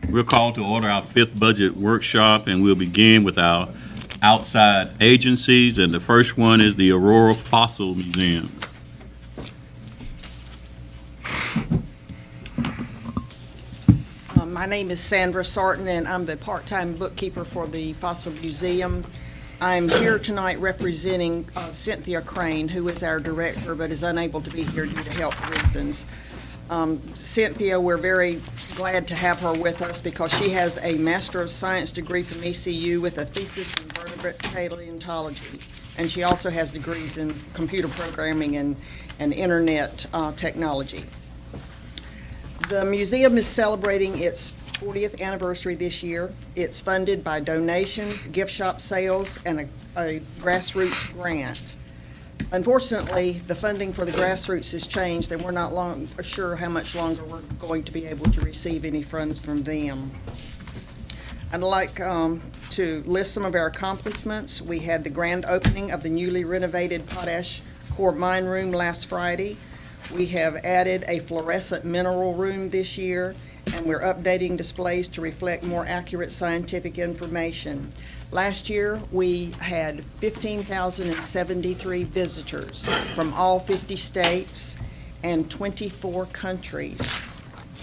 We're called to order our fifth budget workshop, and we'll begin with our outside agencies, and the first one is the Aurora Fossil Museum. My name is Sandra Sarton, and I'm the part-time bookkeeper for the Fossil Museum. I'm here tonight representing Cynthia Crane, who is our director, but is unable to be here due to health reasons. Cynthia, we're very glad to have her with us because she has a Master of Science degree from ECU with a thesis in vertebrate paleontology, and she also has degrees in computer programming and internet technology. The museum is celebrating its 40th anniversary this year. It's funded by donations, gift shop sales, and a grassroots grant. Unfortunately, the funding for the grassroots has changed, and we're not sure how much longer we're going to be able to receive any funds from them. I'd like to list some of our accomplishments. We had the grand opening of the newly renovated Potash Core Mine Room last Friday. We have added a fluorescent mineral room this year, and we're updating displays to reflect more accurate scientific information. Last year, we had 15,073 visitors from all 50 states and 24 countries.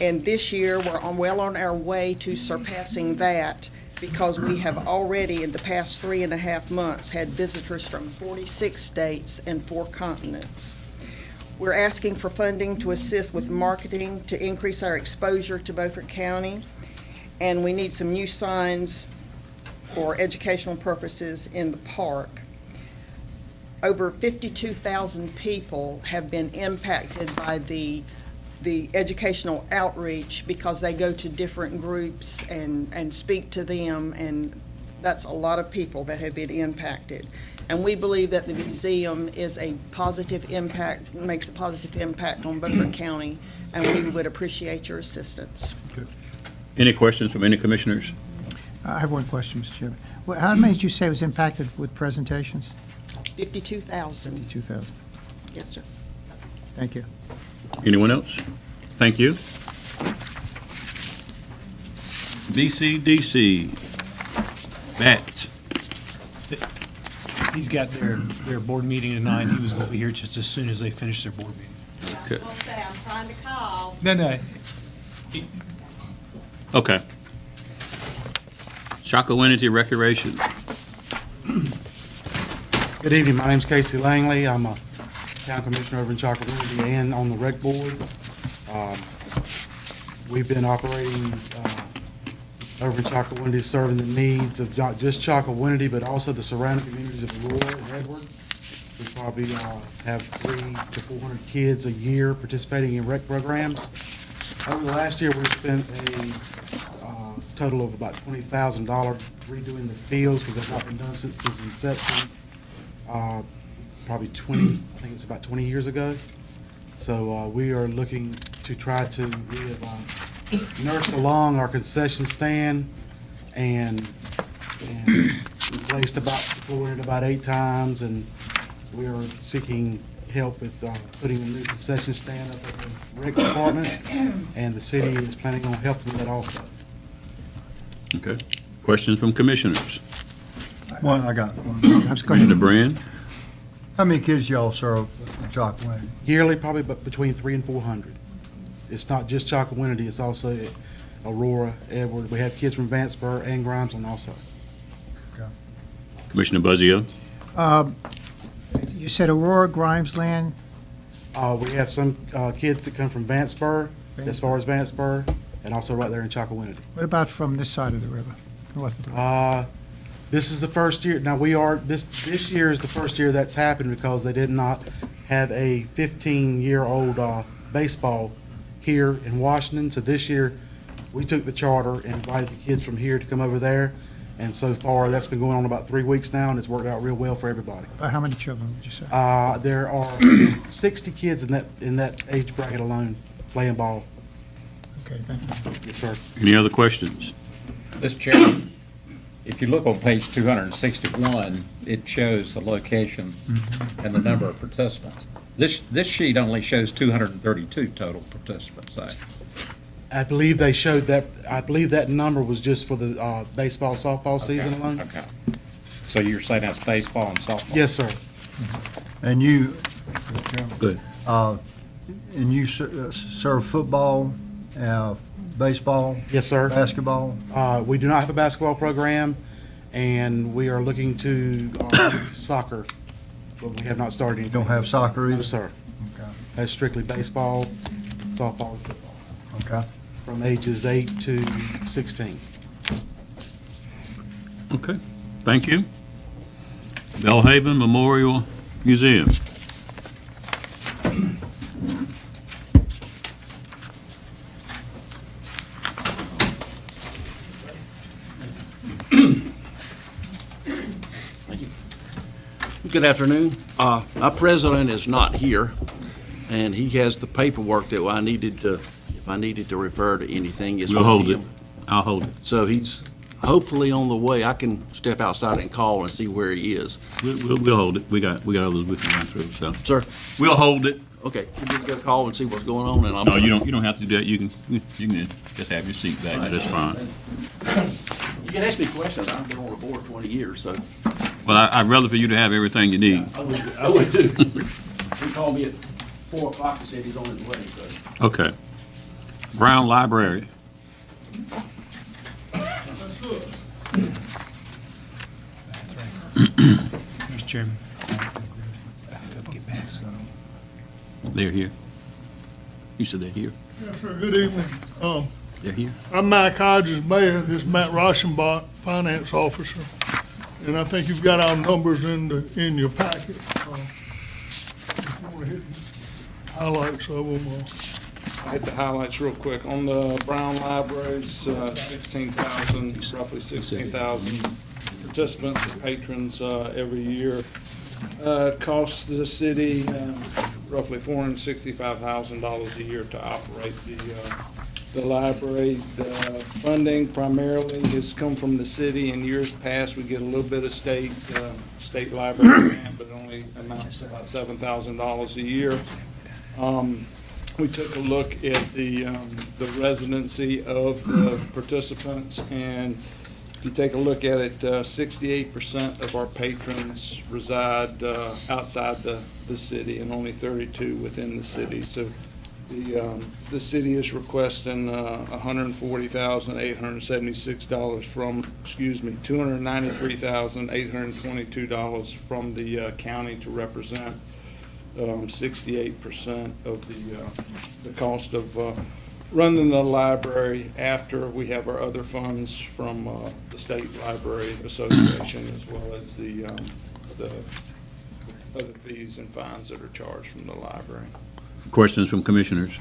And this year, we're well on our way to surpassing that because we have already, in the past 3.5 months, had visitors from 46 states and 4 continents. We're asking for funding to assist with marketing to increase our exposure to Beaufort County, and we need some new signs for educational purposes in the park. Over 52,000 people have been impacted by the educational outreach because they go to different groups and speak to them, and that's a lot of people that have been impacted. And we believe that the museum is a positive impact, makes a positive impact on Beaufort County, and we would appreciate your assistance. Okay. Any questions from any commissioners? I have one question, Mr. Chairman. Well, how many did you say was impacted with presentations? 52,000. 52,000. Yes, sir. Thank you. Anyone else? Thank you. BCDC, Bats. He's got their board meeting tonight. He was going to be here just as soon as they finish their board meeting. Okay. I'll say I'm trying to call. No. Okay. Chocowinity Recreation. Good evening. My name's Casey Langley. I'm a town commissioner over in Chocowinity and on the rec board. We've been operating over in Chocowinity, serving the needs of not just Chocowinity, but also the surrounding communities of Aurora and Edward. We probably have 300 to 400 kids a year participating in rec programs. Over the last year, we've spent a total of about $20,000 redoing the fields because they've not been done since its inception. Probably 20, I think it's about 20 years ago. So we are looking to try to nursed along our concession stand and replaced about the floor about 8 times, and we are seeking help with putting a new concession stand up at the rec department, and the city is planning on helping with that also. Okay. Questions from commissioners? One, I got one. Commissioner Brand? How many kids y'all serve at Chocowinity? Yearly, probably between 300 and 400. It's not just Chocowinity, it's also Aurora, Edward. We have kids from Vanceburg and Grimes also. Okay. Commissioner Buzzio? You said Aurora, Grimesland? We have some kids that come from Vanceburg, as far as Vanceburg, and also right there in Chocowinity. What about from this side of the river, north of the river? This is the first year. Now this year is the first year that's happened because they did not have a 15-year-old baseball here in Washington. So this year we took the charter and invited the kids from here to come over there. And so far that's been going on about 3 weeks now, and it's worked out real well for everybody. How many children would you say? There are 60 kids in that age bracket alone playing ball. Okay, thank you. Yes, sir. Any other questions? Mr. Chairman, if you look on page 261, it shows the location and the number of participants. This sheet only shows 232 total participants. I believe they showed that, I believe that number was just for the baseball, softball season alone. Okay. So you're saying that's baseball and softball? Yes, sir. And you, Good. and you serve football, baseball, Yes, sir. basketball? We do not have a basketball program, and we are looking to soccer, but we have not started You anything. don't have soccer No, either? sir. Okay. That's strictly baseball, softball, and football, Okay. from ages 8 to 16. Okay, thank you. Bellhaven Memorial Museum. Good afternoon. Our president is not here, and he has the paperwork that I needed to, if I needed to refer to anything. it's We'll with hold it. him. I'll hold it. So he's hopefully on the way. I can step outside and call and see where he is. We'll hold it. We got others we can run through, so. Sir, We'll hold it. okay, we just get a call and see what's going on, and I'm. No, you don't have to do that. You can just have your seat back. That's fine. You can ask me questions. I've been on the board 20 years, so But I'd rather for you to have everything you need. I would too. He called me at 4 o'clock and said he's on his way, so. Okay. Brown Library. Mr. Chairman. They're here. You said they're here. Yes, sir. Good evening. They're here. I'm Mike Hodges, mayor. This is Matt Rauschenbach, finance officer. And I think you've got our numbers in your packet. If you want to hit the highlights of them. I hit the highlights real quick. On the Brown Libraries, 16,000, roughly 16,000 participants or patrons every year. Costs the city roughly $465,000 a year to operate the library. The funding primarily has come from the city. In years past, we get a little bit of state library grant, but it only amounts to about $7,000 a year. We took a look at the residency of the participants, and if you take a look at it, 68% of our patrons reside outside the city and only 32 within the city. So the city is requesting $140,876 from, $293,822 from the county to represent 68% of the cost of running the library after we have our other funds from the State Library Association, as well as the other fees and fines that are charged from the library. Questions from commissioners?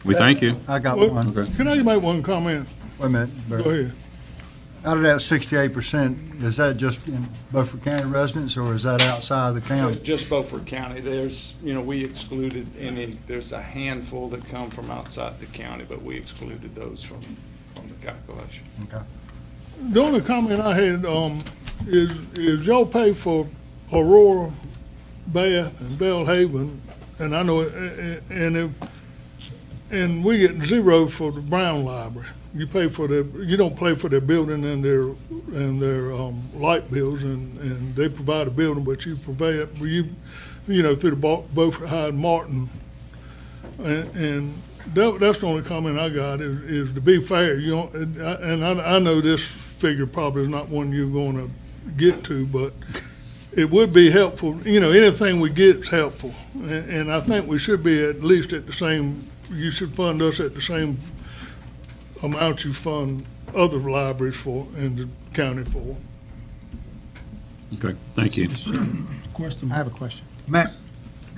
We thank you. I got Well, one. Okay. Can I make one comment? Wait a minute. Go Barry. ahead. Out of that 68%, is that just in Beaufort County residents, or is that outside of the county? Just Beaufort County. There's, we excluded there's a handful that come from outside the county, but we excluded those from the calculation. Okay. The only comment I had is y'all pay for Aurora, Bath, and Bellhaven, and I know, and we get zero for the Brown Library. You pay for you don't pay for their building and their light bills, and they provide a building, but you provide, through the Beaufort Hyde Martin. And that's the only comment I got is to be fair, I know this figure probably is not one you're going to get to, but it would be helpful, anything we get is helpful. And I think we should be at least at the same, you should fund us at the same amount you fund other libraries for in the county for. Okay, thank you. I have a question. Matt,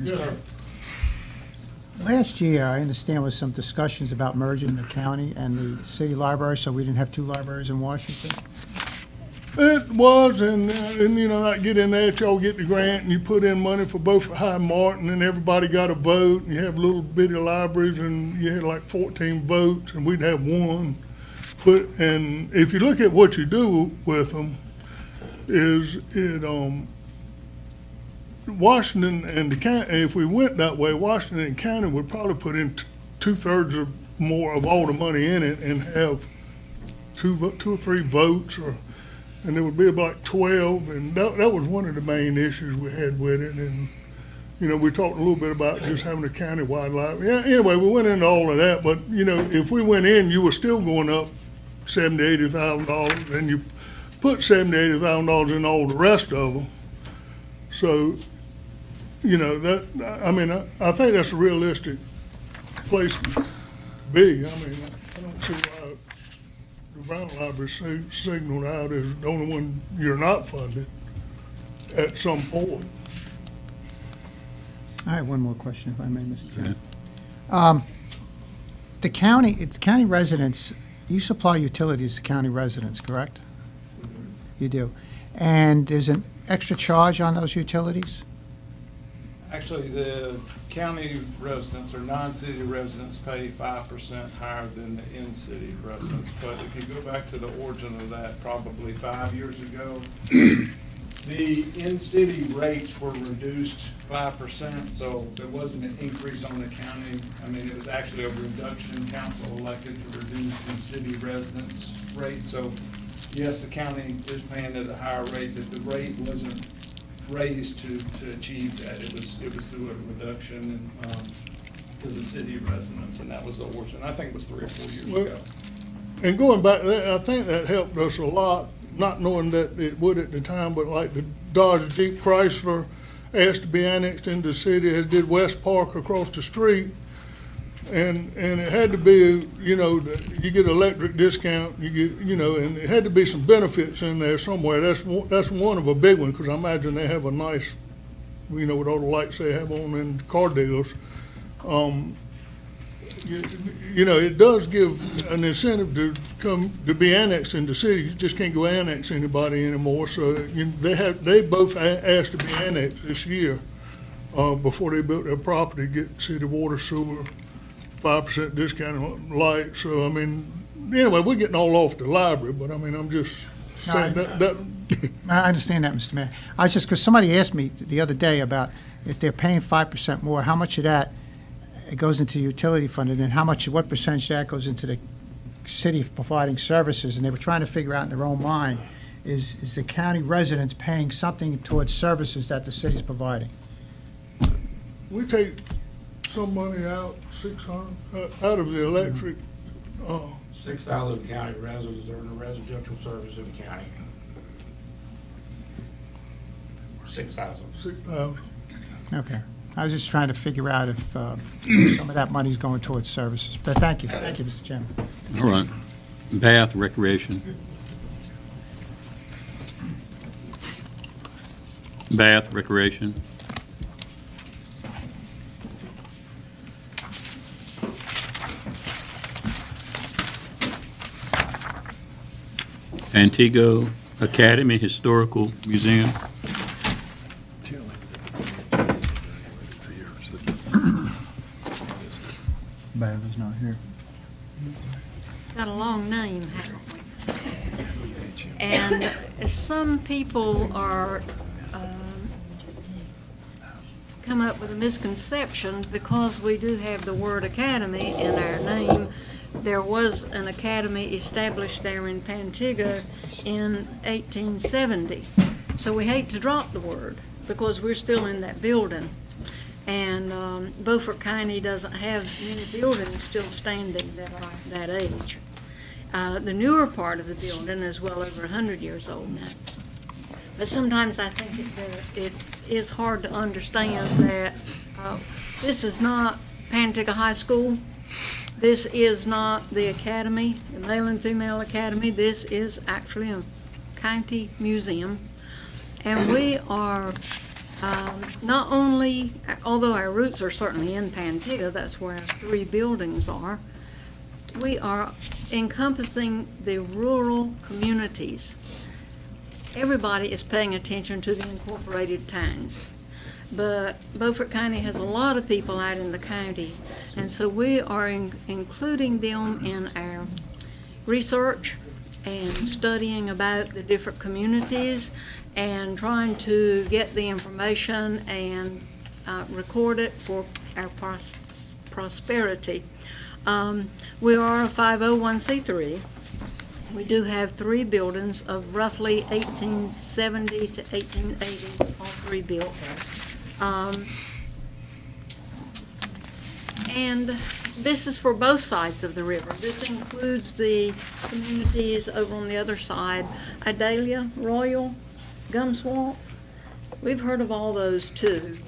Yes, sir. Last year, I understand was some discussions about merging the county and the city library, so we didn't have two libraries in Washington. It was, and not get in there, y'all get the grant, and you put in money for both High Martin, and everybody got a vote, and you have little bitty libraries, and you had like 14 votes, and we'd have one. And if you look at what you do with them, Washington and the county, if we went that way, Washington and county would probably put in 2/3 or more of all the money in it and have two or three votes, and it would be about 12, and that was one of the main issues we had with it. And we talked a little bit about just having a county-wide library. Yeah, anyway, we went into all of that, but if we went in, you were still going up $70,000, $80,000, and you put $70,000, $80,000 in all the rest of them. So, I think that's a realistic place to be. I don't see why the Brown Library signaled out as the only one you're not funded at some point. I have one more question, if I may, Mr. Chairman. The county residents, you supply utilities to county residents, correct? You do. And there's an extra charge on those utilities? Actually, the county residents or non-city residents pay 5% higher than the in-city residents. But if you go back to the origin of that, probably 5 years ago, the in-city rates were reduced 5%, so there wasn't an increase on the county. I mean, it was actually a reduction. Council elected to reduce the city residents' rate. So, yes, the county is paying at a higher rate, but the rate wasn't raised to achieve that. It was through a reduction to the city residents, and that was the origin. I think it was 3 or 4 years ago. And going back, I think that helped us a lot, not knowing that it would at the time, but like the Dodge Jeep Chrysler asked to be annexed into the city, as did West Park across the street. And it had to be, you get electric discount, you get, and it had to be some benefits in there somewhere. That's one of a big one, because I imagine they have a nice, with all the lights they have on in car dealers. It does give an incentive to be annexed into the city. You just can't go annex anybody anymore. So they both asked to be annexed this year before they built their property, get city water, sewer, 5% discount on light. So anyway, we're getting all off the library, but I'm just saying that. I understand that, Mr. Mayor. I was just, because somebody asked me the other day about if they're paying 5% more, how much of that it goes into utility fund, and then what percentage of that goes into the city providing services, and they were trying to figure out in their own mind, is the county residents paying something towards services that the city's providing? We take some money out, 600, out of the electric. 6,000 county residents are in the residential service in the county. 6,000. 6,000. Okay. I was just trying to figure out if some of that money's going towards services. But thank you, Mr. Chairman. All right. Bath, recreation. Bath, recreation. Antigua Academy Historical Museum. Bath is not here. Got a long name, haven't we? And some people are come up with a misconception because we do have the word academy in our name. There was an academy established there in Pantigga in 1870. So we hate to drop the word because we're still in that building. And Beaufort County doesn't have many buildings still standing that are that age. The newer part of the building is well over 100 years old now. But sometimes I think it is hard to understand that this is not Pantigga High School. This is not the academy, the male and female academy. This is actually a county museum. And we are not only, although our roots are certainly in Pantigga, that's where our 3 buildings are, we are encompassing the rural communities. Everybody is paying attention to the incorporated towns, but Beaufort County has a lot of people out in the county, and so we are including them in our research and studying about the different communities and trying to get the information and record it for our prosperity. We are a 501c3. We do have 3 buildings of roughly 1870 to 1880, all 3 built. And this is for both sides of the river. This includes the communities over on the other side, Idalia, Royal, Gumswamp. We've heard of all those too.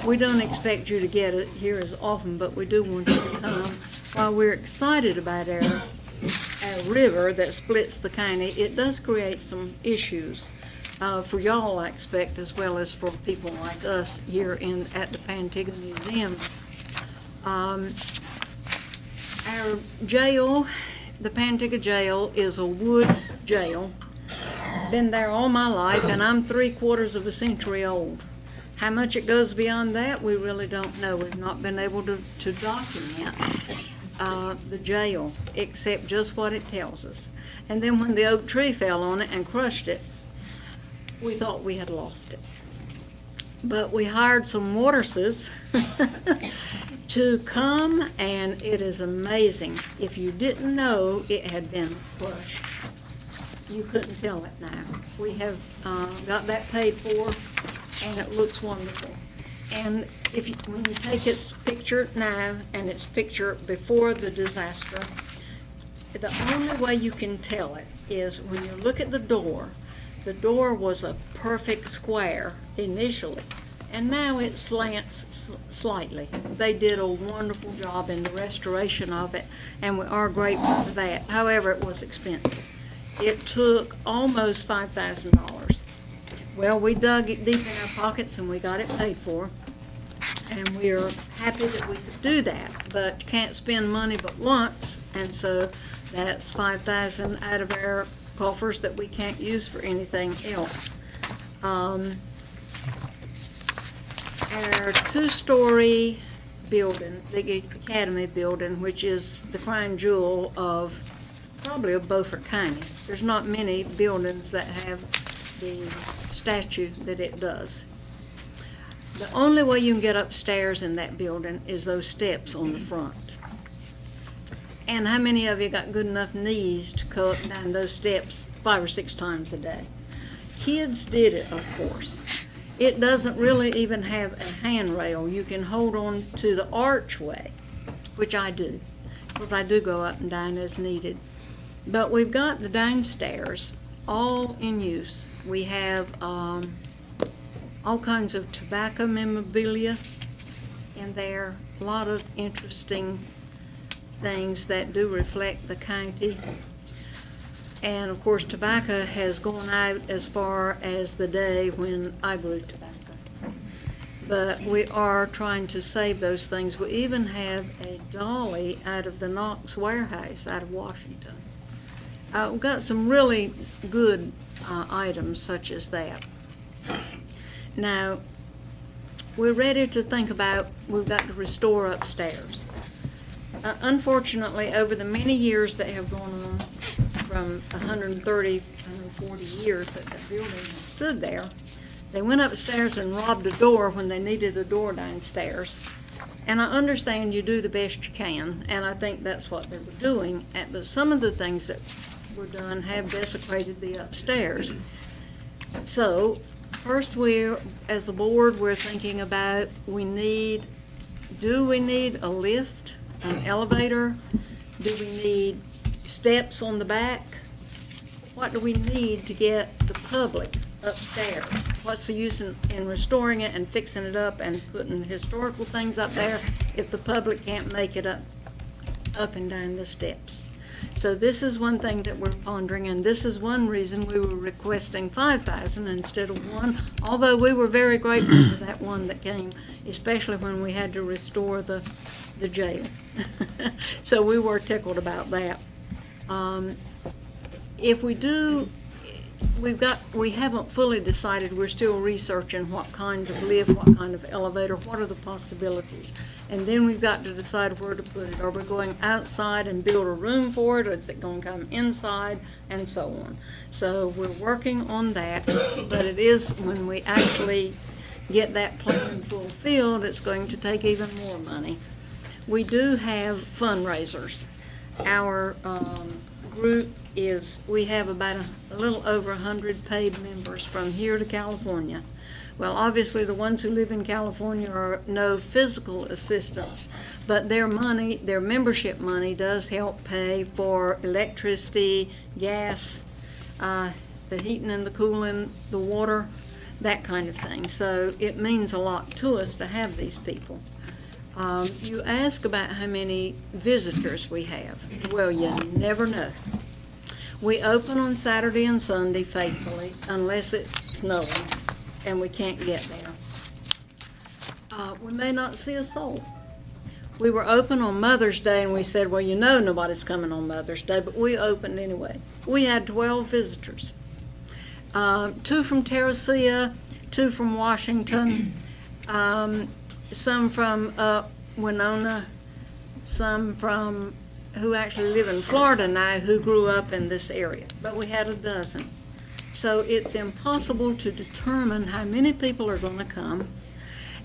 We don't expect you to get it here as often, but we do want you to come. While we're excited about our river that splits the county, it does create some issues for y'all, I expect, as well as for people like us here at the Pantigga Museum. Our jail, the Pantigga Jail, is a wood jail. Been there all my life, and I'm 3/4 of a century old. How much it goes beyond that, we really don't know. We've not been able to document the jail, except just what it tells us. And then when the oak tree fell on it and crushed it, we thought we had lost it. But we hired some waterses to come, and it is amazing. If you didn't know it had been crushed, you couldn't tell it now. We have got that paid for, and it looks wonderful. And when you take its picture now and its picture before the disaster, the only way you can tell it is when you look at the door was a perfect square initially, and now it slants slightly. They did a wonderful job in the restoration of it, and we are grateful for that. However, it was expensive. It took almost $5,000. Well, we dug it deep in our pockets and we got it paid for, and we're happy that we could do that, but you can't spend money but once, and so that's $5,000 out of our coffers that we can't use for anything else. Our 2-story building, the Academy building, which is the crown jewel of probably of Beaufort County. There's not many buildings that have the statue that it does. The only way you can get upstairs in that building is those steps on the front. And how many of you got good enough knees to go up and down those steps 5 or 6 times a day? Kids did it, of course. It doesn't really even have a handrail. You can hold on to the archway, which I do, because I do go up and down as needed. But we've got the downstairs all in use. We have all kinds of tobacco memorabilia in there, a lot of interesting things that do reflect the county. And of course, tobacco has gone out as far as the day when I grew tobacco. But we are trying to save those things. We even have a dolly out of the Knox warehouse out of Washington. We've got some really good items such as that. Now, we're ready to think about, we've got to restore upstairs. Unfortunately, over the many years that have gone on, from 130, 140 years that the building has stood there, they went upstairs and robbed a door when they needed a door downstairs. And I understand you do the best you can, and I think that's what they were doing. But some of the things that were done have desecrated the upstairs. So, first as a board, we're thinking about do we need a lift, an elevator? Do we need steps on the back? What do we need to get the public upstairs? What's the use in restoring it and fixing it up and putting historical things up there if the public can't make it up and down the steps? So this is one thing that we're pondering, and this is one reason we were requesting $5,000 instead of $1 million, although we were very grateful for that one that came, especially when we had to restore the jail. So we were tickled about that. If we do, we haven't fully decided. We're still researching what kind of lift, what kind of elevator, what are the possibilities. And then we've got to decide where to put it. Are we going outside and build a room for it, or is it going to come inside, and so on. So we're working on that, but it is, when we actually get that plan fulfilled, it's going to take even more money. We do have fundraisers. Our group we have about a little over 100 paid members from here to California. Well, obviously, the ones who live in California are no physical assistance, but their money, their membership money, does help pay for electricity, gas, the heating and the cooling, the water, that kind of thing. So it means a lot to us to have these people. You ask about how many visitors we have. Well, you never know. We open on Saturday and Sunday faithfully, unless it's snowing and we can't get there. We may not see a soul. We were open on Mother's Day and we said, well, you know nobody's coming on Mother's Day, but we opened anyway. We had 12 visitors. 2 from Terracea, 2 from Washington, some from Winona, some from who actually live in Florida now who grew up in this area, but we had a dozen. So it's impossible to determine how many people are going to come.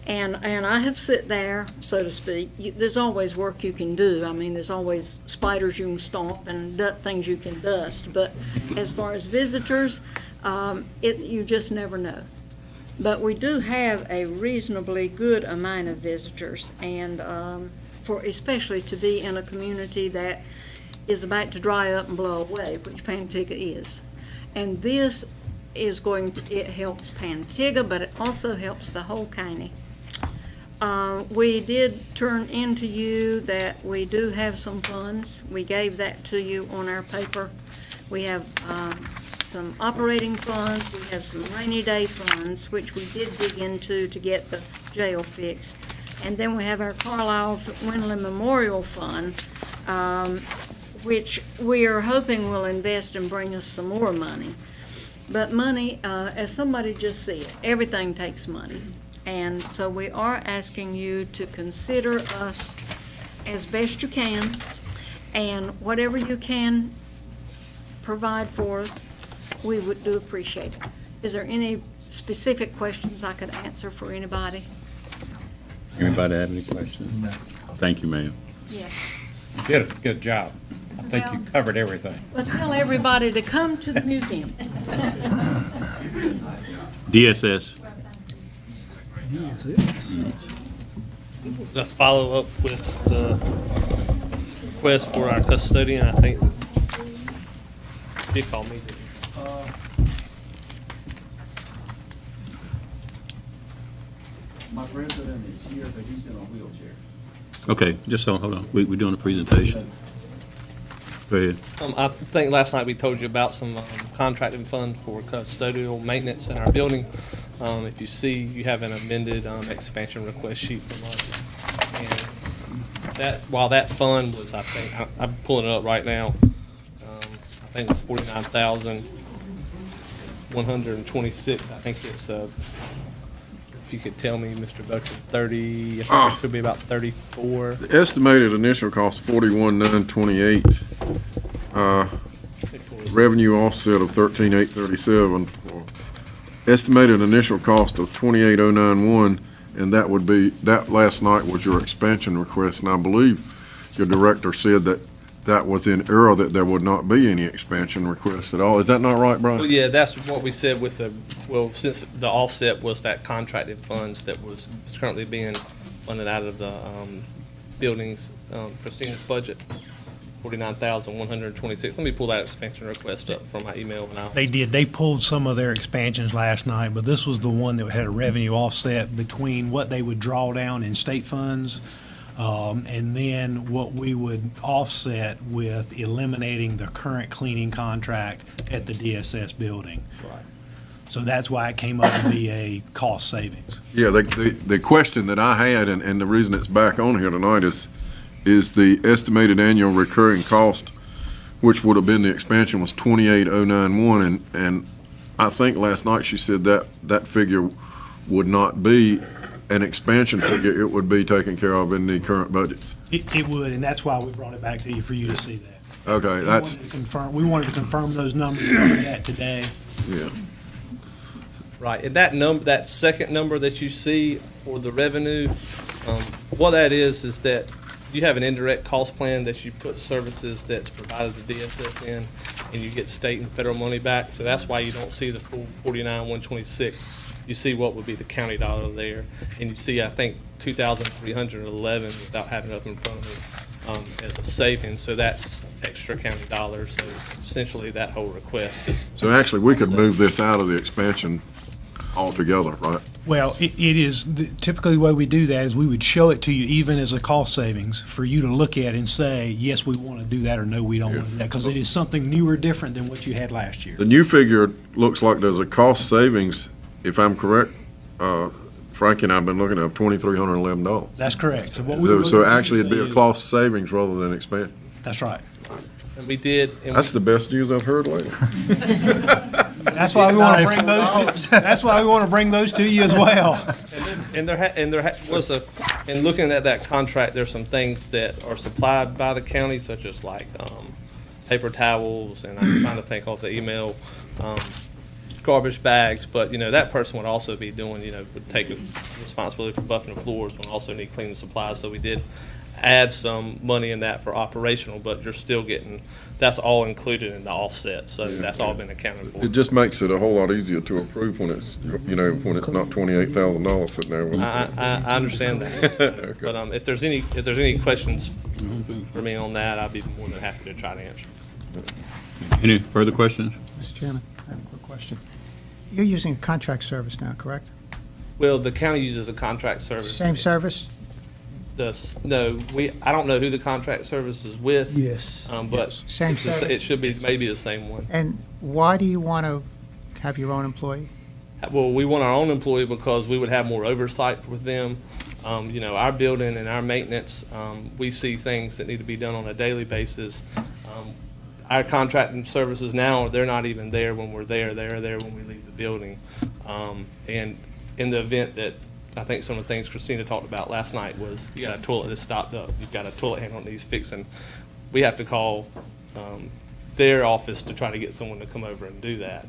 And I have sit there, so to speak. There's always work you can do. I mean, there's always spiders you can stomp and things you can dust. But as far as visitors, you just never know. But we do have a reasonably good amount of visitors, and especially to be in a community that is about to dry up and blow away, which Pantigga is. And this is it helps Pantigga, but it also helps the whole county. We did turn into you that we do have some funds. We gave that to you on our paper. We have some operating funds. We have some rainy day funds, which we did dig into to get the jail fixed. And then we have our Carlisle Wendland Memorial Fund, which we are hoping will invest and bring us some more money. But money, as somebody just said, everything takes money. And so we are asking you to consider us as best you can, and whatever you can provide for us, we would do appreciate it. Is there any specific questions I could answer for anybody? Anybody have any questions? No. Thank you, ma'am. Yes. You did a good job. I think you covered everything. Well, tell everybody to come to the museum. DSS. To follow up with the request for our custodian, I think you call me. My president is here, but he's in a wheelchair. Okay, just hold on. We're doing a presentation. Go ahead. I think last night we told you about some contracting funds for custodial maintenance in our building. If you see, you have an amended expansion request sheet from us. And while that fund was, I think, I'm pulling it up right now, I think it was $49,126. I think it's, if you could tell me, Mr. Butcher, 30, I think this would be about 34. The estimated initial cost, 41,928. Revenue offset of 13,837. Estimated initial cost of 28,091, and that last night was your expansion request, and I believe your director said that was in error, that there would not be any expansion requests at all. Is that not right, Brian? Well, yeah, that's what we said with since the offset was that contracted funds that was currently being funded out of the buildings, Christina's budget, 49,126. Let me pull that expansion request up from my email now. They did. They pulled some of their expansions last night, but this was the one that had a revenue offset between what they would draw down in state funds and then what we would offset with eliminating the current cleaning contract at the DSS building. Right. So that's why it came up to be a cost savings. Yeah, the question that I had, and the reason it's back on here tonight is the estimated annual recurring cost, which would have been the expansion, was 28,091, and I think last night she said that figure would not be an expansion figure, it would be taken care of in the current budget. It would, and that's why we brought it back to you, for you to see that. Okay, We wanted to confirm those numbers that today. Yeah. Right, and that second number that you see for the revenue, what that is that you have an indirect cost plan that you put services that's provided the DSS in, and you get state and federal money back. So that's why you don't see the full 49,126. You see what would be the county dollar there, and you see, I think, 2,311 without having it up in front of me as a savings. So that's extra county dollars. So essentially, that whole request is. So actually, we could move this out of the expansion altogether, right? Well, it is, typically the way we do that is we would show it to you even as a cost savings for you to look at and say, yes, we want to do that, or no, we don't want to do that, because it is something new or different than what you had last year. The new figure looks like there's a cost savings, if I'm correct, Frankie and I have been looking at $2,311. That's correct. So what we were So looking to actually, it'd be say a is- cost savings rather than expansion. That's right. And we did. And That's the best news I've heard lately. That's why we want to bring those, that's why we want to bring those to you as well. And there was in looking at that contract, there's some things that are supplied by the county, such as like paper towels, and I'm trying to think of the email, garbage bags, but, that person would also be doing, would take responsibility for buffing the floors, would also need cleaning supplies, so we did add some money in that for operational, but you're still getting, that's all included in the offset, so that's all been accounted for. It just makes it a whole lot easier to approve when it's, when it's not $28,000 sitting there. I understand that. Okay. But if there's any questions for me on that, I'd be more than happy to try to answer. Any further questions? Mr. Chairman, I have a quick question. You're using a contract service now, correct? Well, the county uses a contract service. Same service? No, I don't know who the contract service is with. Yes. But Same service. it should be maybe the same one. And why do you want to have your own employee? Well, we want our own employee because we would have more oversight with them. Our building and our maintenance, we see things that need to be done on a daily basis. Our contracting services now, they're not even there when we're there. They're there when we leave the building. And in the event that, I think some of the things Christina talked about last night was you got a toilet that's stopped up, you've got a toilet handle that needs fixing. We have to call their office to try to get someone to come over and do that.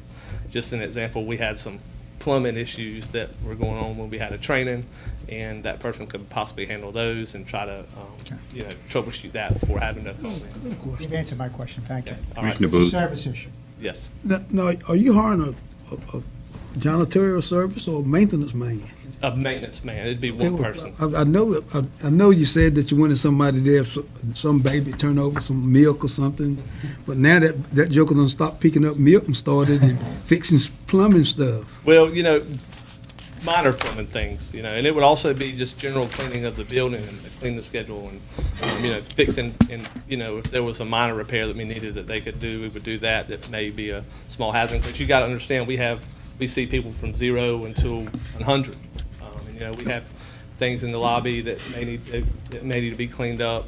Just an example, we had some plumbing issues that were going on when we had a training, and that person could possibly handle those and try to, troubleshoot that before having to call in. You've answered my question, thank you. All right. Commissioner It's a Booth. service issue. Yes. Now, are you hiring a janitorial service or a maintenance man? A maintenance man, it'd be one person. I know you said that you wanted somebody there, some baby turn over some milk or something, but now that joker done stopped picking up milk and started fixing plumbing stuff. Well, minor plumbing things, and it would also be just general cleaning of the building and clean the schedule and, fixing, and, if there was a minor repair that we needed that they could do, we would do that. That may be a small hazard, but you got to understand, we see people from 0 until 100. We have things in the lobby that may need to be cleaned up.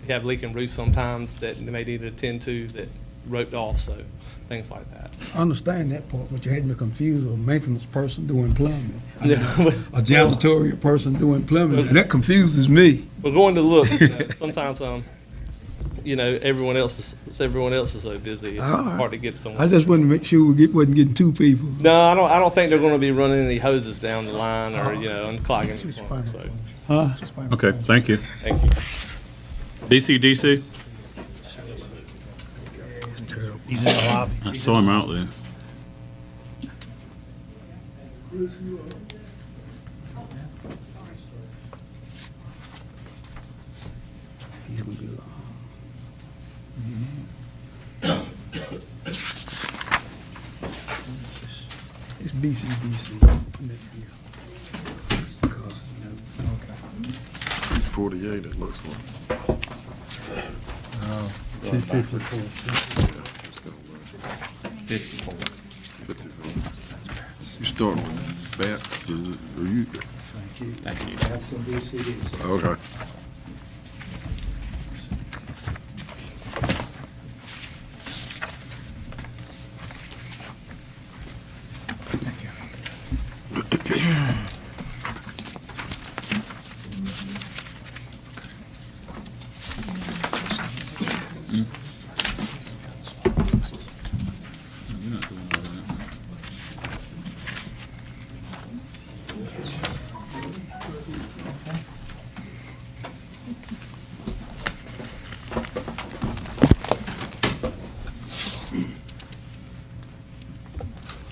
We have leaking roofs sometimes that they may need to attend to that roped off, so things like that. I understand that part, but you had me confused with a maintenance person doing plumbing. Yeah. A janitorial person doing plumbing. That confuses me. We're going to look. Sometimes, everyone else is so busy. It's hard to get someone. I just wanted to make sure we wasn't getting two people. No, I don't think they're going to be running any hoses down the line or unclogging the plumbing. So. Okay, thank you. Thank you. DCDC? He's in the lobby. I saw him out there. He's gonna be long. It's BCBC. 48, it looks like. 254. 54. You start with bats, are you? Thank you. That's some BCD. Okay.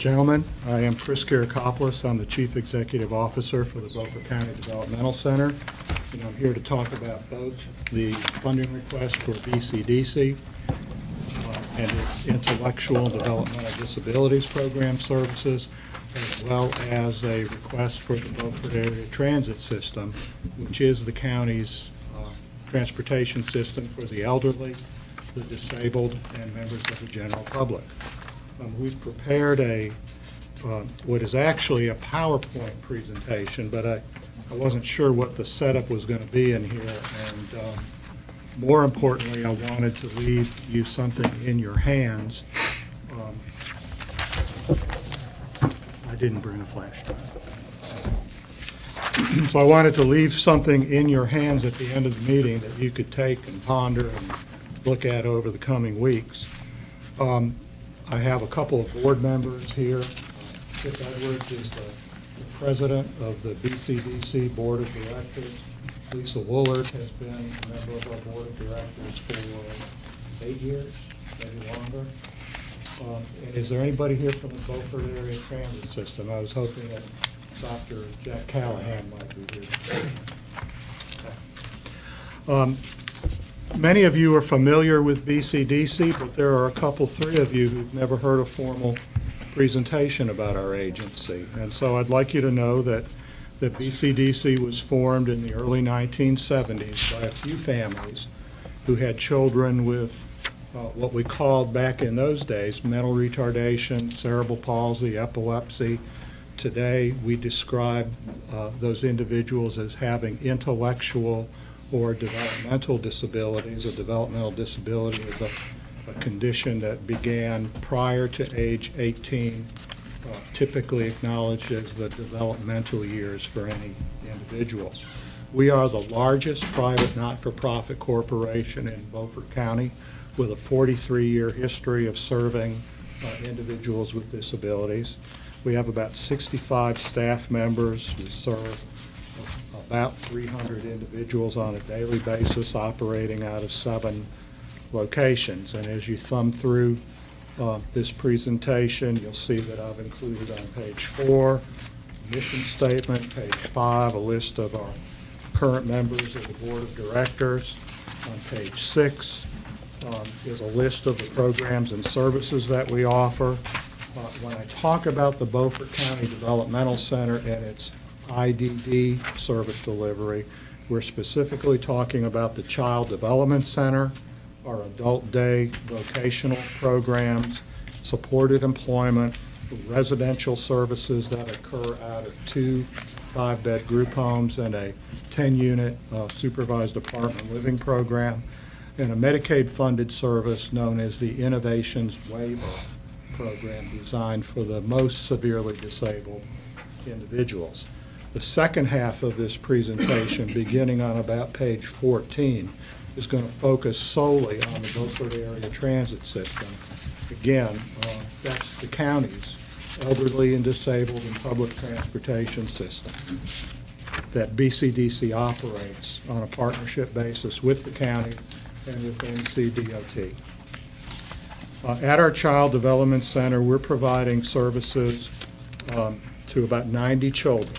Gentlemen, I am Chris Karakopoulos. I'm the Chief Executive Officer for the Beaufort County Developmental Center, and I'm here to talk about both the funding request for BCDC and its Intellectual and Developmental Disabilities Program services, as well as a request for the Beaufort Area Transit System, which is the county's transportation system for the elderly, the disabled, and members of the general public. We've prepared what is actually a PowerPoint presentation, but I wasn't sure what the setup was going to be in here, and more importantly, I wanted to leave you something in your hands. I didn't bring a flash drive. So I wanted to leave something in your hands at the end of the meeting that you could take and ponder and look at over the coming weeks. I have a couple of board members here. Chip Edwards is the president of the BCDC Board of Directors. Lisa Woolard has been a member of our Board of Directors for 8 years, maybe longer. And is there anybody here from the Beaufort Area Transit System? I was hoping that Dr. Jack Callahan might be here. Many of you are familiar with BCDC, but there are three of you who've never heard a formal presentation about our agency. And so I'd like you to know that BCDC was formed in the early 1970s by a few families who had children with what we called back in those days mental retardation, cerebral palsy, epilepsy. Today, we describe those individuals as having intellectual or developmental disabilities. A developmental disability is a condition that began prior to age 18, typically acknowledged as the developmental years for any individual. We are the largest private not-for-profit corporation in Beaufort County with a 43-year history of serving individuals with disabilities. We have about 65 staff members. We serve about 300 individuals on a daily basis, operating out of 7 locations. And as you thumb through this presentation, you'll see that I've included on page 4, mission statement, page 5, a list of our current members of the Board of Directors. On page 6 is a list of the programs and services that we offer. When I talk about the Beaufort County Developmental Center and its IDD service delivery, we're specifically talking about the Child Development Center, our adult day vocational programs, supported employment, residential services that occur out of 2 5-bed group homes and a 10-unit supervised apartment living program, and a Medicaid-funded service known as the Innovations Waiver program designed for the most severely disabled individuals. The second half of this presentation, beginning on about page 14, is going to focus solely on the Beaufort Area Transit System. Again, that's the county's elderly and disabled and public transportation system that BCDC operates on a partnership basis with the county and with NCDOT. At our Child Development Center, we're providing services to about 90 children.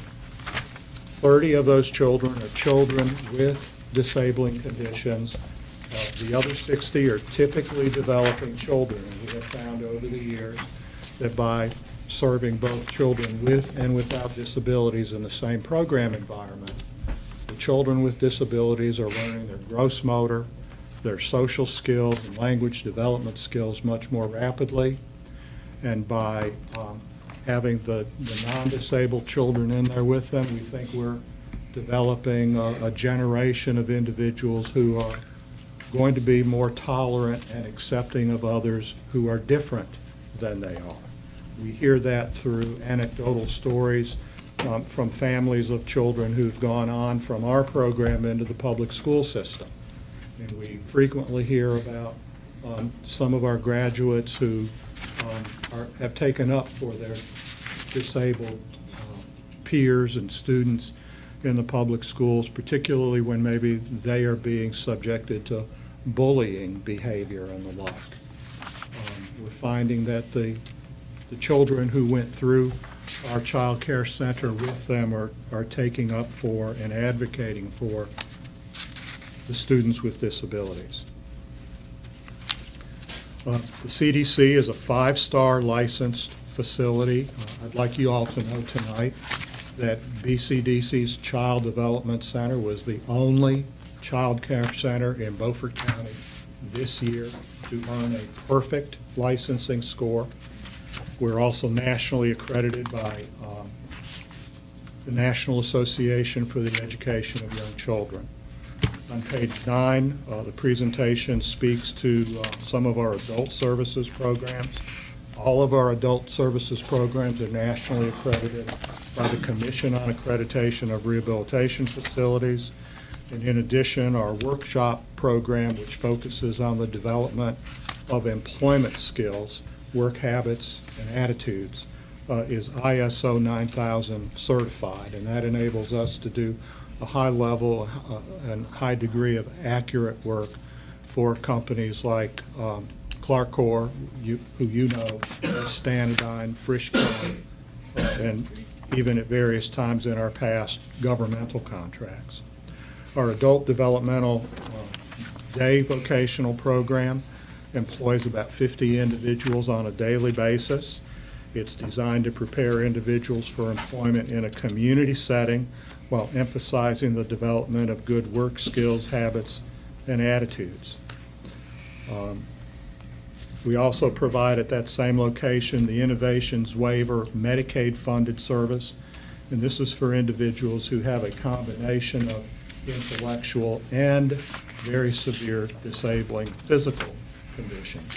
30 of those children are children with disabling conditions. The other 60 are typically developing children. And we have found over the years that by serving both children with and without disabilities in the same program environment, the children with disabilities are learning their gross motor, their social skills, and language development skills much more rapidly. And by having the non-disabled children in there with them, we think we're developing a generation of individuals who are going to be more tolerant and accepting of others who are different than they are. We hear that through anecdotal stories from families of children who've gone on from our program into the public school system. And we frequently hear about some of our graduates who have taken up for their disabled peers and students in the public schools, particularly when maybe they are being subjected to bullying behavior and the like. We're finding that the the children who went through our child care center with them are taking up for and advocating for the students with disabilities. The CDC is a 5-star licensed facility. I'd like you all to know tonight that BCDC's Child Development Center was the only child care center in Beaufort County this year to earn a perfect licensing score. We're also nationally accredited by the National Association for the Education of Young Children. On page 9, the presentation speaks to some of our adult services programs. All of our adult services programs are nationally accredited by the Commission on Accreditation of Rehabilitation Facilities. And in addition, our workshop program, which focuses on the development of employment skills, work habits, and attitudes, is ISO 9000 certified, and that enables us to do a high level and high degree of accurate work for companies like Clark Core, who you know, Stanadyne, Frischkin, and even at various times in our past, governmental contracts. Our adult developmental day vocational program employs about 50 individuals on a daily basis. It's designed to prepare individuals for employment in a community setting while emphasizing the development of good work skills, habits, and attitudes. We also provide at that same location the Innovations Waiver Medicaid-funded service, and this is for individuals who have a combination of intellectual and very severe disabling physical conditions.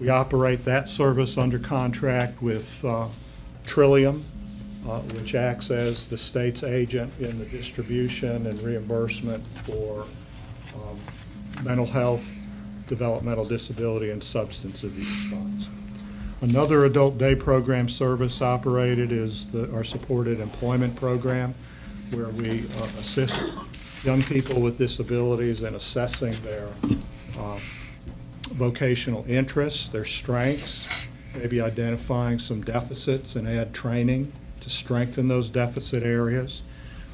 We operate that service under contract with Trillium, which acts as the state's agent in the distribution and reimbursement for mental health, developmental disability, and substance abuse funds. Another adult day program service operated is our supported employment program, where we assist young people with disabilities in assessing their vocational interests, their strengths, maybe identifying some deficits and add training to strengthen those deficit areas.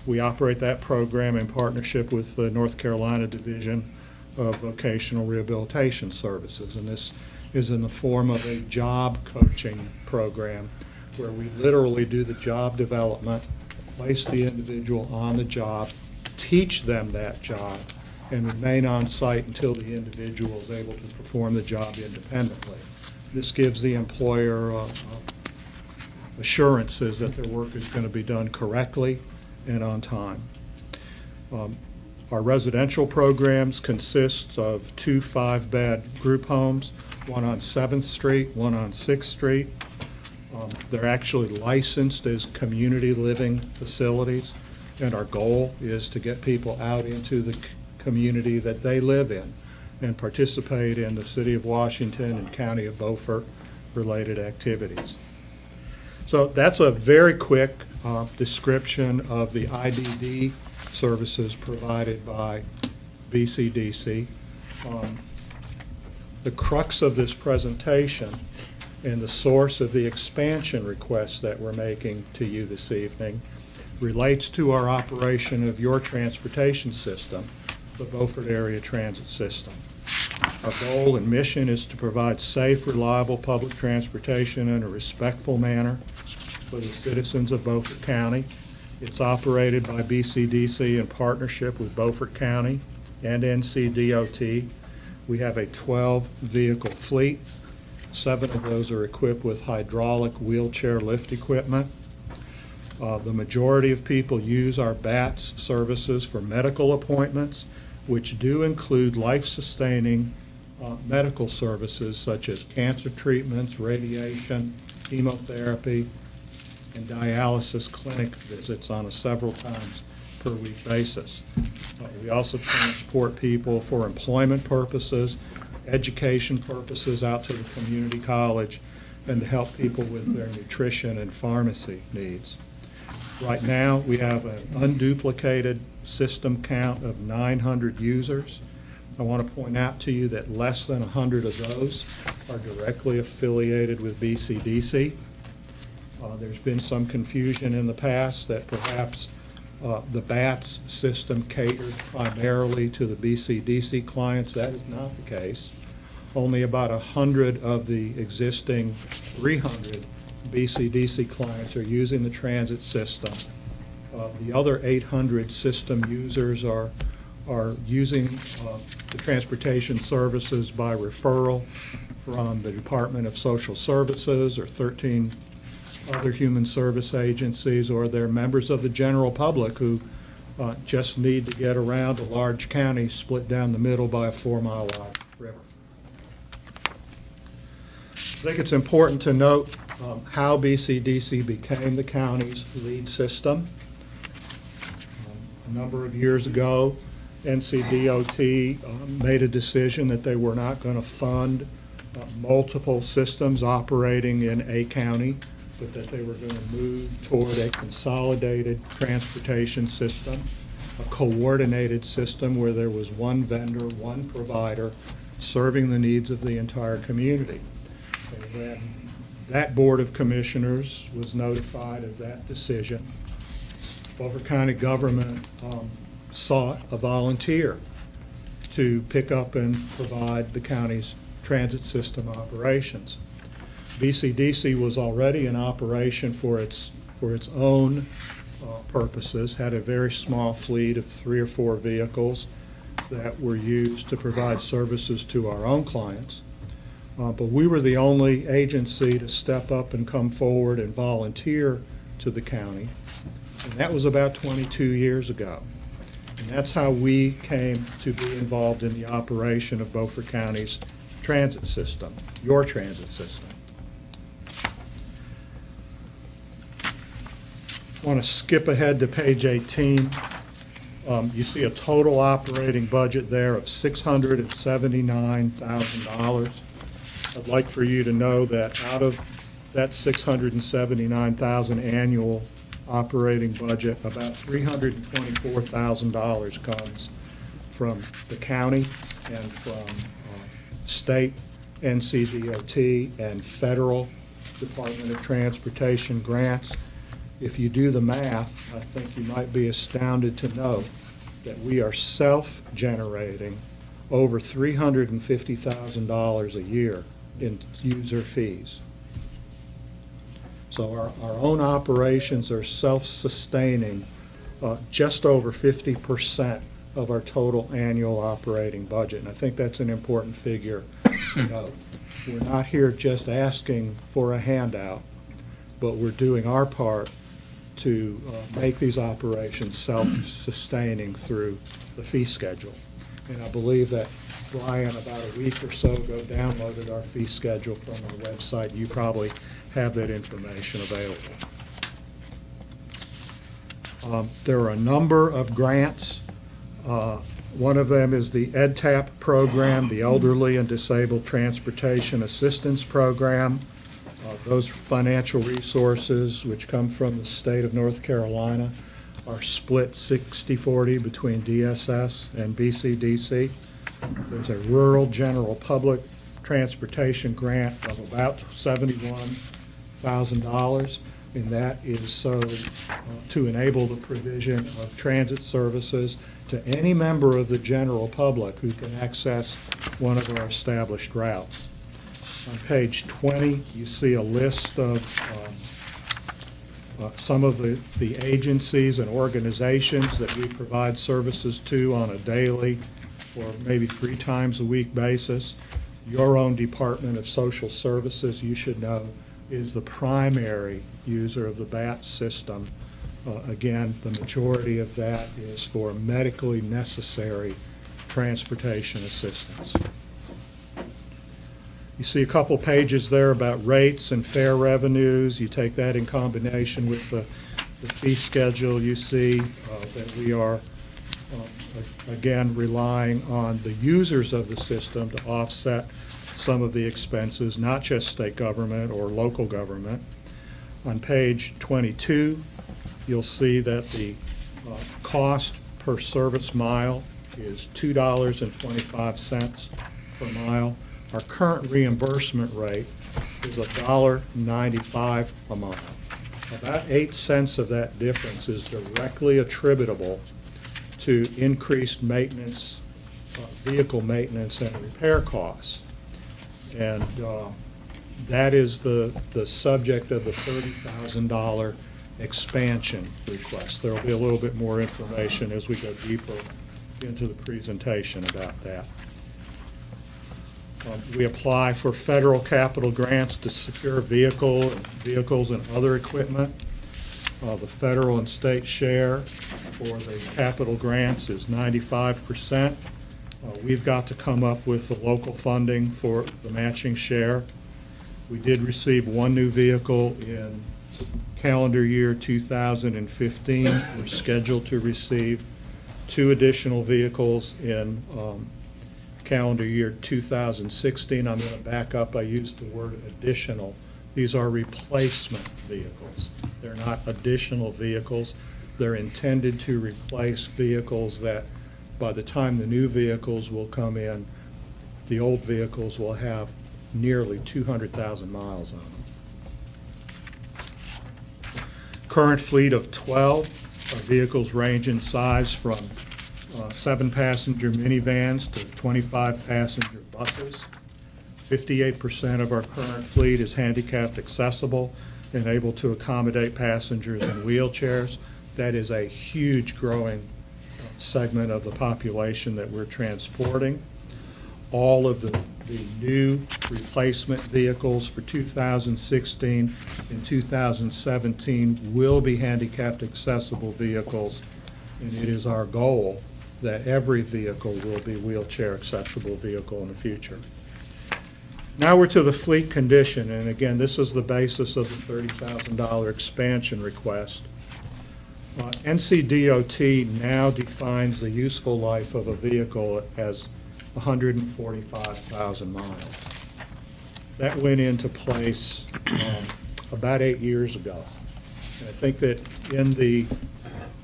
We operate that program in partnership with the North Carolina Division of Vocational Rehabilitation Services, and this is in the form of a job coaching program where we literally do the job development, place the individual on the job, teach them that job, and remain on site until the individual is able to perform the job independently. This gives the employer assurances that their work is going to be done correctly and on time. Our residential programs consist of 2 5-bed group homes, one on 7th Street, one on 6th Street. They're actually licensed as community living facilities, and our goal is to get people out into the community that they live in and participate in the City of Washington and County of Beaufort related activities. So that's a very quick description of the IDD services provided by BCDC. The crux of this presentation and the source of the expansion request that we're making to you this evening relates to our operation of your transportation system, the Beaufort Area Transit System. Our goal and mission is to provide safe, reliable public transportation in a respectful manner for the citizens of Beaufort County. It's operated by BCDC in partnership with Beaufort County and NCDOT. We have a 12-vehicle fleet. 7 of those are equipped with hydraulic wheelchair lift equipment. The majority of people use our BATS services for medical appointments, which do include life-sustaining medical services such as cancer treatments, radiation, chemotherapy, and dialysis clinic visits on a several times per week basis. We also transport people for employment purposes, education purposes out to the community college, and to help people with their nutrition and pharmacy needs. Right now, we have an unduplicated system count of 900 users. I want to point out to you that less than 100 of those are directly affiliated with BCDC. There's been some confusion in the past that perhaps the BATS system catered primarily to the BCDC clients. That is not the case. Only about 100 of the existing 300 BCDC clients are using the transit system. The other 800 system users are using the transportation services by referral from the Department of Social Services or 13 other human service agencies, or they're members of the general public who just need to get around a large county split down the middle by a 4-mile wide river. I think it's important to note how BCDC became the county's lead system. A number of years ago, NCDOT made a decision that they were not going to fund multiple systems operating in a county, but that they were going to move toward a consolidated transportation system, a coordinated system where there was one vendor, one provider serving the needs of the entire community. And when that Board of Commissioners was notified of that decision, Beaufort County government sought a volunteer to pick up and provide the county's transit system operations. BCDC was already in operation for its own purposes, had a very small fleet of 3 or 4 vehicles that were used to provide services to our own clients. But we were the only agency to step up and come forward and volunteer to the county. And that was about 22 years ago. And that's how we came to be involved in the operation of Beaufort County's transit system, your transit system. I want to skip ahead to page 18. You see a total operating budget there of $679,000. I'd like for you to know that out of that $679,000 annual operating budget, about $324,000 comes from the county and from state NCDOT and federal Department of Transportation grants. If you do the math, I think you might be astounded to know that we are self-generating over $350,000 a year in user fees. So our own operations are self-sustaining just over 50% of our total annual operating budget. And I think that's an important figure to note. We're not here just asking for a handout, but we're doing our part to make these operations self-sustaining through the fee schedule. And I believe that Brian, about a week or so ago, downloaded our fee schedule from our website. You probably have that information available. There are a number of grants. One of them is the EdTap program, the Elderly and Disabled Transportation Assistance Program. Those financial resources, which come from the state of North Carolina, are split 60-40 between DSS and BCDC. There's a rural general public transportation grant of about $71,000, and that is so to enable the provision of transit services to any member of the general public who can access one of our established routes. On page 20, you see a list of some of the agencies and organizations that we provide services to on a daily or maybe 3 times a week basis. Your own Department of Social Services, you should know, is the primary user of the BAT system. Again, the majority of that is for medically necessary transportation assistance. You see a couple pages there about rates and fare revenues. You take that in combination with the fee schedule. You see that we are, again, relying on the users of the system to offset some of the expenses, not just state government or local government. On page 22, you'll see that the cost per service mile is $2.25 per mile. Our current reimbursement rate is $1.95 a mile. About 8 cents of that difference is directly attributable to increased maintenance, vehicle maintenance and repair costs. And that is the subject of the $30,000 expansion request. There will be a little bit more information as we go deeper into the presentation about that. We apply for federal capital grants to secure vehicles and other equipment. The federal and state share for the capital grants is 95%. We've got to come up with the local funding for the matching share. We did receive one new vehicle in calendar year 2015. We're scheduled to receive 2 additional vehicles in calendar year 2016. I'm going to back up. I used the word additional. These are replacement vehicles. They're not additional vehicles. They're intended to replace vehicles that by the time the new vehicles will come in, the old vehicles will have nearly 200,000 miles on them. Current fleet of 12 vehicles range in size from 7-passenger minivans to 25-passenger buses. 58% of our current fleet is handicapped accessible and able to accommodate passengers in wheelchairs. That is a huge growing segment of the population that we're transporting. All of the new replacement vehicles for 2016 and 2017 will be handicapped accessible vehicles, and it is our goal that every vehicle will be wheelchair accessible vehicle in the future. Now we're to the fleet condition, and again, this is the basis of the $30,000 expansion request. NCDOT now defines the useful life of a vehicle as 145,000 miles. That went into place about 8 years ago. And I think that in the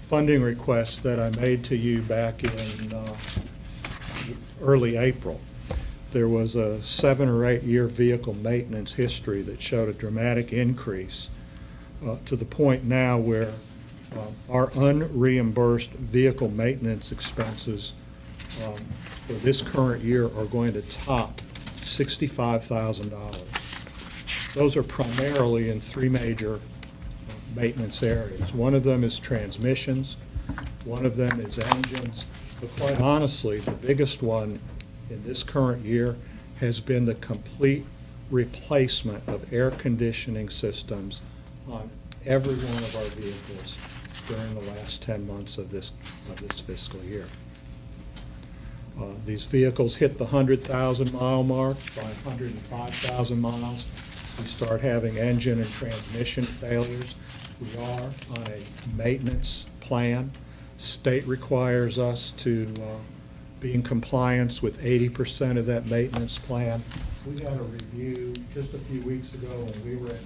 funding request that I made to you back in early April, there was a 7 or 8 year vehicle maintenance history that showed a dramatic increase to the point now where our unreimbursed vehicle maintenance expenses for this current year are going to top $65,000. Those are primarily in 3 major maintenance areas. One of them is transmissions, one of them is engines, but quite honestly, the biggest one in this current year has been the complete replacement of air conditioning systems on every one of our vehicles during the last 10 months of this fiscal year. These vehicles hit the 100,000 mile mark. By 105,000 miles, we start having engine and transmission failures. We are on a maintenance plan. State requires us to be in compliance with 80% of that maintenance plan. We had a review just a few weeks ago and we were at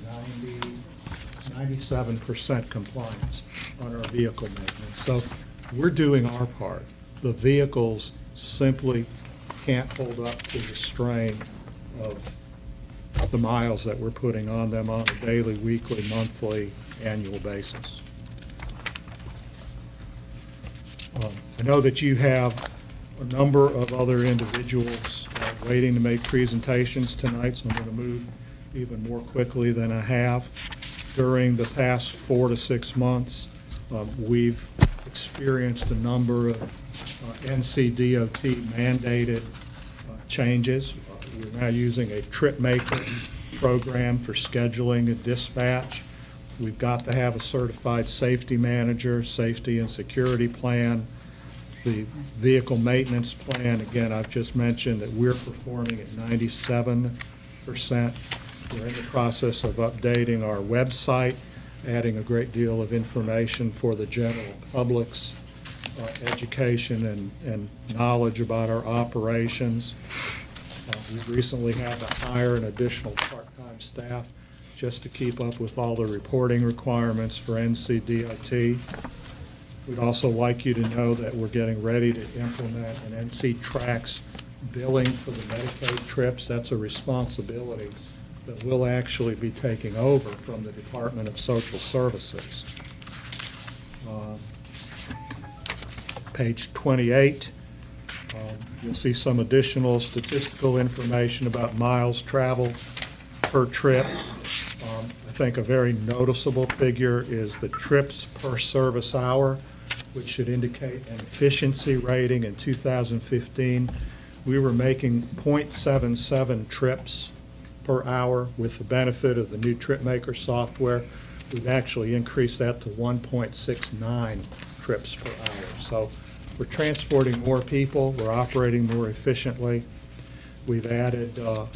97% compliance on our vehicle maintenance. So we're doing our part. The vehicles simply can't hold up to the strain of the miles that we're putting on them on a daily, weekly, monthly, annual basis. I know that you have a number of other individuals waiting to make presentations tonight, so I'm going to move even more quickly than I have. During the past 4 to 6 months, we've experienced a number of NCDOT mandated changes. We're now using a trip maker program for scheduling and dispatch. We've got to have a certified safety manager, safety and security plan. The vehicle maintenance plan, again, I've just mentioned that we're performing at 97%. We're in the process of updating our website, adding a great deal of information for the general public's education and knowledge about our operations. We've recently had to hire an additional part-time staff just to keep up with all the reporting requirements for NCDOT. We'd also like you to know that we're getting ready to implement an NC Tracks billing for the Medicaid trips, that's a responsibility that we'll actually be taking over from the Department of Social Services. Page 28, you'll see some additional statistical information about miles traveled per trip. I think a very noticeable figure is the trips per service hour, which should indicate an efficiency rating. In 2015, we were making 0.77 trips per hour. With the benefit of the new TripMaker software, we've actually increased that to 1.69 trips per hour. So we're transporting more people, we're operating more efficiently. We've added a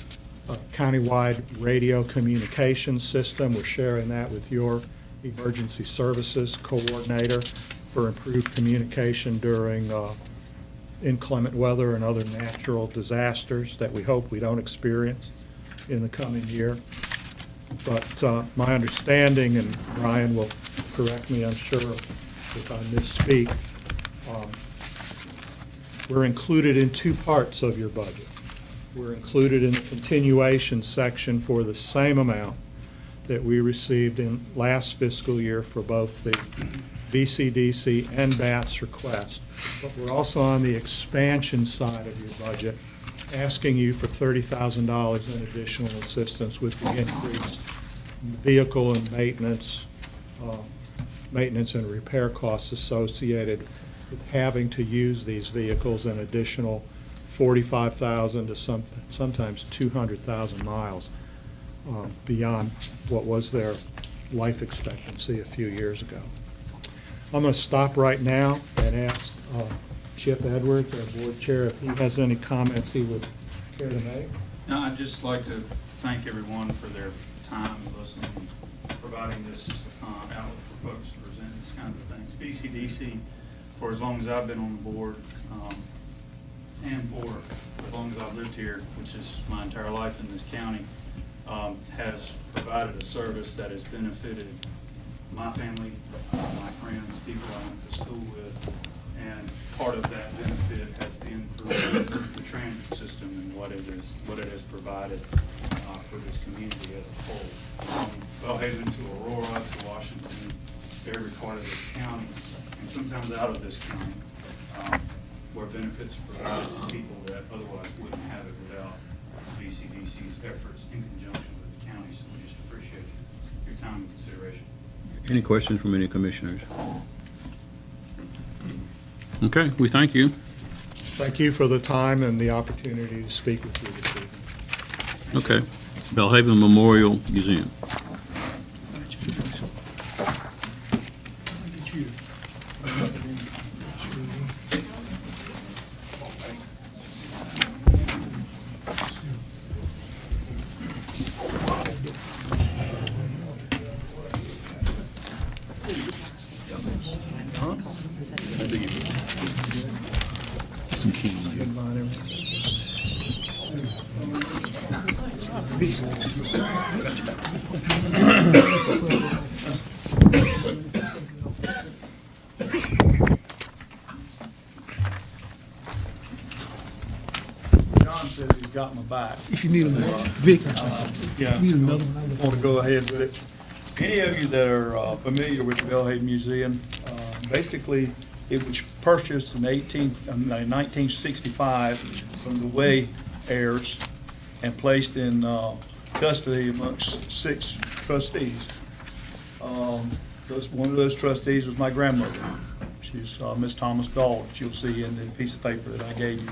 countywide radio communication system. We're sharing that with your emergency services coordinator for improved communication during inclement weather and other natural disasters that we hope we don't experience in the coming year. But my understanding, and Brian will correct me, I'm sure, if I misspeak, we're included in two parts of your budget. We're included in the continuation section for the same amount that we received in last fiscal year for both the BCDC and BATS request. But we're also on the expansion side of your budget, asking you for $30,000 in additional assistance with the increased vehicle and maintenance and repair costs associated with having to use these vehicles, an additional 45,000 to sometimes 200,000 miles beyond what was their life expectancy a few years ago. I'm going to stop right now and ask Chip Edwards, our board chair, if he has any comments he would care to make. No, I'd just like to thank everyone for their time and listening and providing this outlet for folks to present this kind of things. BCDC, for as long as I've been on the board, and for as long as I've lived here, which is my entire life in this county, has provided a service that has benefited my family, my friends, people I went to school with, and part of that benefit has been through the transit system and what it has provided for this community as a whole. From Belhaven to Aurora to Washington, to every part of this county, and sometimes out of this county, where benefits are provided to people that otherwise wouldn't have it without BCDC's efforts in conjunction with the county. So we just appreciate your time and consideration. Any questions from any commissioners? Okay, we thank you. Thank you for the time and the opportunity to speak with you this evening. Okay. Belhaven Memorial Museum. Some key. John says he's got my back. If you need another, Vic, Yeah. need another one. I want to go ahead with it. Any of you that are familiar with the Belhaven Museum, basically, it was purchased in 1965 from the Way heirs and placed in custody amongst 6 trustees. One of those trustees was my grandmother. She's Miss Thomas Dahl, that you'll see in the piece of paper that I gave you.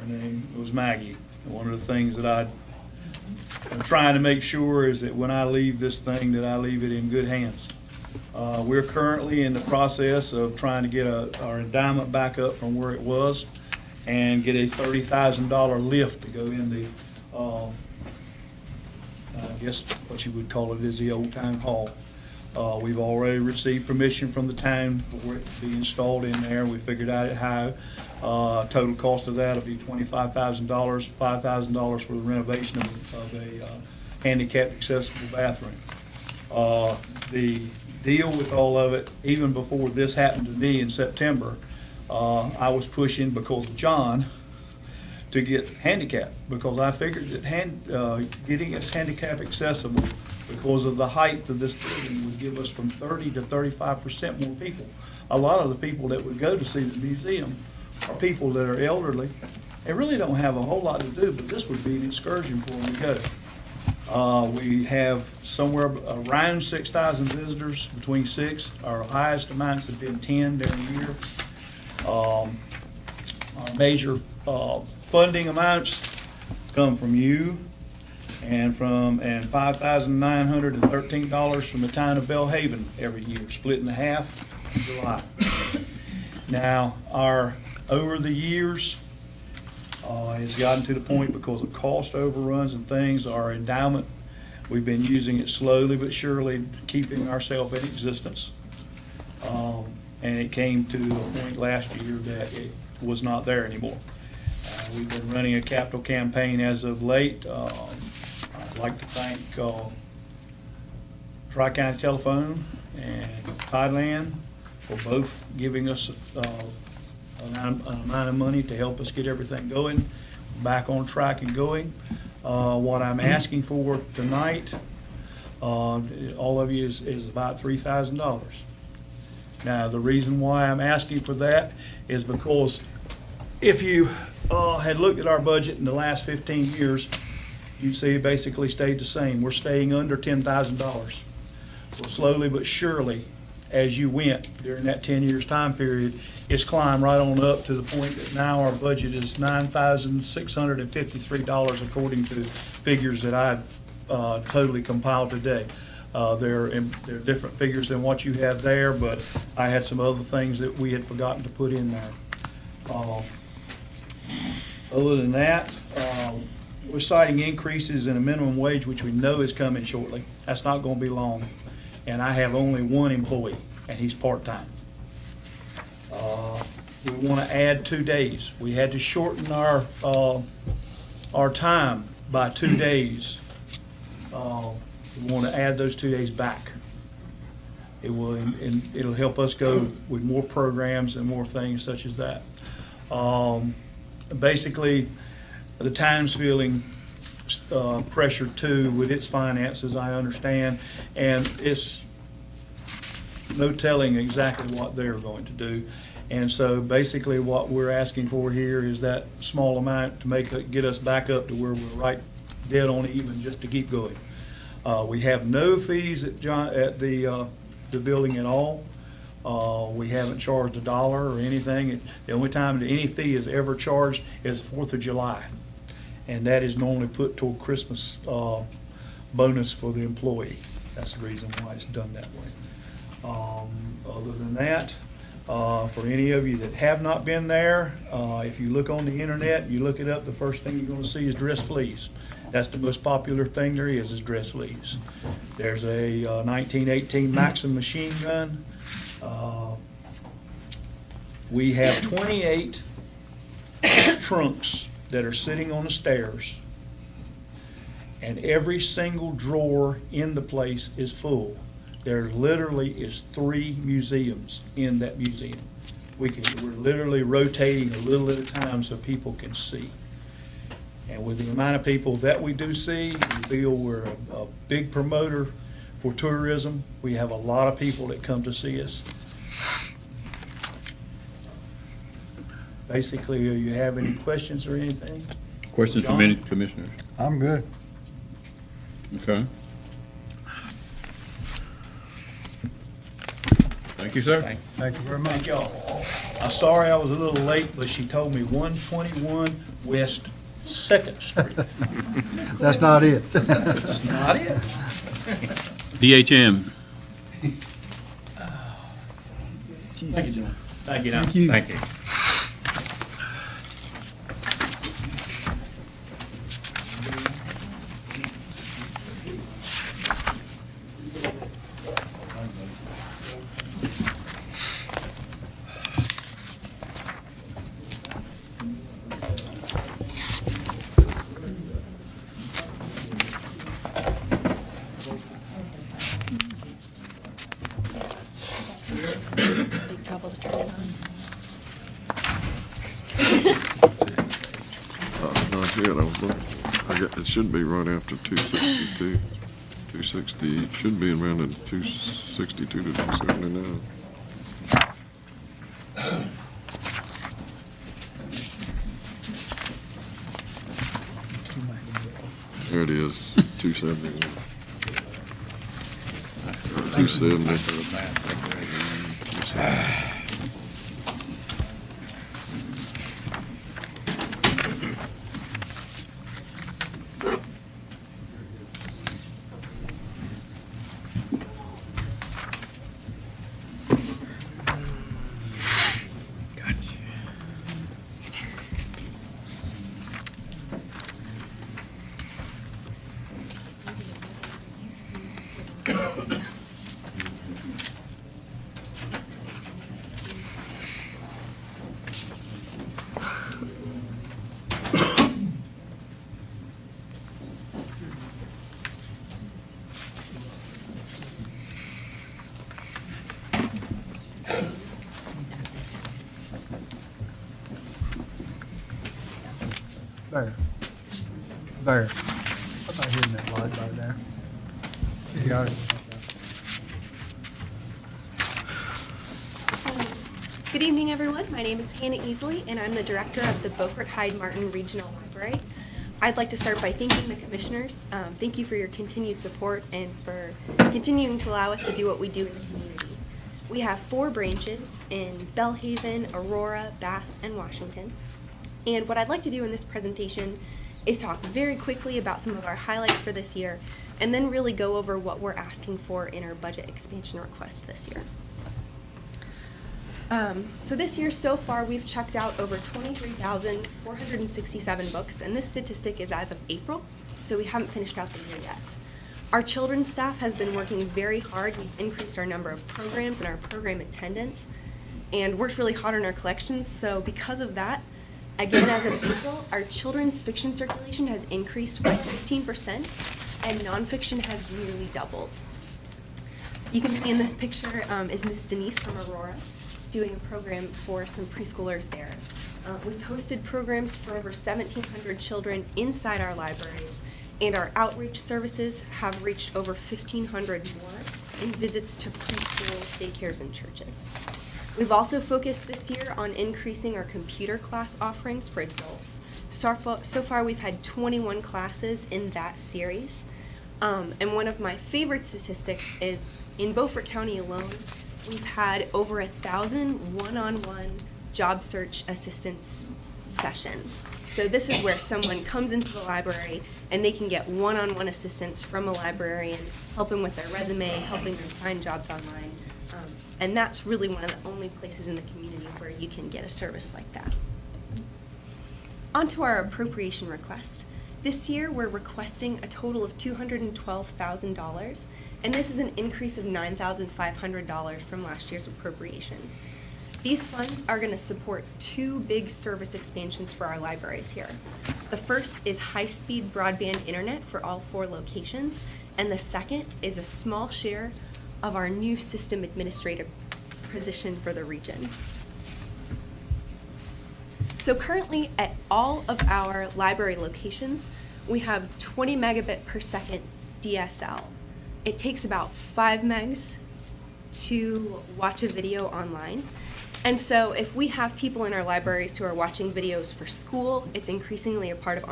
Her name was Maggie. And one of the things that I'm trying to make sure is that when I leave this thing, that I leave it in good hands. We're currently in the process of trying to get our endowment back up from where it was and get a $30,000 lift to go in the, I guess what you would call it is the old town hall. We've already received permission from the town for it to be installed in there. We figured out how. Total cost of that will be $25,000, $5,000 for the renovation of a handicapped accessible bathroom. The deal with all of it, even before this happened to me in September, I was pushing because of John to get handicap, because I figured that getting us handicap accessible because of the height of this building would give us from 30 to 35% more people. A lot of the people that would go to see the museum are people that are elderly and really don't have a whole lot to do, but this would be an excursion for them to go. We have somewhere around 6,000 visitors, between 6. Our highest amounts have been 10 during the year. Our major funding amounts come from you and $5,913 from the town of Belhaven every year, split in half in July. Now, over the years, it's gotten to the point because of cost overruns and things, our endowment, we've been using it slowly but surely, keeping ourselves in existence. And it came to a point last year that it was not there anymore. We've been running a capital campaign as of late. I'd like to thank Tri-County Telephone and Tideland for both giving us an amount of money to help us get everything going, back on track and going. What I'm asking for tonight, all of you, is about $3,000. Now, the reason why I'm asking for that is because if you had looked at our budget in the last 15 years, you'd see it basically stayed the same. We're staying under $10,000. Well, slowly but surely, as you went during that 10 years time period, it's climbed right on up to the point that now our budget is $9,653 according to figures that I've totally compiled today. They're different figures than what you have there, but I had some other things that we had forgotten to put in there. Other than that, we're citing increases in a minimum wage, which we know is coming shortly. That's not going to be long. And I have only one employee, and he's part-time. We want to add 2 days. We had to shorten our time by 2 days. We want to add those 2 days back. It'll help us go with more programs and more things such as that. Basically, the town's feeling pressured too with its finances, I understand, and it's no telling exactly what they're going to do. And so basically what we're asking for here is that small amount to get us back up to where we're right dead on even, just to keep going. We have no fees at the building at all. We haven't charged $1 or anything. The only time that any fee is ever charged is 4th of July. And that is normally put toward Christmas bonus for the employee. That's the reason why it's done that way. Other than that, for any of you that have not been there, if you look on the internet, you look it up, the first thing you're going to see is dress fleas. That's the most popular thing there is dress fleas. There's a 1918 Maxim machine gun. We have 28 trunks that are sitting on the stairs, and every single drawer in the place is full. There literally is 3 museums in that museum. We're literally rotating a little at a time so people can see. And with the amount of people that we do see, we feel we're a big promoter for tourism. We have a lot of people that come to see us. Basically, do you have any questions or anything? Questions from any commissioners? I'm good. Okay. Thank you, sir. Thank you very much. Thank y'all. I'm sorry I was a little late, but she told me 121 West 2nd Street. That's not it. That's not it. DHM. Thank you, John. Thank you, Don. Thank you. Thank you. Big trouble to turn it on. It should be right after 262. 260, it should be around at 262 to 279. There it is, 271. 270. There. How about hitting that light right there? You got it. Good evening, everyone. My name is Hannah Easley, and I'm the director of the Beaufort Hyde-Martin Regional Library. I'd like to start by thanking the commissioners. Thank you for your continued support and for continuing to allow us to do what we do in the community. We have 4 branches in Belhaven, Aurora, Bath, and Washington. And what I'd like to do in this presentation is talk very quickly about some of our highlights for this year, and then really go over what we're asking for in our budget expansion request this year. So this year so far, we've checked out over 23,467 books, and this statistic is as of April, so we haven't finished out the year yet. Our children's staff has been working very hard. We've increased our number of programs and our program attendance, and worked really hard on our collections, so because of that, again, as of April, our children's fiction circulation has increased by 15%, and nonfiction has nearly doubled. You can see in this picture is Miss Denise from Aurora doing a program for some preschoolers there. We've hosted programs for over 1,700 children inside our libraries, and our outreach services have reached over 1,500 more in visits to preschools, daycares, and churches. We've also focused this year on increasing our computer class offerings for adults. So far, we've had 21 classes in that series. And one of my favorite statistics is in Beaufort County alone, we've had over 1,000 one-on-one job search assistance sessions. So this is where someone comes into the library and they can get one-on-one assistance from a librarian, help them with their resume, helping them find jobs online. And that's really one of the only places in the community where you can get a service like that. On to our appropriation request. This year, we're requesting a total of $212,000, and this is an increase of $9,500 from last year's appropriation. These funds are going to support 2 big service expansions for our libraries here. The first is high-speed broadband internet for all 4 locations, and the second is a small share of our new system administrator position for the region. So currently at all of our library locations, we have 20 megabit per second DSL. It takes about 5 megs to watch a video online. And so if we have people in our libraries who are watching videos for school, it's increasingly a part of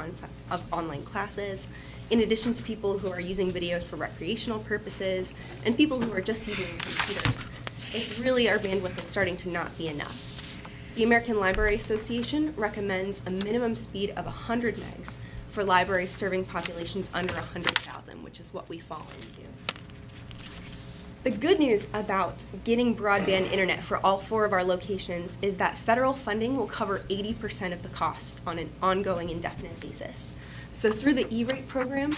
online classes, in addition to people who are using videos for recreational purposes and people who are just using computers. It's really, our bandwidth is starting to not be enough. The American Library Association recommends a minimum speed of 100 megs for libraries serving populations under 100,000, which is what we fall into. The good news about getting broadband internet for all 4 of our locations is that federal funding will cover 80% of the cost on an ongoing indefinite basis. So through the E-rate program,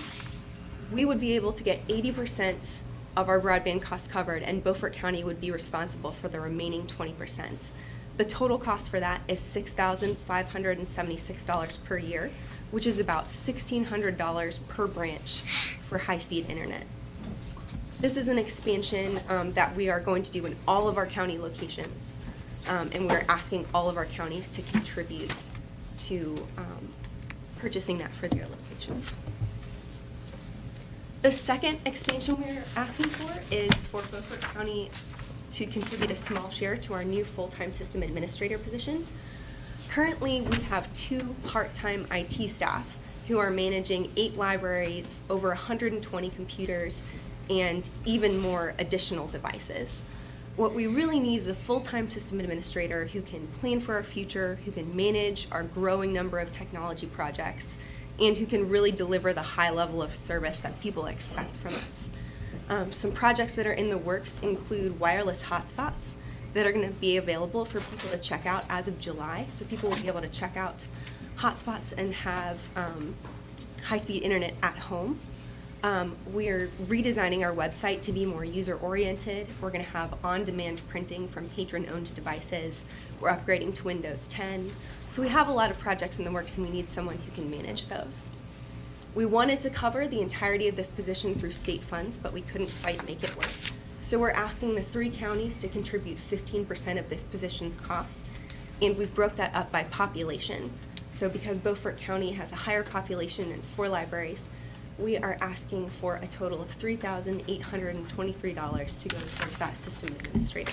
we would be able to get 80% of our broadband costs covered, and Beaufort County would be responsible for the remaining 20%. The total cost for that is $6,576 per year, which is about $1,600 per branch for high-speed internet. This is an expansion that we are going to do in all of our county locations, and we're asking all of our counties to contribute to purchasing that for their locations. The second expansion we're asking for is for Beaufort County to contribute a small share to our new full-time system administrator position. Currently, we have 2 part-time IT staff who are managing 8 libraries, over 120 computers, and even more additional devices. What we really need is a full-time system administrator who can plan for our future, who can manage our growing number of technology projects, and who can really deliver the high level of service that people expect from us. Some projects that are in the works include wireless hotspots that are going to be available for people to check out as of July. So people will be able to check out hotspots and have high-speed internet at home. We're redesigning our website to be more user-oriented. We're going to have on-demand printing from patron-owned devices. We're upgrading to Windows 10. So we have a lot of projects in the works, and we need someone who can manage those. We wanted to cover the entirety of this position through state funds, but we couldn't quite make it work. So we're asking the 3 counties to contribute 15% of this position's cost, and we broke that up by population. So because Beaufort County has a higher population and 4 libraries, we are asking for a total of $3,823 to go towards that system administrator.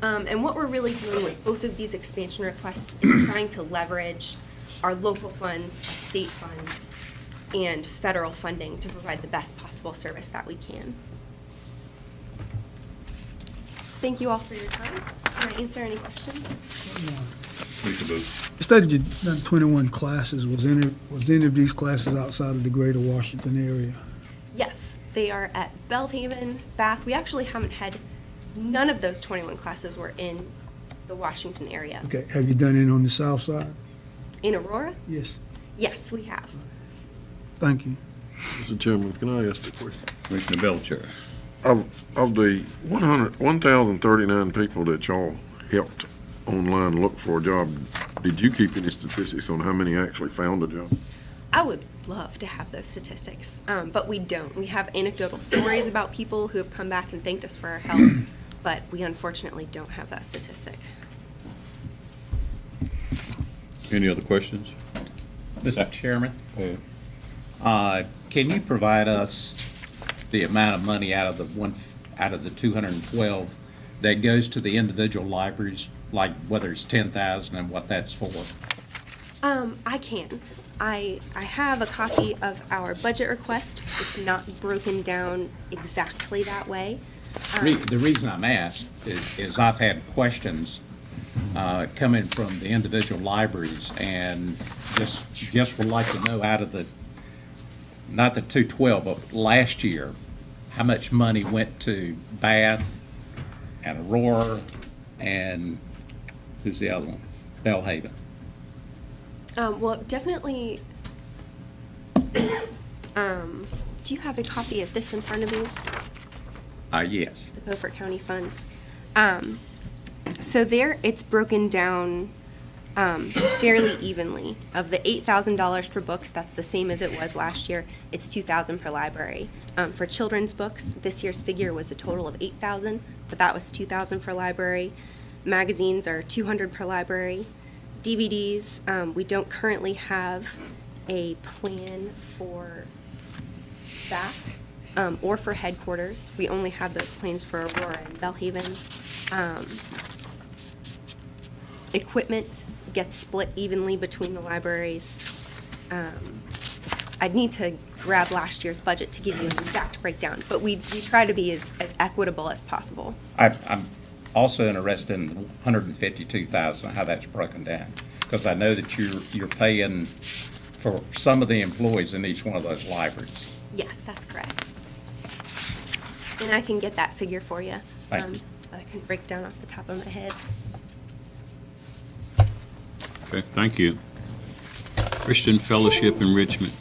And what we're really doing with both of these expansion requests is trying to leverage our local funds, state funds, and federal funding to provide the best possible service that we can. Thank you all for your time. Can I answer any questions? You stated you've done 21 classes. Was any of these classes outside of the greater Washington area? Yes, they are at Belhaven, Bath. We actually haven't had, none of those 21 classes were in the Washington area. Okay, have you done it on the south side? In Aurora? Yes. Yes, we have. Thank you. Mr. Chairman, can I ask the question? Commissioner Belcher. Of the 1,039 people that y'all helped online look for a job, did you keep any statistics on how many actually found a job? I would love to have those statistics, but we don't. We have anecdotal stories about people who have come back and thanked us for our help, but we unfortunately don't have that statistic. Any other questions? Mr. Chairman, can you provide us the amount of money out of the 212 that goes to the individual libraries, like whether it's 10,000 and what that's for? I can. I have a copy of our budget request. It's not broken down exactly that way. The reason I'm asked is I've had questions coming from the individual libraries, and just would like to know out of the, not the 212, but last year, how much money went to Bath and Aurora and who's the other one? Belhaven. Well, definitely, do you have a copy of this in front of you? Yes. The Beaufort County funds. So there, it's broken down fairly evenly. Of the $8,000 for books, that's the same as it was last year. It's $2,000 per library. For children's books, this year's figure was a total of $8,000, but that was $2,000 for library. Magazines are $200 per library. DVDs, we don't currently have a plan for Bath or for headquarters. We only have those plans for Aurora and Belhaven. Equipment gets split evenly between the libraries. I'd need to grab last year's budget to give you an exact breakdown, but we try to be as equitable as possible. I'm also interested in 152,000, how that's broken down, because I know that you're paying for some of the employees in each one of those libraries. Yes, that's correct. And I can get that figure for you. Thank you. But I can break down off the top of my head. Okay, thank you. Christian Fellowship Enrichment.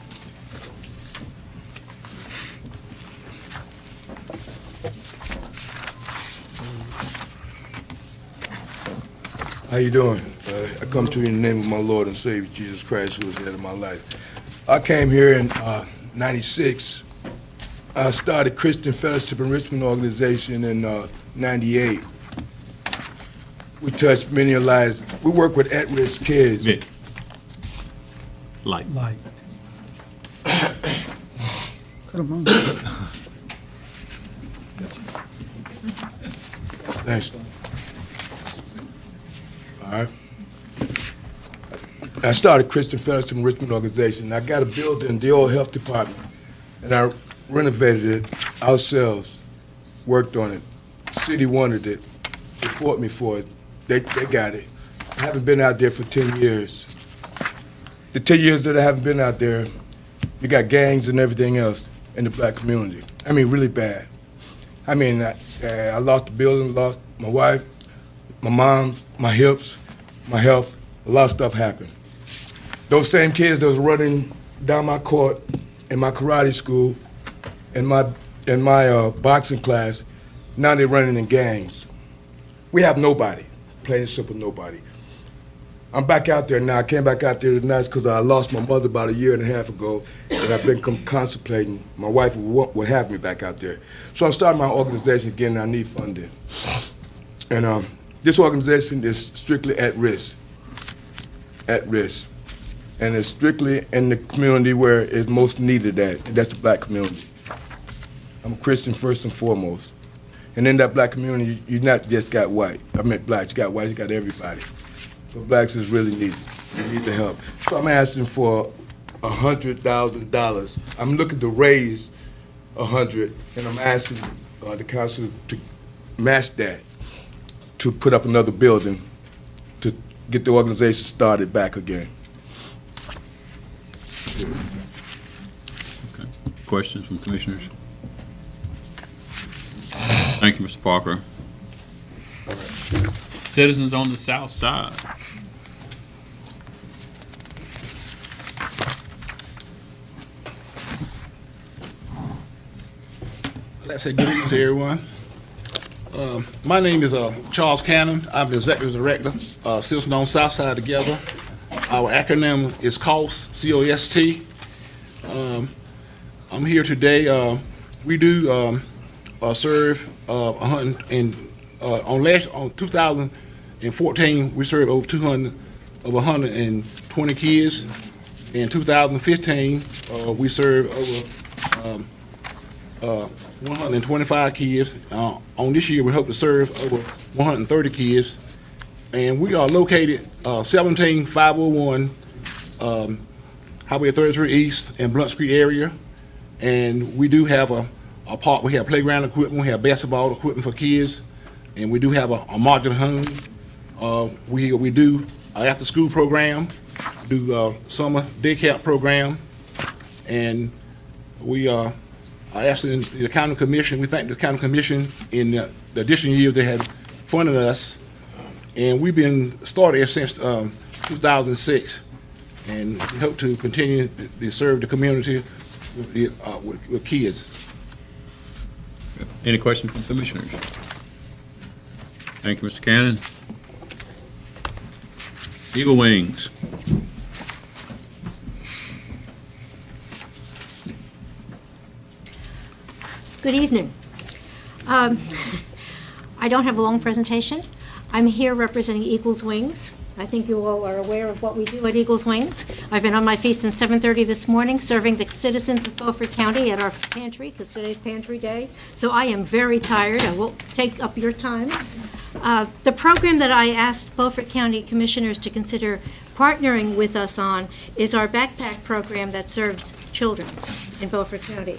How you doing? I come to you in the name of my Lord and Savior, Jesus Christ, who is the head of my life. I came here in '96. I started Christian Fellowship Enrichment Organization in '98. We touched many lives. We work with at-risk kids. Light. Light. Cut 'em on. Thanks. All right. I started Christian Fellowship Enrichment Organization. I got a building in the old health department, and I renovated it ourselves, worked on it. City wanted it. They fought me for it. They got it. I haven't been out there for 10 years. The 10 years that I haven't been out there, you got gangs and everything else in the black community. I mean, really bad. I mean, I lost the building, lost my wife, my mom, my hips, my health. A lot of stuff happened. Those same kids that was running down my court in my karate school, in my boxing class, now they're running in gangs. We have nobody, plain and simple nobody. I'm back out there now. I came back out there tonight because I lost my mother about 1.5 years ago, and I've been contemplating. My wife would have me back out there. So I'm starting my organization again, and I need funding. And this organization is strictly at risk. And it's strictly in the community where it's most needed at, and that's the black community. I'm a Christian first and foremost. And in that black community, you not just got white. I meant blacks, you got whites, you got everybody. But blacks is really needed. They need the help. So I'm asking for $100,000. I'm looking to raise 100, and I'm asking the council to match that, to put up another building, to get the organization started back again. Okay. Questions from commissioners? Thank you, Mr. Parker. Citizens on the south side. Let's say good evening to everyone. My name is Charles Cannon. I'm the Executive Director, Citizens on South Side Together. Our acronym is COST, C-O-S-T. I'm here today. We do serve on 2014, we served over 120 kids. In 2015, we served over 125 kids. On this year, we hope to serve over 130 kids. And we are located 17501 Highway 33 East in Blunt Street area. And we do have a park. We have playground equipment. We have basketball equipment for kids. And we do have a modular home. We do after school program, do summer day camp program, and we are asking the county commission. We thank the county commission in the additional year they have funded us, and we've been started since 2006, and we hope to continue to serve the community with kids. Any questions from commissioners? Thank you, Mr. Cannon. Eagle Wings. Good evening. I don't have a long presentation. I'm here representing Eagles Wings. I think you all are aware of what we do at Eagles Wings. I've been on my feet since 7:30 this morning, serving the citizens of Beaufort County at our pantry, because today's pantry day. So I am very tired. I won't take up your time. The program that I asked Beaufort County Commissioners to consider partnering with us on is our backpack program that serves children in Beaufort County.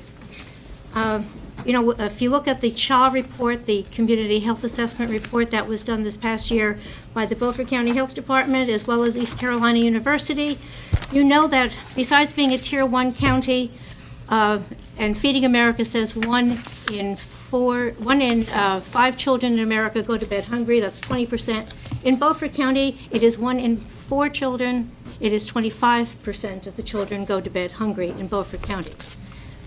You know, if you look at the CHA report, the Community Health Assessment Report that was done this past year by the Beaufort County Health Department as well as East Carolina University, you know that besides being a Tier 1 county, and Feeding America says 1 in 5 children in America go to bed hungry, that's 20%. In Beaufort County, it is 1 in 4 children, it is 25% of the children go to bed hungry in Beaufort County.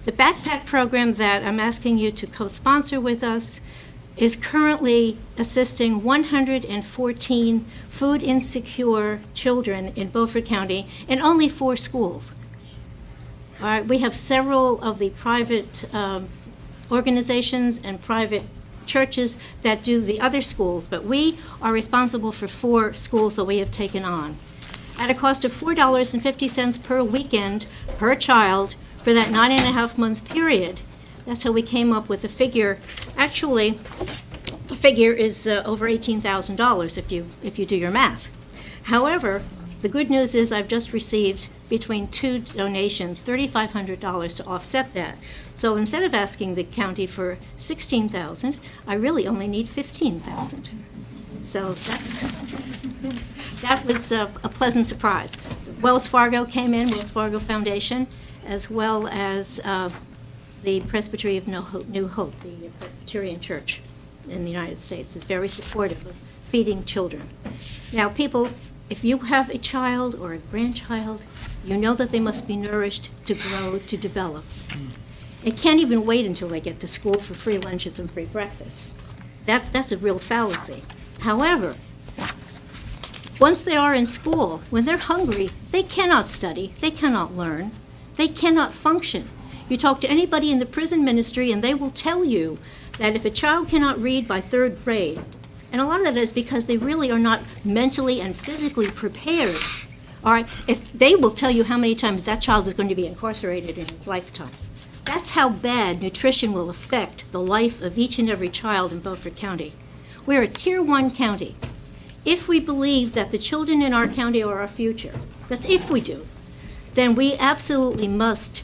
The backpack program that I'm asking you to co-sponsor with us is currently assisting 114 food insecure children in Beaufort County in only 4 schools. All right, we have several of the private organizations and private churches that do the other schools, but we are responsible for 4 schools that we have taken on. at a cost of $4.50 per weekend per child for that 9.5-month period. That's how we came up with the figure. Actually, the figure is over $18,000 if you do your math. However, the good news is I've just received between two donations $3,500 to offset that. So instead of asking the county for $16,000, I really only need $15,000. So that was a pleasant surprise. Wells Fargo came in, Wells Fargo Foundation, as well as the Presbytery of New Hope, the Presbyterian Church in the United States, is very supportive of feeding children. Now, people, if you have a child or a grandchild, you know that they must be nourished to grow, to develop. They can't even wait until they get to school for free lunches and free breakfasts. That's a real fallacy. However, once they are in school, when they're hungry, they cannot study, they cannot learn, they cannot function. You talk to anybody in the prison ministry and they will tell you that if a child cannot read by 3rd grade, and a lot of that is because they really are not mentally and physically prepared, all right, if they will tell you how many times that child is going to be incarcerated in its lifetime. That's how bad nutrition will affect the life of each and every child in Beaufort County. We're a Tier 1 county. If we believe that the children in our county are our future, that's if we do, then we absolutely must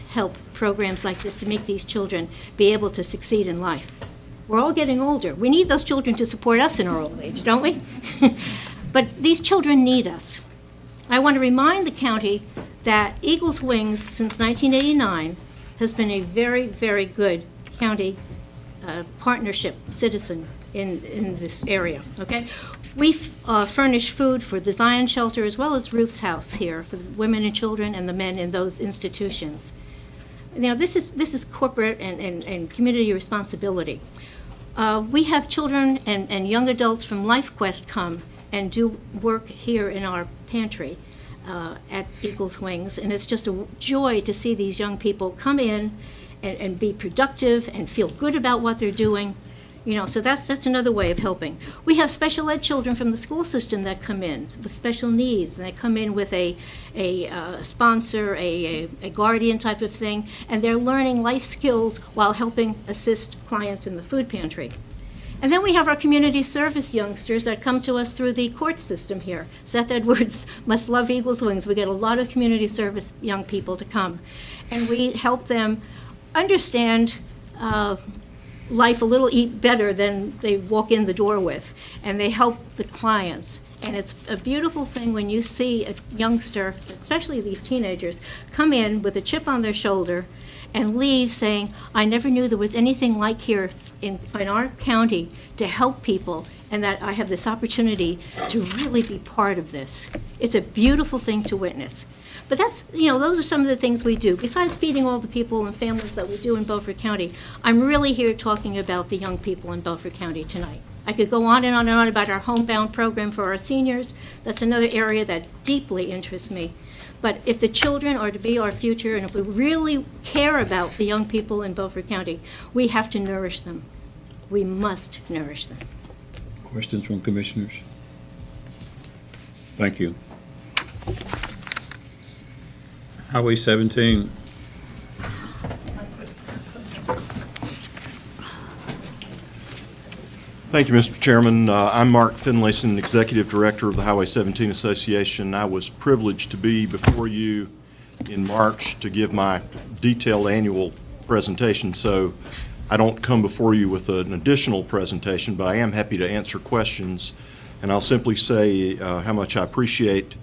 help programs like this to make these children be able to succeed in life. We're all getting older. We need those children to support us in our old age, don't we? But these children need us. I want to remind the county that Eagles Wings, since 1989, has been a very, very good county partnership citizen in this area, okay? We furnish food for the Zion Shelter as well as Ruth's House here for the women and children and the men in those institutions. Now, this is corporate and community responsibility. We have children and young adults from LifeQuest come and do work here in our pantry at Eagles Wings, and it's just a joy to see these young people come in and be productive and feel good about what they're doing. You know, so that's another way of helping. We have special ed children from the school system that come in with special needs, and they come in with a sponsor, a guardian type of thing, and they're learning life skills while helping assist clients in the food pantry. And then we have our community service youngsters that come to us through the court system here. Seth Edwards must love Eagles Wings. We get a lot of community service young people to come, and we help them understand life a little better than they walk in the door with, and they help the clients. And it's a beautiful thing when you see a youngster, especially these teenagers, come in with a chip on their shoulder and leave saying, I never knew there was anything like here in our county to help people, and that I have this opportunity to really be part of this. It's a beautiful thing to witness. But that's, you know, those are some of the things we do. Besides feeding all the people and families that we do in Beaufort County, I'm really here talking about the young people in Beaufort County tonight. I could go on and on and on about our homebound program for our seniors. That's another area that deeply interests me. But if the children are to be our future, and if we really care about the young people in Beaufort County, we have to nourish them. We must nourish them. Questions from commissioners? Thank you. Highway 17. Thank you, Mr. Chairman. I'm Mark Finlayson, Executive Director of the Highway 17 Association. I was privileged to be before you in March to give my detailed annual presentation, so I don't come before you with an additional presentation, but I am happy to answer questions, and I'll simply say how much I appreciate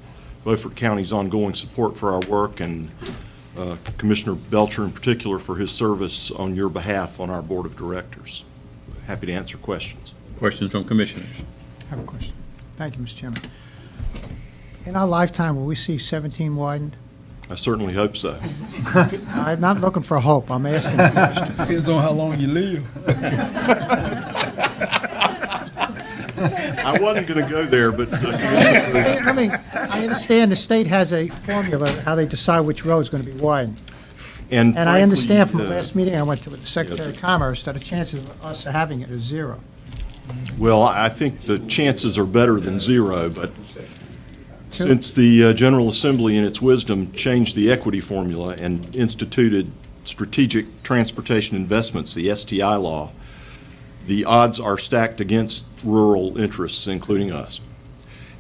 Beaufort County's ongoing support for our work, and Commissioner Belcher in particular for his service on your behalf on our Board of Directors. Happy to answer questions. Questions from commissioners? I have a question. Thank you, Mr. Chairman. In our lifetime, will we see 17 widened? I certainly hope so. I'm not looking for hope. I'm asking a question. Depends on how long you live. I wasn't going to go there, but I mean, I understand the state has a formula how they decide which road is going to be widened. And I understand from the last meeting I went to with the Secretary of Commerce that the chances of us having it is zero. Well, I think the chances are better than zero, but Since the General Assembly, in its wisdom, changed the equity formula and instituted Strategic Transportation Investments, the STI law, the odds are stacked against rural interests, including us.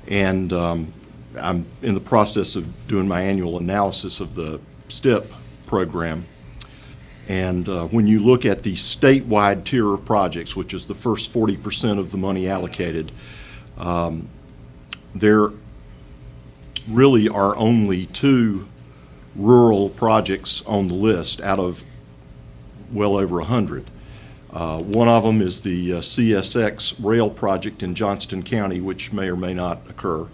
And I'm in the process of doing my annual analysis of the STIP program. And when you look at the statewide tier of projects, which is the first 40% of the money allocated, there really are only 2 rural projects on the list out of well over 100. One of them is the CSX rail project in Johnston County, which may or may not occur.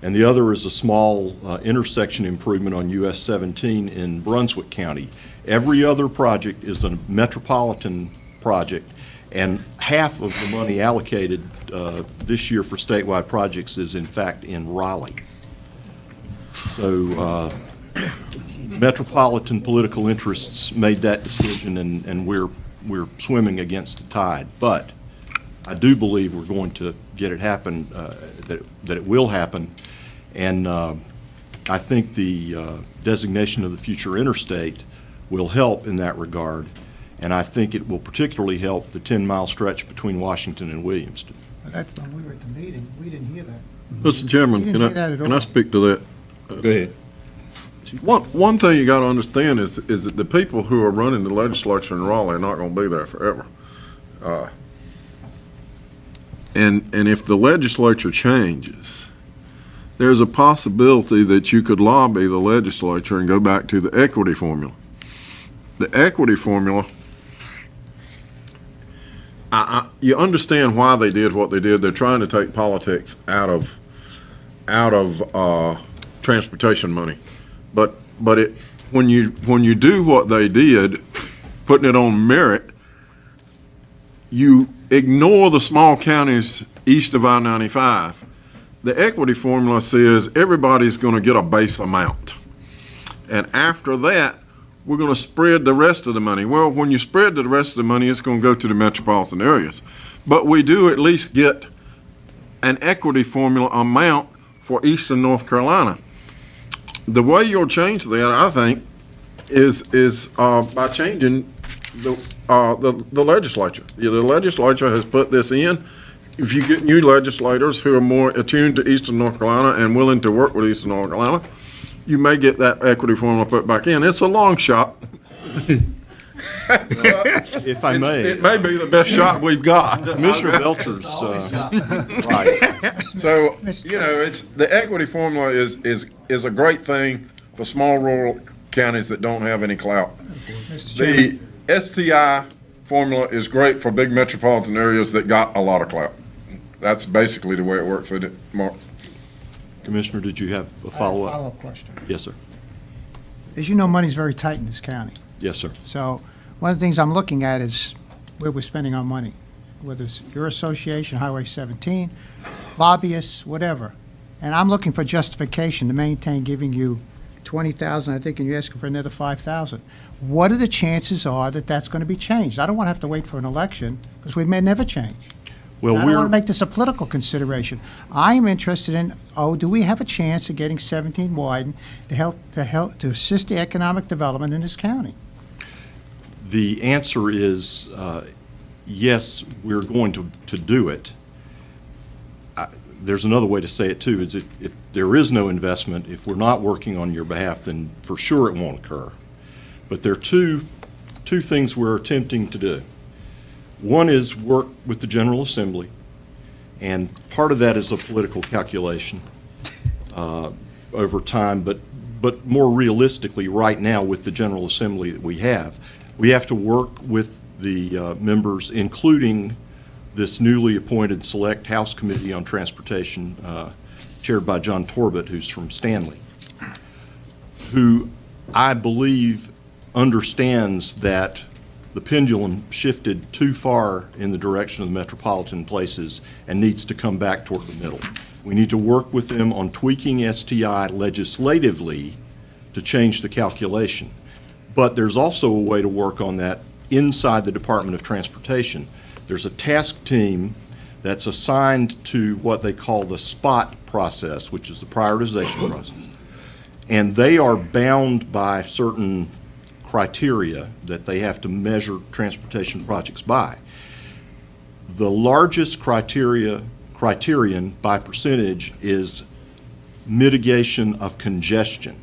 And the other is a small intersection improvement on US 17 in Brunswick County. Every other project is a metropolitan project, and half of the money allocated this year for statewide projects is in fact in Raleigh. So metropolitan political interests made that decision, and we're swimming against the tide. But I do believe we're going to get it happen, that it will happen. And I think the designation of the future interstate will help in that regard. And I think it will particularly help the 10-mile stretch between Washington and Williamston. That's when we were at the meeting. We didn't hear that. Mr. Chairman, can I speak to that? Go ahead. One thing you got to understand is that the people who are running the legislature in Raleigh are not going to be there forever. And if the legislature changes, there's a possibility that you could lobby the legislature and go back to the equity formula. The equity formula, you understand why they did what they did. They're trying to take politics out of transportation money. But when you do what they did, putting it on merit, you ignore the small counties east of I-95. The equity formula says everybody's going to get a base amount. And after that, we're going to spread the rest of the money. Well, when you spread the rest of the money, it's going to go to the metropolitan areas. But we do at least get an equity formula amount for Eastern North Carolina. The way you'll change that, I think, is by changing the legislature. The legislature has put this in. If you get new legislators who are more attuned to Eastern North Carolina and willing to work with Eastern North Carolina, you may get that equity formula put back in. It's a long shot. If I may. It may be the best shot we've got. Commissioner Belcher's right. So, you know, the equity formula is a great thing for small rural counties that don't have any clout. The STI formula is great for big metropolitan areas that got a lot of clout. That's basically the way it works, isn't it, Mark? Commissioner, did you have a follow-up? Follow-up question. Yes, sir. As you know, money's very tight in this county. Yes, sir. So one of the things I'm looking at is where we're spending our money, whether it's your association, Highway 17, lobbyists, whatever. And I'm looking for justification to maintain giving you $20,000, I think, and you're asking for another $5,000. What are the chances are that that's going to be changed? I don't want to have to wait for an election because we may never change. Well, I don't want to make this a political consideration. I am interested in, do we have a chance of getting 17 widened to assist the economic development in this county? The answer is yes, we're going to do it. There's another way to say it too, is if there is no investment, if we're not working on your behalf, then for sure it won't occur. But there are two things we're attempting to do. One is work with the General Assembly, and part of that is a political calculation over time, but more realistically right now with the General Assembly that we have to work with the members, including this newly appointed Select House Committee on Transportation, chaired by John Torbett, who's from Stanley, who I believe understands that the pendulum shifted too far in the direction of the metropolitan places and needs to come back toward the middle. We need to work with them on tweaking STI legislatively to change the calculation. But there's also a way to work on that inside the Department of Transportation. There's a task team that's assigned to what they call the SPOT process, which is the prioritization process. And they are bound by certain criteria that they have to measure transportation projects by. The largest criterion by percentage is mitigation of congestion.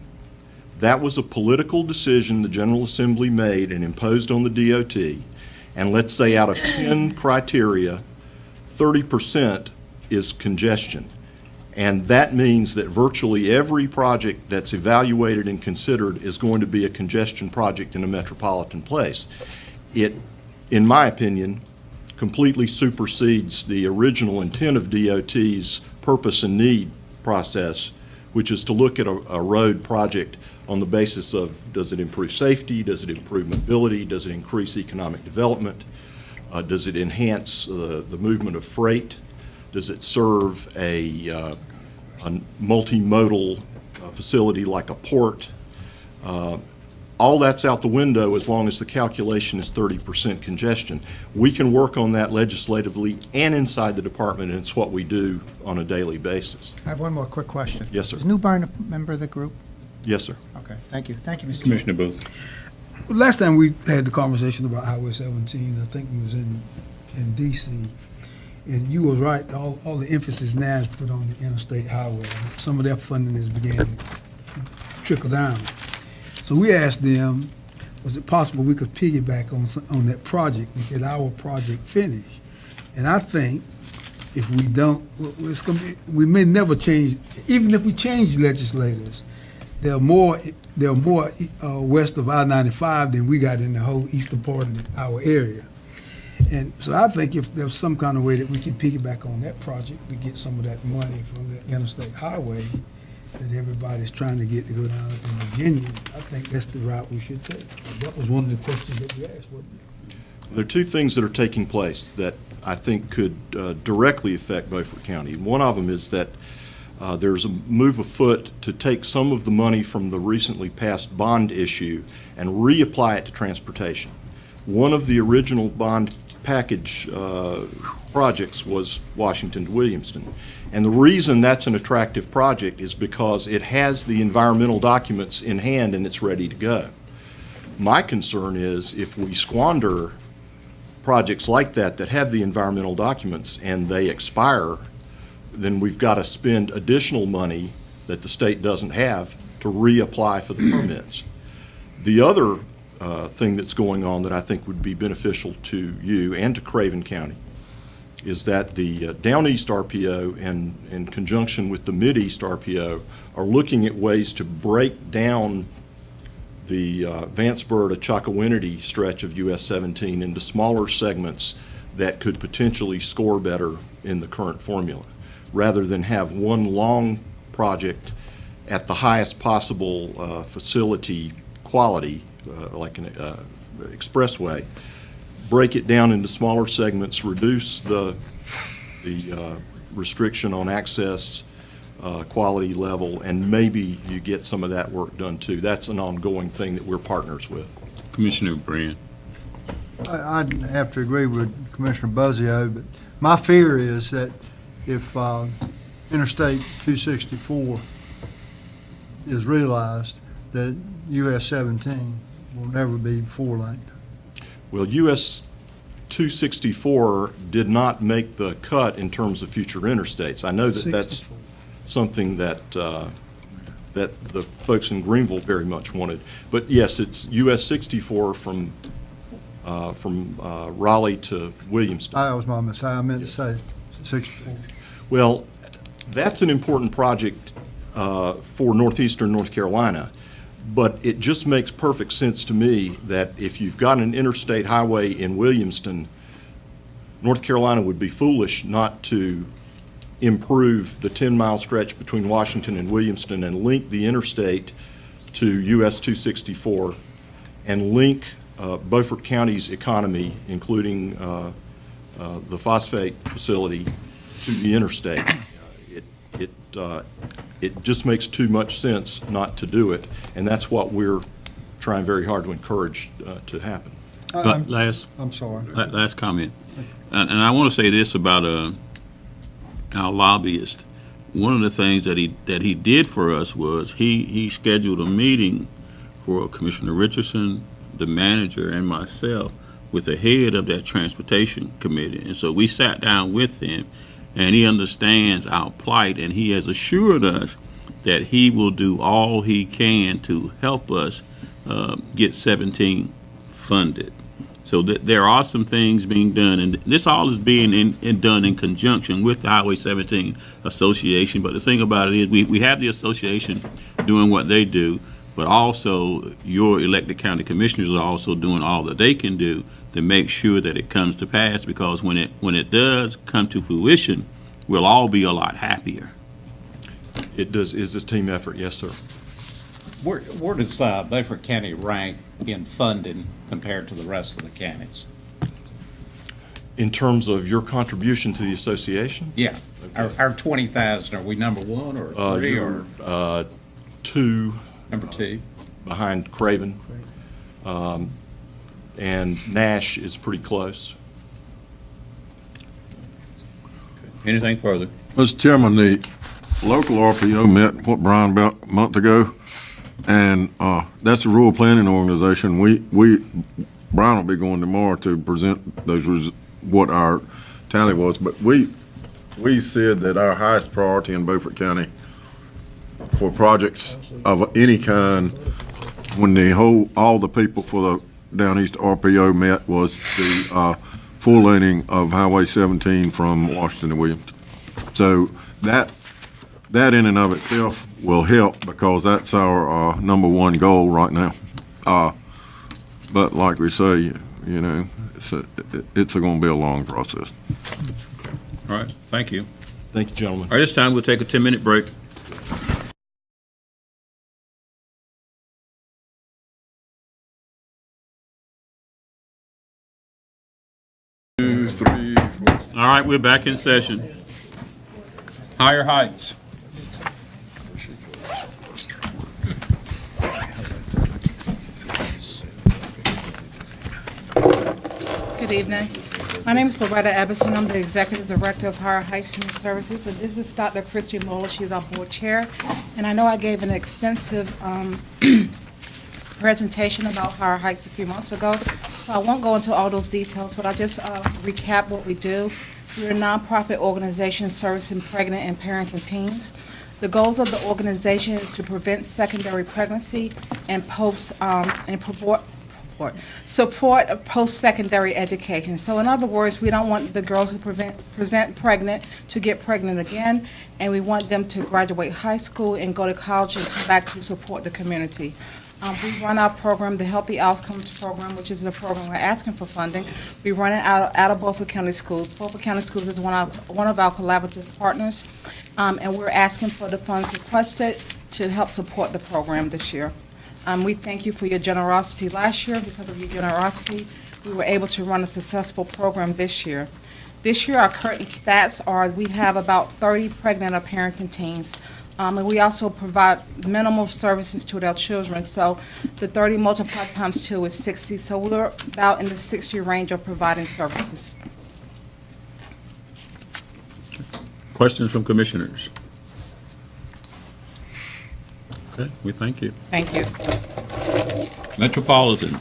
That was a political decision the General Assembly made and imposed on the DOT. And let's say out of 10 criteria, 30% is congestion. And that means that virtually every project that's evaluated and considered is going to be a congestion project in a metropolitan place. It, in my opinion, completely supersedes the original intent of DOT's purpose and need process, which is to look at a road project on the basis of, does it improve safety, does it improve mobility, does it increase economic development, does it enhance the movement of freight, does it serve a multimodal facility like a port. All that's out the window as long as the calculation is 30% congestion. We can work on that legislatively and inside the department, and it's what we do on a daily basis. I have one more quick question. Yes, sir. Is Newbern a member of the group? Yes, sir. Okay, thank you. Thank you, Mr. Commissioner Booth. Last time we had the conversation about Highway 17, I think we was in D.C., and you were right, all the emphasis now is put on the interstate highway. Some of their funding is beginning to trickle down. So we asked them, was it possible we could piggyback on that project and get our project finished? And I think if we don't, we may never change, even if we change legislators, there are more west of I-95 than we got in the whole eastern part of our area. And so I think if there's some kind of way that we can piggyback on that project to get some of that money from the interstate highway that everybody's trying to get to go down in Virginia, I think that's the route we should take. That was one of the questions that we asked, wasn't it? There are two things that are taking place that I think could directly affect Beaufort County. One of them is that there's a move afoot to take some of the money from the recently passed bond issue and reapply it to transportation. One of the original bond package projects was Washington to Williamston. And the reason that's an attractive project is because it has the environmental documents in hand and it's ready to go. My concern is if we squander projects like that that have the environmental documents and they expire, then we've got to spend additional money that the state doesn't have to reapply for the permits. The other thing that's going on that I think would be beneficial to you and to Craven County is that the Down East RPO and in conjunction with the Mid East RPO are looking at ways to break down the Vanceburg to Chocowinity stretch of US 17 into smaller segments that could potentially score better in the current formula, rather than have one long project at the highest possible facility quality, like an expressway. Break it down into smaller segments, reduce the restriction on access, quality level, and maybe you get some of that work done too. That's an ongoing thing that we're partners with. Commissioner Brand. I'd have to agree with Commissioner Buzzio, but my fear is that if Interstate 264 is realized, that US 17 will never be four-lane. Well, US 264 did not make the cut in terms of future interstates. I know that that's something that that the folks in Greenville very much wanted. But yes, it's US 64 from Raleigh to Williamston. That was my mistake. I meant to say 64. Well, that's an important project for northeastern North Carolina. But it just makes perfect sense to me that if you've got an interstate highway in Williamston, North Carolina would be foolish not to improve the 10-mile stretch between Washington and Williamston and link the interstate to US 264 and link Beaufort County's economy, including the phosphate facility, to the interstate. It just makes too much sense not to do it, and that's what we're trying very hard to encourage to happen. I'm sorry. Last comment. And I want to say this about our lobbyist, one of the things that he did for us was he scheduled a meeting for Commissioner Richardson, the manager, and myself with the head of that transportation committee. And so we sat down with him, and he understands our plight, and he has assured us that he will do all he can to help us get 17 funded. So there are some things being done, and this all is being done in conjunction with the Highway 17 Association. But the thing about it is we have the association doing what they do, but also your elected county commissioners are also doing all that they can do to make sure that it comes to pass, because when it does come to fruition, we'll all be a lot happier. It does, is this team effort, yes, sir. Where does Beaufort County rank in funding compared to the rest of the counties? In terms of your contribution to the association? Yeah, our 20,000, are we number one or three or? Two. Number two. Behind Craven. And Nash is pretty close. Anything further? Mr. Chairman, the local RPO met, Brian, about a month ago, and that's a rural planning organization. Brian will be going tomorrow to present those, what our tally was, but we said that our highest priority in Beaufort County for projects of any kind, when all the people for the Down East RPO met, was the full laning of Highway 17 from Washington to Williams. So that in and of itself will help, because that's our number one goal right now. But like we say, you know, it's going to be a long process. All right, thank you. Thank you, gentlemen. All right, this time we'll take a 10-minute break. All right, we're back in session. Higher Heights. Good evening. My name is Loretta Ebbison. I'm the Executive Director of Higher Heights Human Services, and this is Dr. Christy Moeller. She's our board chair. And I know I gave an extensive presentation about Higher Heights a few months ago, so I won't go into all those details, but I'll just recap what we do. We're a nonprofit organization servicing pregnant and parents and teens. The goals of the organization is to prevent secondary pregnancy and support post-secondary education. So in other words, we don't want the girls who present pregnant to get pregnant again, and we want them to graduate high school and go to college and come back to support the community. We run our program, the Healthy Outcomes Program, which is the program we're asking for funding. We run it out of Beaufort County Schools. Beaufort County Schools is one of our collaborative partners, and we're asking for the funds requested to help support the program this year. We thank you for your generosity last year. Because of your generosity, we were able to run a successful program this year. This year, our current stats are we have about 30 pregnant or parenting teens. And we also provide minimal services to their children. So the 30 multiplied times 2 is 60. So we're about in the 60 range of providing services. Questions from commissioners? Okay, we thank you. Thank you. Metropolitan.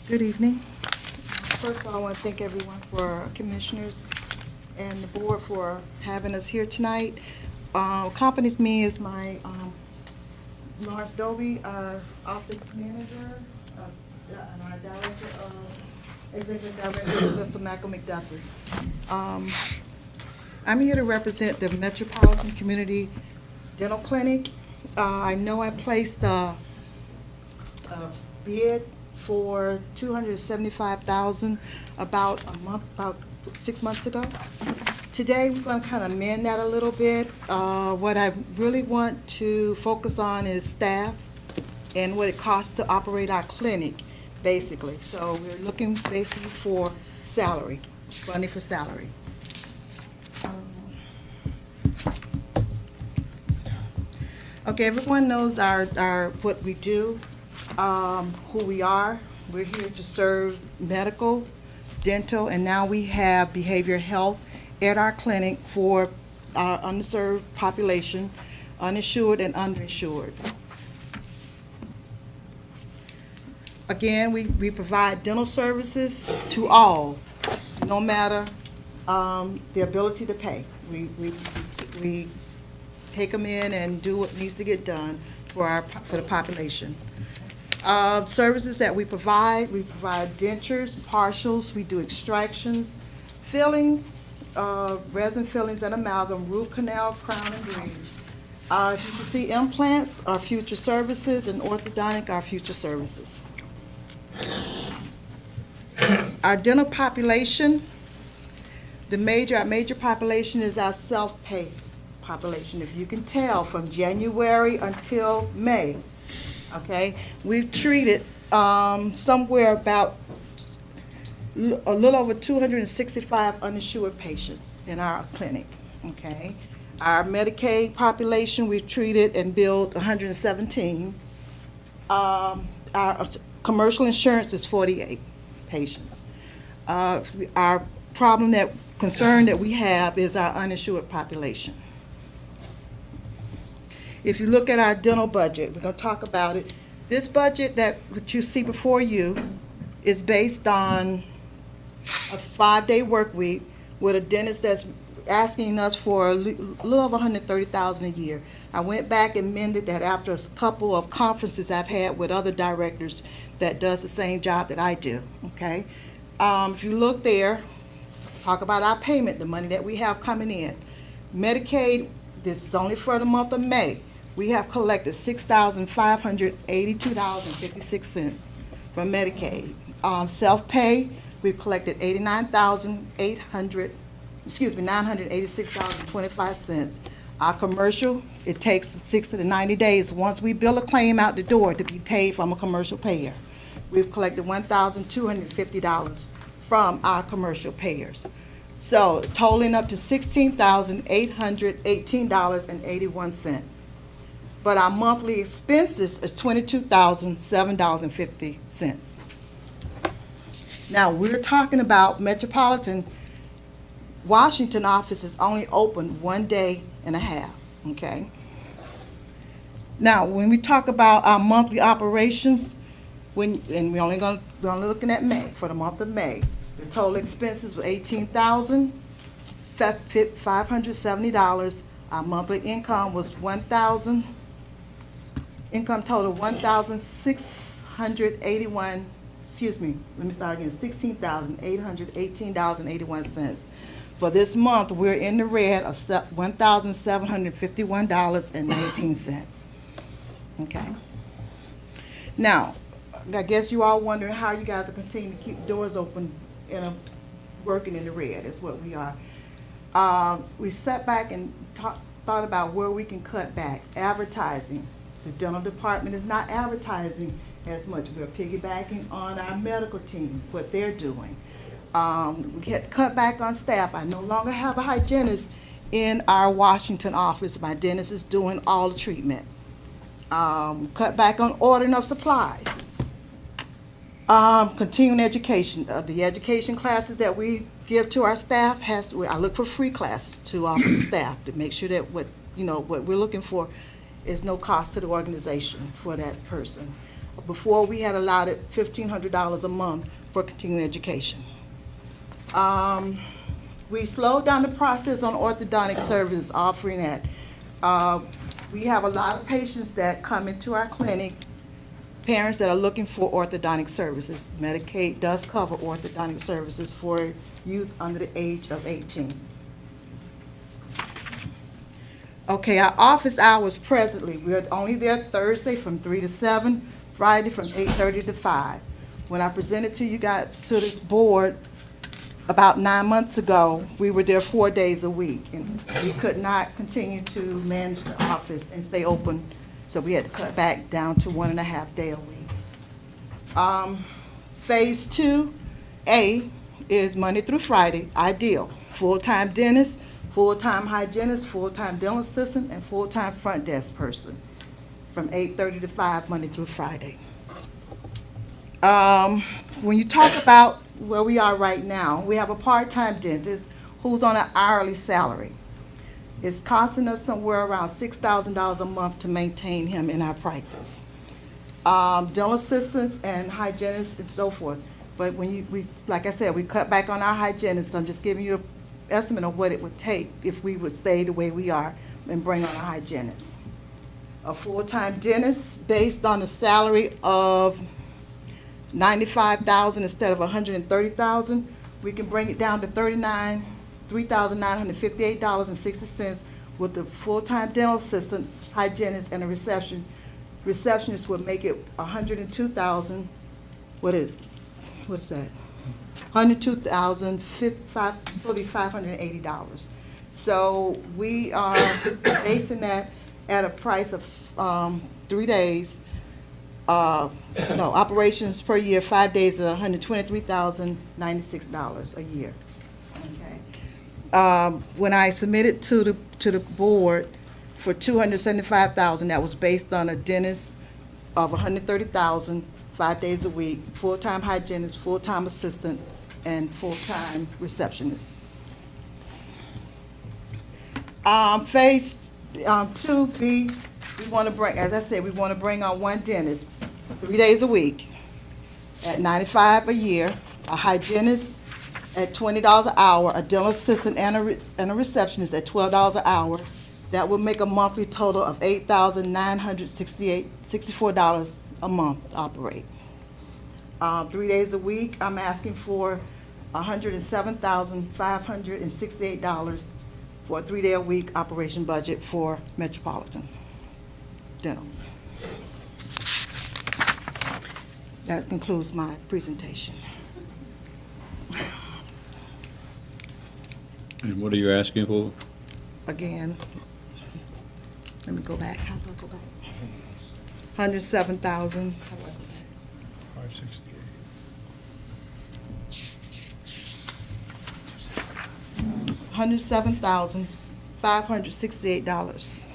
Good evening. First of all, I want to thank everyone for commissioners and the board for having us here tonight. Accompanies me is my Lawrence Dobie, our office manager, and our director, executive director, Mr. Michael McDuffie. I'm here to represent the Metropolitan Community Dental Clinic. I know I placed a bid for $275,000 about 6 months ago. Today, we're going to kind of amend that a little bit. What I really want to focus on is staff and what it costs to operate our clinic, basically. So we're looking basically for salary, funding for salary. Okay, everyone knows our what we do, who we are. We're here to serve medical, dental, and now we have behavioral health at our clinic for our underserved population, uninsured and underinsured. Again, we provide dental services to all, no matter the ability to pay. We take them in and do what needs to get done for the population. Services that we provide dentures, partials, we do extractions, fillings, resin fillings and amalgam, root canal, crown and bridge. As you can see, implants are future services and orthodontic are future services. Our dental population, our major population is our self-pay population. If you can tell, from January until May, okay, we've treated somewhere about a little over 265 uninsured patients in our clinic, okay. Our Medicaid population, we've treated and billed 117. Our commercial insurance is 48 patients. Our concern that we have is our uninsured population. If you look at our dental budget, we're going to talk about it. This budget that what you see before you is based on a 5-day work week with a dentist that's asking us for a little over $130,000 a year. I went back and mended that after a couple of conferences I've had with other directors that does the same job that I do, okay? If you look there, talk about our payment, the money that we have coming in. Medicaid, this is only for the month of May. We have collected $6,582.56 from Medicaid. Self-pay, we've collected $986.25. Our commercial, it takes 60 to 90 days once we bill a claim out the door to be paid from a commercial payer. We've collected $1,250 from our commercial payers. So totaling up to $16,818.81. But our monthly expenses is $22,007.50. Now, we're talking about Metropolitan Washington office is only open 1 day and a half, okay? Now, when we talk about our monthly operations, we're only looking at May, for the month of May. The total expenses were $18,570. Our monthly income was $1,681, excuse me, let me start again, $16,818.81. For this month, we're in the red of $1,751.19. Okay. Now, I guess you all wondering how you guys are continuing to keep doors open and working in the red. That's what we are. We sat back and thought about where we can cut back. Advertising. The dental department is not advertising as much. We're piggybacking on our medical team, what they're doing. We had to cut back on staff. I no longer have a hygienist in our Washington office. My dentist is doing all the treatment. Cut back on ordering of supplies. Continuing education. The education classes that we give to our staff I look for free classes to offer the staff to make sure that what we're looking for is no cost to the organization for that person. Before, we had allotted $1,500 a month for continuing education. We slowed down the process on orthodontic services, offering that. We have a lot of patients that come into our clinic, parents that are looking for orthodontic services. Medicaid does cover orthodontic services for youth under the age of 18. Okay, our office hours presently, we're only there Thursday from 3 to 7, Friday from 8:30 to 5. When I presented to you guys, to this board, about 9 months ago, we were there 4 days a week, and we could not continue to manage the office and stay open, so we had to cut back down to 1.5 day a week. Phase 2A is Monday through Friday, ideal. Full-time dentist, full-time hygienist, full-time dental assistant, and full-time front desk person from 8:30 to 5, Monday through Friday. When you talk about where we are right now, we have a part-time dentist who's on an hourly salary. It's costing us somewhere around $6,000 a month to maintain him in our practice. Dental assistants and hygienists and so forth. But when like I said, we cut back on our hygienists, so I'm just giving you an estimate of what it would take if we would stay the way we are and bring on a hygienist. A full-time dentist, based on a salary of $95,000 instead of $130,000, we can bring it down to $3,958.60 with the full-time dental assistant, hygienist, and a receptionist would make it $102,000. What is that? $102,580. So we are basing that at a price of 3 days. Operations per year, 5 days at $123,096 a year. Okay. When I submitted to the board for $275,000, that was based on a dentist of $130,000, 5 days a week, full-time hygienist, full-time assistant, and full-time receptionist. Phase 2B, we want to bring, as I said, we want to bring on one dentist 3 days a week at $95 a year, a hygienist at $20 an hour, a dental assistant and a receptionist at $12 an hour. That would make a monthly total of $8,964 a month to operate. 3 days a week, I'm asking for $107,568 for a 3-day-a-week operation budget for Metropolitan Dental. That concludes my presentation. And what are you asking for? Again, let me go back. How do I go back? 107,000. How do I go back? 568. $107,568.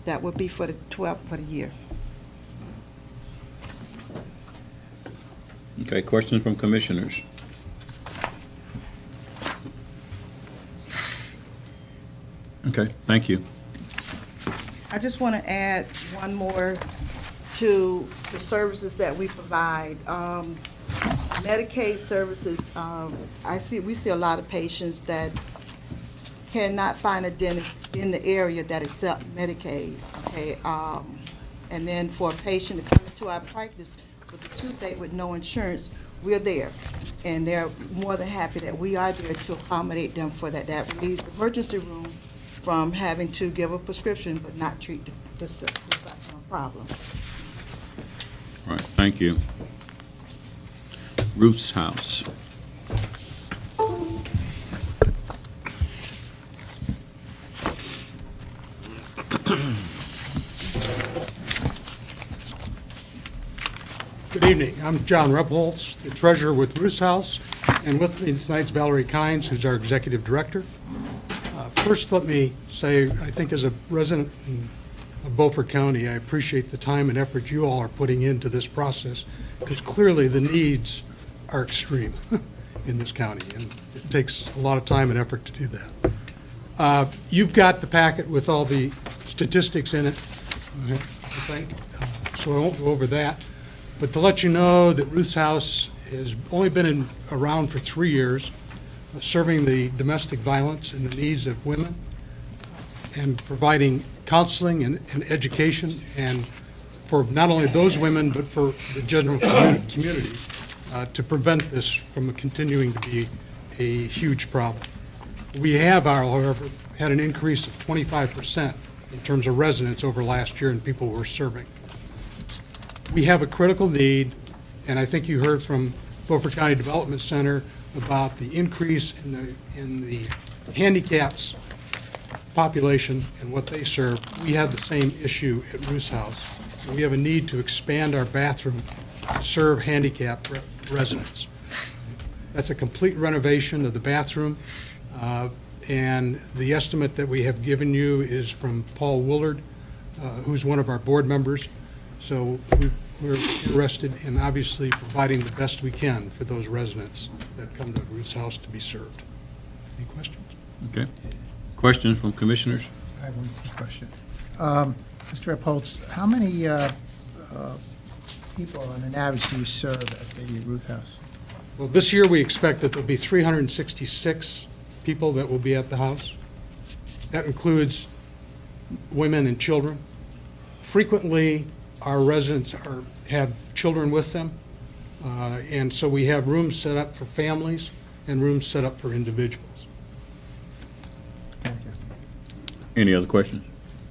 That would be for the year. Okay, questions from commissioners? Okay, thank you. I just want to add one more to the services that we provide. Medicaid services, we see a lot of patients that cannot find a dentist in the area that accept Medicaid, okay? And then for a patient to come into our practice with a toothache with no insurance, we're there. And they're more than happy that we are there to accommodate them for that. That relieves the emergency room from having to give a prescription but not treat the problem. All right, thank you. Ruth's house. Good evening. I'm John Rebholz, the treasurer with Ruth's House, and with me tonight's Valerie Kynes, who's our executive director. First, let me say, I think as a resident of Beaufort County, I appreciate the time and effort you all are putting into this process, because clearly the needs are extreme in this county, and it takes a lot of time and effort to do that. You've got the packet with all the statistics in it, I think, so I won't go over that. But to let you know that Ruth's House has only been around for 3 years. serving the domestic violence and the needs of women, and providing counseling and education, and for not only those women, but for the general community, to prevent this from continuing to be a huge problem. We have, however, had an increase of 25% in terms of residents over last year and people we're serving. We have a critical need, and I think you heard from Beaufort County Development Center about the increase in the handicaps population and what they serve. We have the same issue at Roos House. We have a need to expand our bathroom to serve handicapped residents. That's a complete renovation of the bathroom, and the estimate that we have given you is from Paul Woolard, who's one of our board members. So we're interested in obviously providing the best we can for those residents that come to Roos House to be served. Any questions? Okay. Questions from commissioners? I have one quick question. Mr. Epholz, how many people on an average do you serve at the Ruth House? Well, this year we expect that there'll be 366 people that will be at the house. That includes women and children. Frequently, our residents have children with them, and so we have rooms set up for families and rooms set up for individuals. Thank you. Any other questions?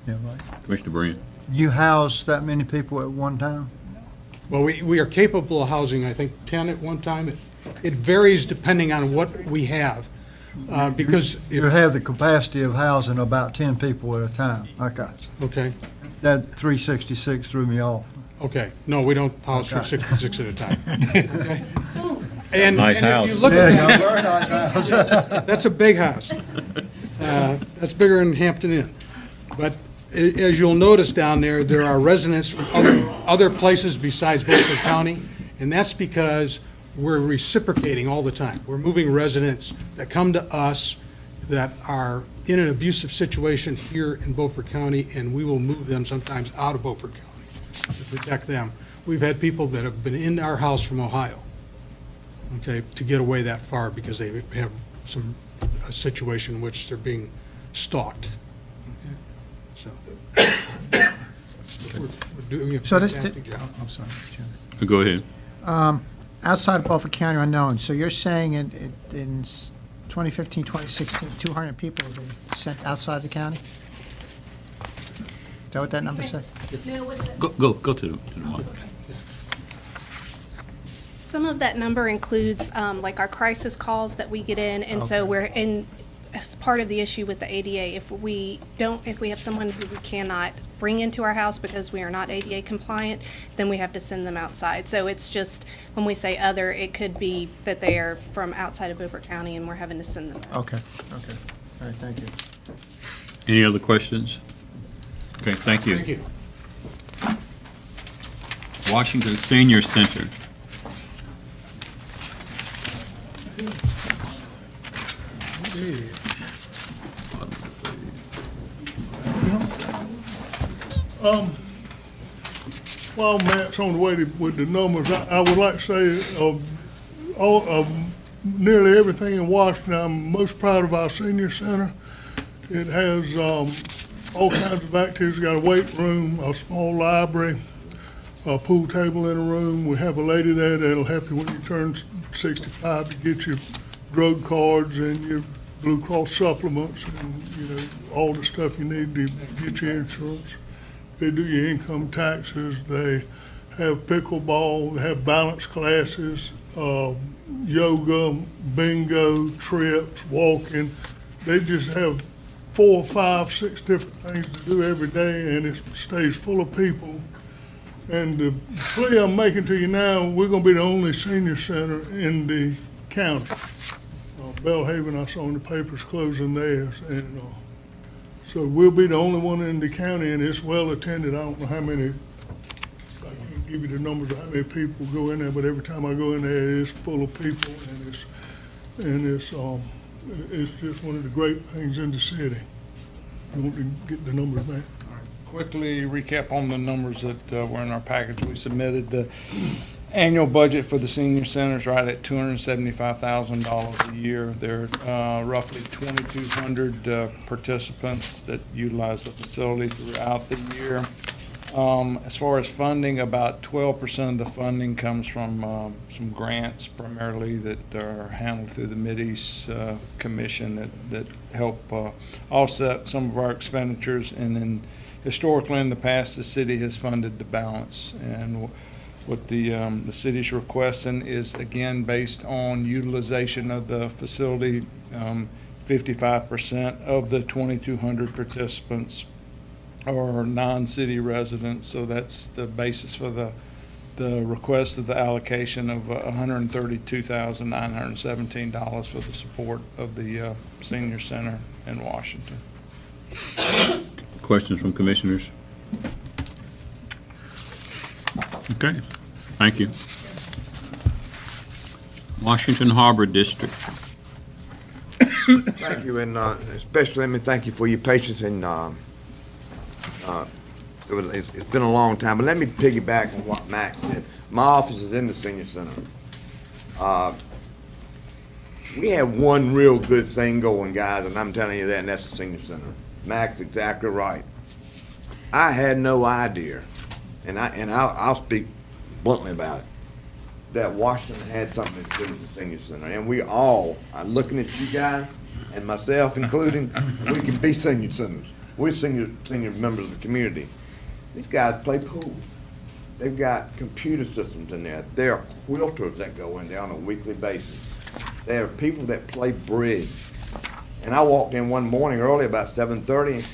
Yeah, right. Commissioner Brand? You house that many people at one time? Well, we are capable of housing, I think, 10 at one time. It varies depending on what we have, because You have the capacity of housing about 10 people at a time. I got you. Okay. That 366 threw me off. Okay, no, we don't house Okay. 366 at a time. Okay? And Nice and house. if you look Yeah, at no, that, very nice house. that's a big house. That's bigger than Hampton Inn. But as you'll notice down there, there are residents from other places besides Beaufort County, and that's because we're reciprocating all the time. We're moving residents that come to us that are in an abusive situation here in Beaufort County, and we will move them sometimes out of Beaufort County to protect them. We've had people that have been in our house from Ohio, okay, to get away that far because they have a situation in which they're being stalked. Okay? So we're doing a So this, fantastic job. I'm sorry, Mr. Chairman. Go ahead. Outside of Beaufort County unknown, so you're saying in 2015, 2016, 200 people have been sent outside the county? Is that what that number said? Go to the mic. Some of that number includes, like our crisis calls that we get in, and so we're in, as part of the issue with the ADA, if we have someone who we cannot bring into our house because we are not ADA compliant, then we have to send them outside. So it's just, when we say other, it could be that they are from outside of Beaufort County and we're having to send them out. Okay. All right, thank you. Any other questions? Okay, thank you. Thank you. Washington Senior Center. While Matt's on the way with the numbers, I would like to say nearly everything in Washington, I'm most proud of our senior center. It has all kinds of activities. We've got a weight room, a small library, a pool table in a room. We have a lady there that'll help you when you turn 65 to get your drug cards and your Blue Cross supplements and, all the stuff you need to get your insurance. They do your income taxes. They have pickleball. They have balance classes, yoga, bingo, trips, walking. They just have 4, 5, 6 different things to do every day, and it stays full of people. And the plea I'm making to you now, we're going to be the only senior center in the county. Bellhaven, I saw in the papers closing theirs, and so we'll be the only one in the county, and it's well attended. I don't know how many, I can't give you the numbers of how many people go in there, but every time I go in there, it's full of people, and it's just one of the great things in the city. You want to get the numbers back? Quickly recap on the numbers that were in our package we submitted. Annual budget for the senior center is right at $275,000 a year. There are roughly 2,200 participants that utilize the facility throughout the year. As far as funding, about 12% of the funding comes from some grants primarily that are handled through the Mideast Commission that help offset some of our expenditures. And then historically in the past, the city has funded the balance. And what the city's requesting is, again, based on utilization of the facility. 55% of the 2,200 participants are non-city residents, so that's the basis for the request of the allocation of $132,917 for the support of the senior center in Washington. Questions from commissioners? Okay, thank you. Washington Harbor District. Thank you, and especially let me thank you for your patience. And it's been a long time, but let me piggyback on what Max said. My office is in the senior center. We have one real good thing going, guys, and I'm telling you that, and that's the senior center. Max is exactly right. I had no idea, and I'll speak bluntly about it, that Washington had something to do with the senior center. And we all are looking at you guys, and myself including, we can be senior centers. We're senior members of the community. These guys play pool. They've got computer systems in there. There are quilters that go in there on a weekly basis. There are people that play bridge. And I walked in one morning early, about 7:30,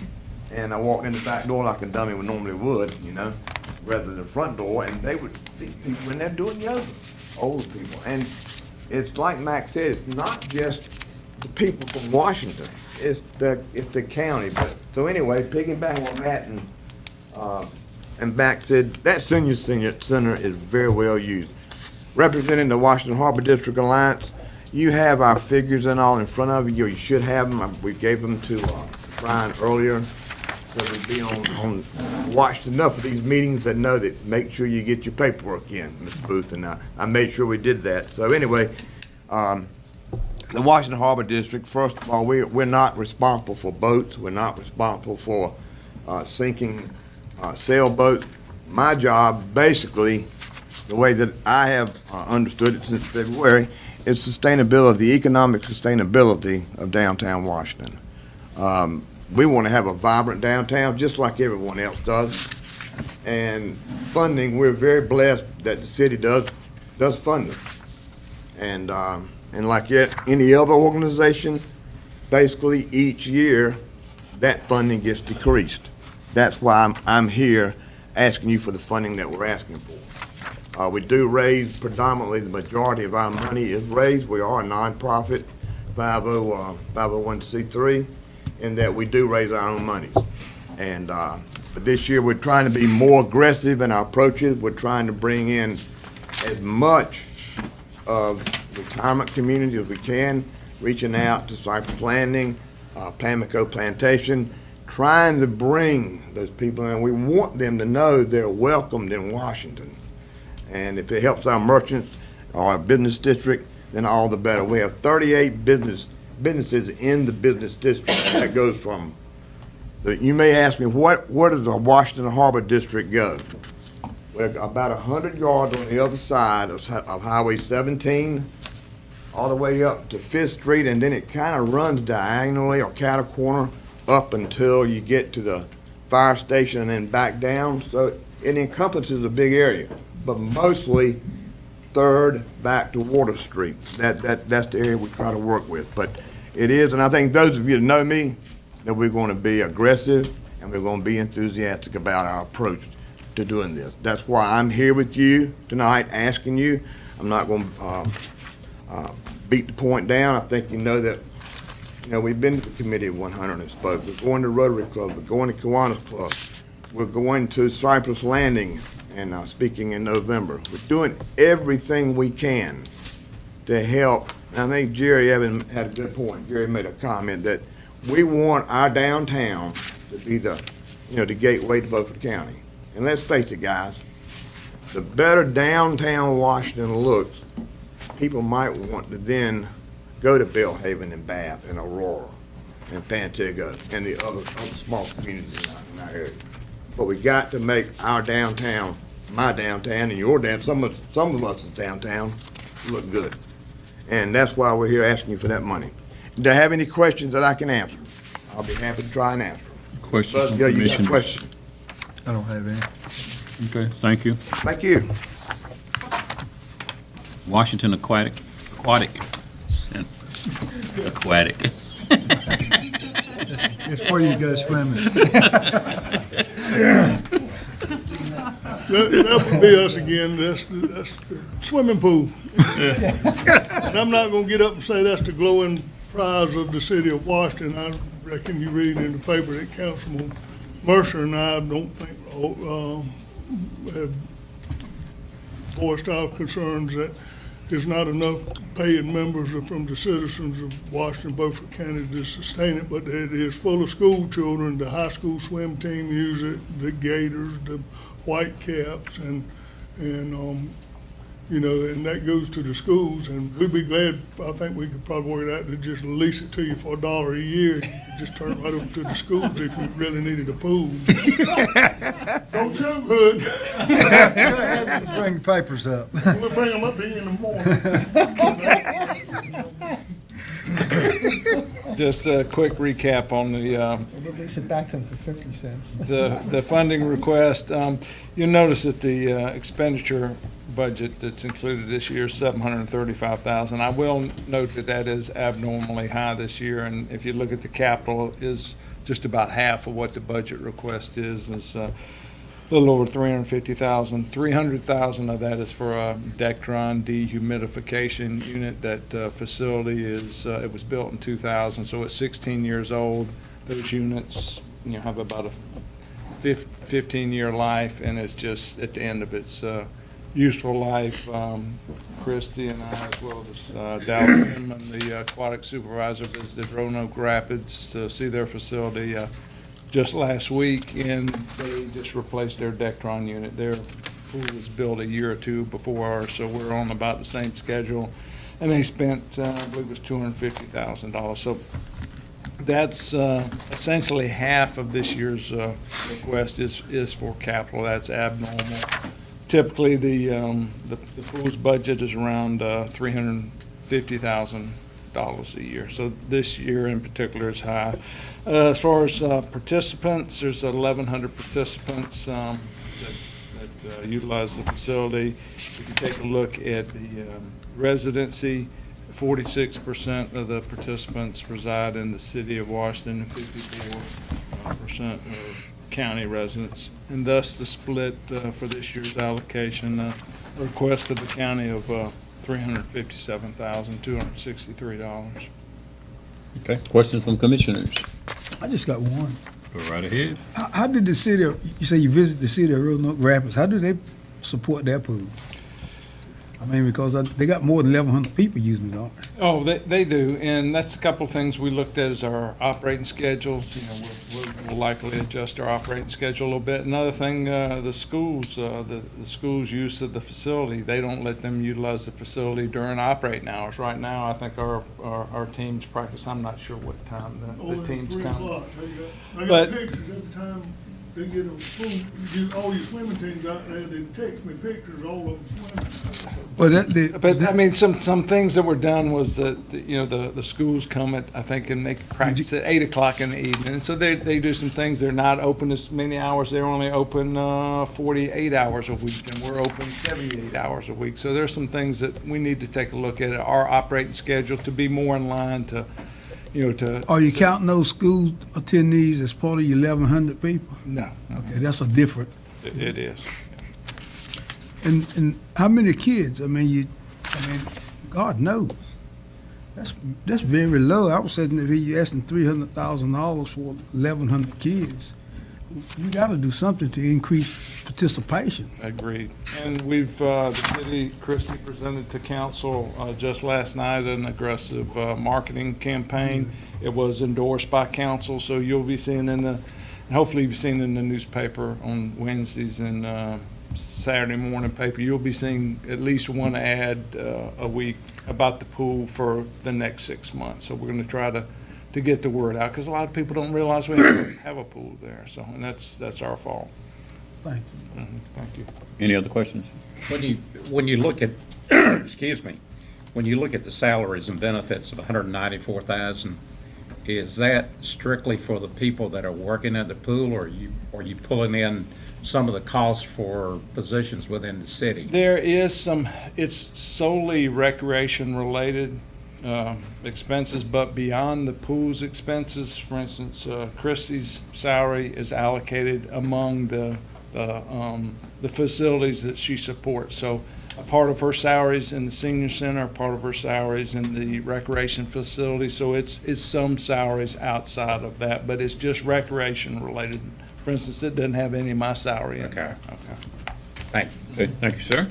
and I walked in the back door like a dummy would normally would, you know, rather than the front door, and these people in there doing yoga, old people. And it's like Max said, it's not just the people from Washington, it's the county. But so anyway, piggyback on that, and Max said that senior center is very well used. Representing the Washington Harbor District Alliance, you have our figures and all in front of you. You should have them. We gave them to Brian earlier, so we'd be on watched enough of these meetings that know that make sure you get your paperwork in, Mr. Booth, and I made sure we did that. So anyway, the Washington Harbor District, first of all, we're not responsible for boats. We're not responsible for sinking sailboats. My job, basically, the way that I have understood it since February, is sustainability, the economic sustainability of downtown Washington. We want to have a vibrant downtown, just like everyone else does. And funding, we're very blessed that the city does fund it. And like any other organization, basically each year that funding gets decreased. That's why I'm here asking you for the funding that we're asking for. We do raise predominantly, the majority of our money is raised. We are a nonprofit 501c3, in that we do raise our own monies. And but this year we're trying to be more aggressive in our approaches. We're trying to bring in as much of retirement community as we can, reaching out to Cypress Landing, Pamlico Plantation, trying to bring those people in. We want them to know they're welcomed in Washington. And if it helps our merchants or our business district, then all the better. We have 38 businesses in the business district. That goes from, you may ask me, where does the Washington Harbor District go? Well, about 100 yards on the other side of Highway 17, all the way up to 5th Street, and then it kind of runs diagonally or catty corner up until you get to the fire station and then back down. So it encompasses a big area, but mostly 3rd back to Water Street. That's the area we try to work with. But it is, and I think those of you that know me, that we're going to be aggressive and we're going to be enthusiastic about our approach to doing this. That's why I'm here with you tonight asking you. I'm not going to beat the point down. I think you know that, we've been to the Committee of 100 and spoke. We're going to Rotary Club. We're going to Kiwanis Club. We're going to Cypress Landing and speaking in November. We're doing everything we can to help. And I think Jerry Evans had a good point. Jerry made a comment that we want our downtown to be the gateway to Beaufort County. And let's face it, guys, the better downtown Washington looks, people might want to then go to Bellhaven and Bath and Aurora and Pantego and the other small communities in our area. But we got to make our downtown, my downtown and your downtown, some of us downtown, look good. And that's why we're here asking you for that money. Do you have any questions that I can answer? I'll be happy to try and answer. Questions from Yeah, you got a commissioners? question? I don't have any. Okay, thank you. Thank you. Washington Aquatic Center. Aquatic. It's where you go swimming. That would be us again, that's the swimming pool. And I'm not gonna get up and say that's the glowing prize of the city of Washington. I reckon you read in the paper that Councilman Mercer and I don't think, have voiced our concerns that there's not enough paying members from the citizens of Washington, Beaufort County to sustain it, but it is full of school children. The high school swim team use it, the Gators, the White Caps, and you know, and that goes to the schools, and we'd be glad, I think we could probably work it out to just lease it to you for $1 a year. You could just turn it right over to the schools if you really needed a pool. Don't jump, Hood. Bring the papers up. We'll bring them up to you in the morning. Just a quick recap on the Lease it back to them for 50 cents. the funding request. You'll notice that the expenditure budget that's included this year is $735,000. I will note that that is abnormally high this year, and if you look at the capital, is just about half of what the budget request is a little over $350,000. $300,000 of that is for a Dectron dehumidification unit. That facility is it was built in 2000, so it's 16 years old. Those units, you know, have about a 15-year life, and it's just at the end of its useful life. Christie and I, as well as Dallas Inman, the aquatic supervisor, visited Roanoke Rapids to see their facility just last week, and they just replaced their Dectron unit. Their pool was built a year or two before ours, so we're on about the same schedule. And they spent, I believe it was $250,000. So that's essentially half of this year's request is for capital. That's abnormal. Typically, the pool's budget is around $350,000 a year. So this year in particular is high. As far as participants, there's 1,100 participants that utilize the facility. If you take a look at the residency, 46% of the participants reside in the city of Washington, 54% are county residents, and thus the split for this year's allocation, a request of the county of $357,263. Okay, questions from commissioners? I just got one. Go right ahead. How did the city, you say you visit the city of Roanoke Rapids, how do they support their pool? I mean, because they got more than 1,100 people using it, don't they? Oh, they do, and that's a couple of things we looked at as our operating schedules. You know, we'll likely adjust our operating schedule a little bit. Another thing, the schools, the schools' use of the facility, they don't let them utilize the facility during operating hours. Right now, I think our teams practice. I'm not sure what time the teams come. I got pictures every time they get a pool, all your swimming teams out there, they text me pictures, all of them swimming. Well, but I mean, some things that were done was that, you know, the schools come at, I think, and they practice at 8 o'clock in the evening. And so they do some things. They're not open as many hours. They're only open 48 hours a week, and we're open 78 hours a week. So there's some things that we need to take a look at our operating schedule to be more in line to, you know, to. Are you counting those school attendees as part of your 1,100 people? No. Okay, that's a different. It is. And how many kids? I mean, God knows. That's very low. I was saying that you're asking $300,000 for 1,100 kids. We got to do something to increase participation. Agreed. And we've, the city, Christie presented to council just last night an aggressive marketing campaign. It was endorsed by council, so you'll be seeing hopefully you've seen in the newspaper on Wednesdays and Saturday morning paper, you'll be seeing at least one ad a week about the pool for the next 6 months. So we're going to try to get the word out, because a lot of people don't realize we have a pool there. So, and that's our fault. Thank you. Thank you. Any other questions? When you look at, excuse me, when you look at the salaries and benefits of $194,000, is that strictly for the people that are working at the pool, or are you pulling in some of the costs for positions within the city? There is some, it's solely recreation related expenses, but beyond the pool's expenses, for instance, Christie's salary is allocated among the facilities that she supports. So a part of her salaries in the senior center, a part of her salaries in the recreation facility. So it's some salaries outside of that, but it's just recreation related. For instance, it doesn't have any of my salary in there. Okay. Thank you. Okay, thank you, sir.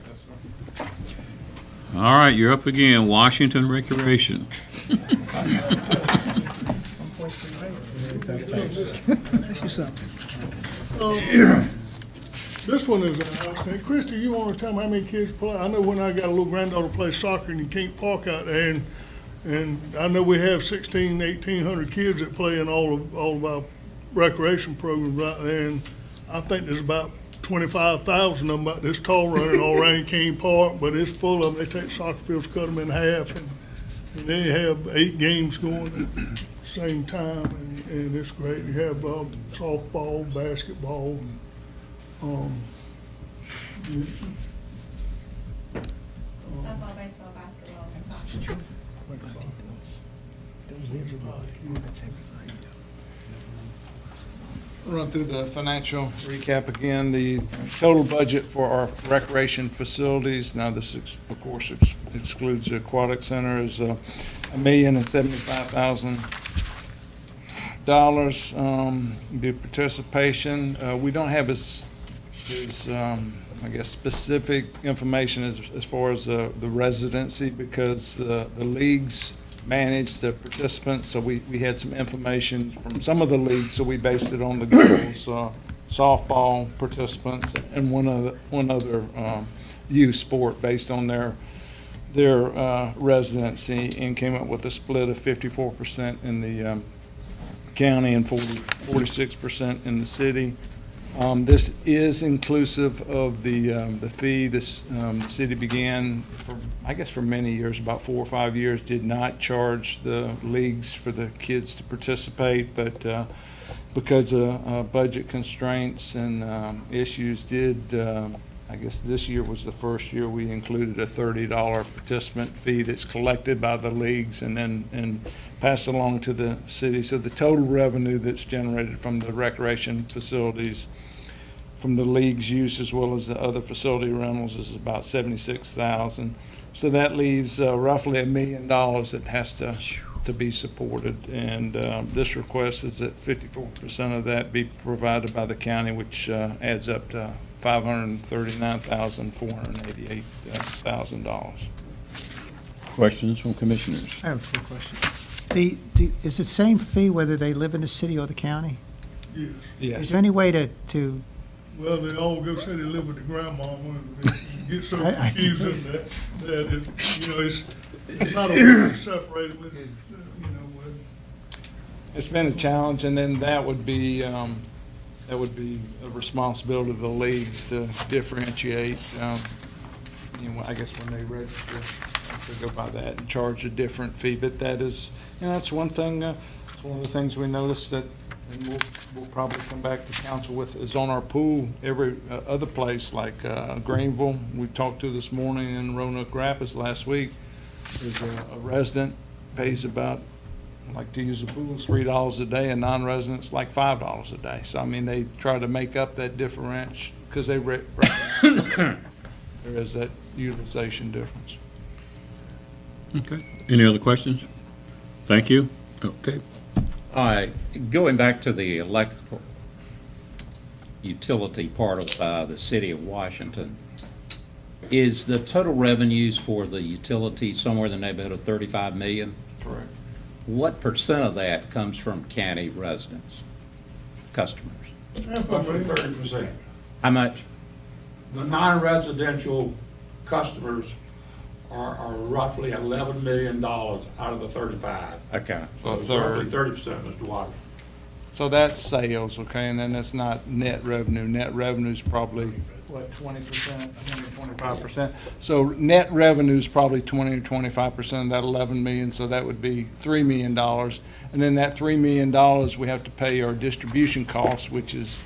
All right, you're up again, Washington Recreation. Ask you something. This one is outstanding. Christy, you want to tell me how many kids play? I know when I got a little granddaughter play soccer and you can't park out there, and I know we have 1,800 kids that play in all of our recreation programs right there, and I think there's about 25,000 of them out this tall running all around King Park, but it's full of them. They take soccer fields, cut them in half, and they have 8 games going at the same time, and it's great. You have softball, basketball, Softball, baseball, basketball, and soccer. Run through the financial recap again. The total budget for our recreation facilities, now this of course excludes the aquatic center, is $1,075,000. The participation, we don't have as I guess specific information as far as the residency, because the leagues manage the participants, so we had some information from some of the leagues, so we based it on the girls softball participants and one other youth sport based on their residency, and came up with a split of 54% in the county and 46% in the city. This is inclusive of the fee. The city began, for many years, about 4 or 5 years, did not charge the leagues for the kids to participate, but because of budget constraints and issues, I guess this year was the first year we included a $30 participant fee that's collected by the leagues and then passed along to the city. So the total revenue that's generated from the recreation facilities, from the league's use as well as the other facility rentals, is about $76,000. So that leaves roughly $1 million that has to be supported. And this request is that 54% of that be provided by the county, which adds up to $539,488,000. Questions from commissioners? I have a quick question. Is it the same fee whether they live in the city or the county? Yes. Yes. Is there any way to Well, they all go say they live with the grandma and get so confused in that it's not a way to separate them. It's been a challenge, and then that would be a responsibility of the leagues to differentiate. I guess when they register, they go by that and charge a different fee. But that is, that's one thing. It's one of the things we noticed that, and we'll probably come back to council with, is on our pool. Every other place like Greenville, we talked to this morning, in Roanoke Rapids last week, is a resident pays about, like, to use the pool, $3 a day, and non-residents like $5 a day. So I mean, they try to make up that differential because they recognize there is that utilization difference. Okay. Any other questions? Thank you. Okay. Going back to the electrical utility part of the city of Washington, is the total revenues for the utility somewhere in the neighborhood of $35 million? Correct. What percent of that comes from county residents, customers? Roughly 30%. How much? the non-residential customers are roughly $11 million out of the 35. Okay. So it's third. roughly 30%, Mr. Waters. So that's sales, okay, and then it's not net revenue. Net revenue is probably, what, 20%, 25%? So net revenue is probably 20 or 25% of that 11 million, so that would be $3 million. And then that $3 million, we have to pay our distribution costs, which is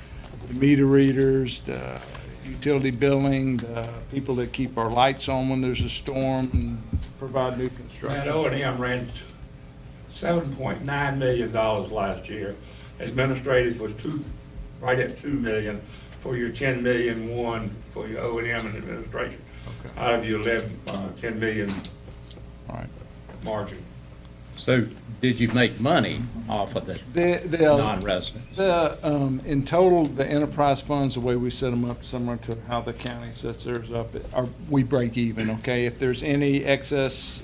the meter readers, the utility billing, the people that keep our lights on when there's a storm and provide new That construction. O&M ran $7.9 million last year. Administrative was right at $2 million for your $10 million one for your O&M and administration. Out of your 10 million margin. So did you make money off of the non-residents? In total, the enterprise funds, the way we set them up, similar to how the county sets theirs up, we break even, okay? If there's any excess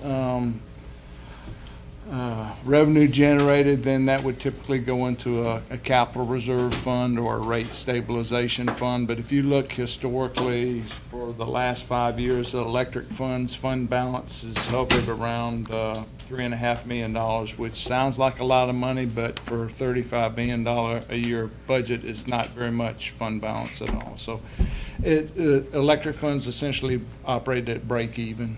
revenue generated, then that would typically go into a capital reserve fund or a rate stabilization fund. But if you look historically, for the last 5 years, the electric funds fund balance has hovered around $3.5 million, which sounds like a lot of money, but for a $35 million a year budget, it's not very much fund balance at all. So electric funds essentially operate at break even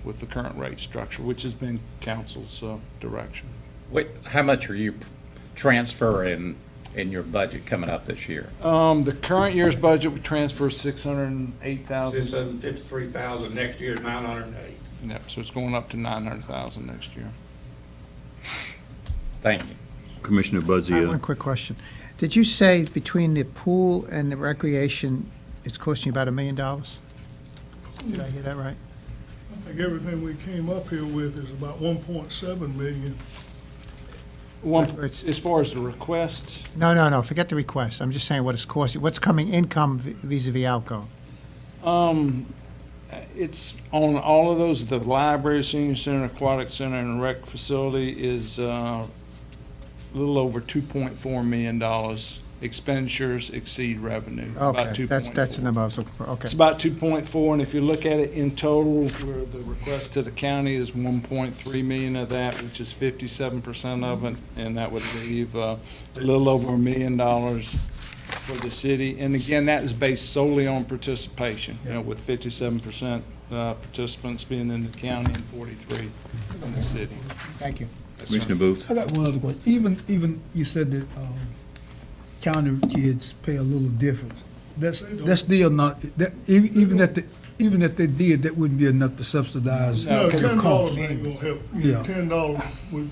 with the current rate structure, which has been council's direction. Wait, how much are you transferring in your budget coming up this year? The current year's budget would transfer $608,000. $653,000, next year $908,000. Yep, so it's going up to $900,000 next year. Thank you. Commissioner Buzzy. I have one quick question. Did you say between the pool and the recreation, it's costing you about $1 million? Did I hear that right? I think everything we came up here with is about 1.7 million. As far as the request? No, forget the request. I'm just saying what it's costing. What's coming income vis-a-vis outgoing? It's on all of those, the library, senior center, aquatic center, and rec facility is a little over $2.4 million. Expenditures exceed revenue. Okay, that's the number I was looking for, okay. It's about 2.4, and if you look at it in total, where the request to the county is 1.3 million of that, which is 57% of it, and that would leave a little over $1 million for the city. And again, that is based solely on participation, with 57% participants being in the county and 43 in the city. Thank you. Commissioner Booth. I got one other question. Even you said that county kids pay a little difference. That's still not, that, even if they did, that wouldn't be enough to subsidize No, the $10 cost. ain't gonna help. Yeah. $10 with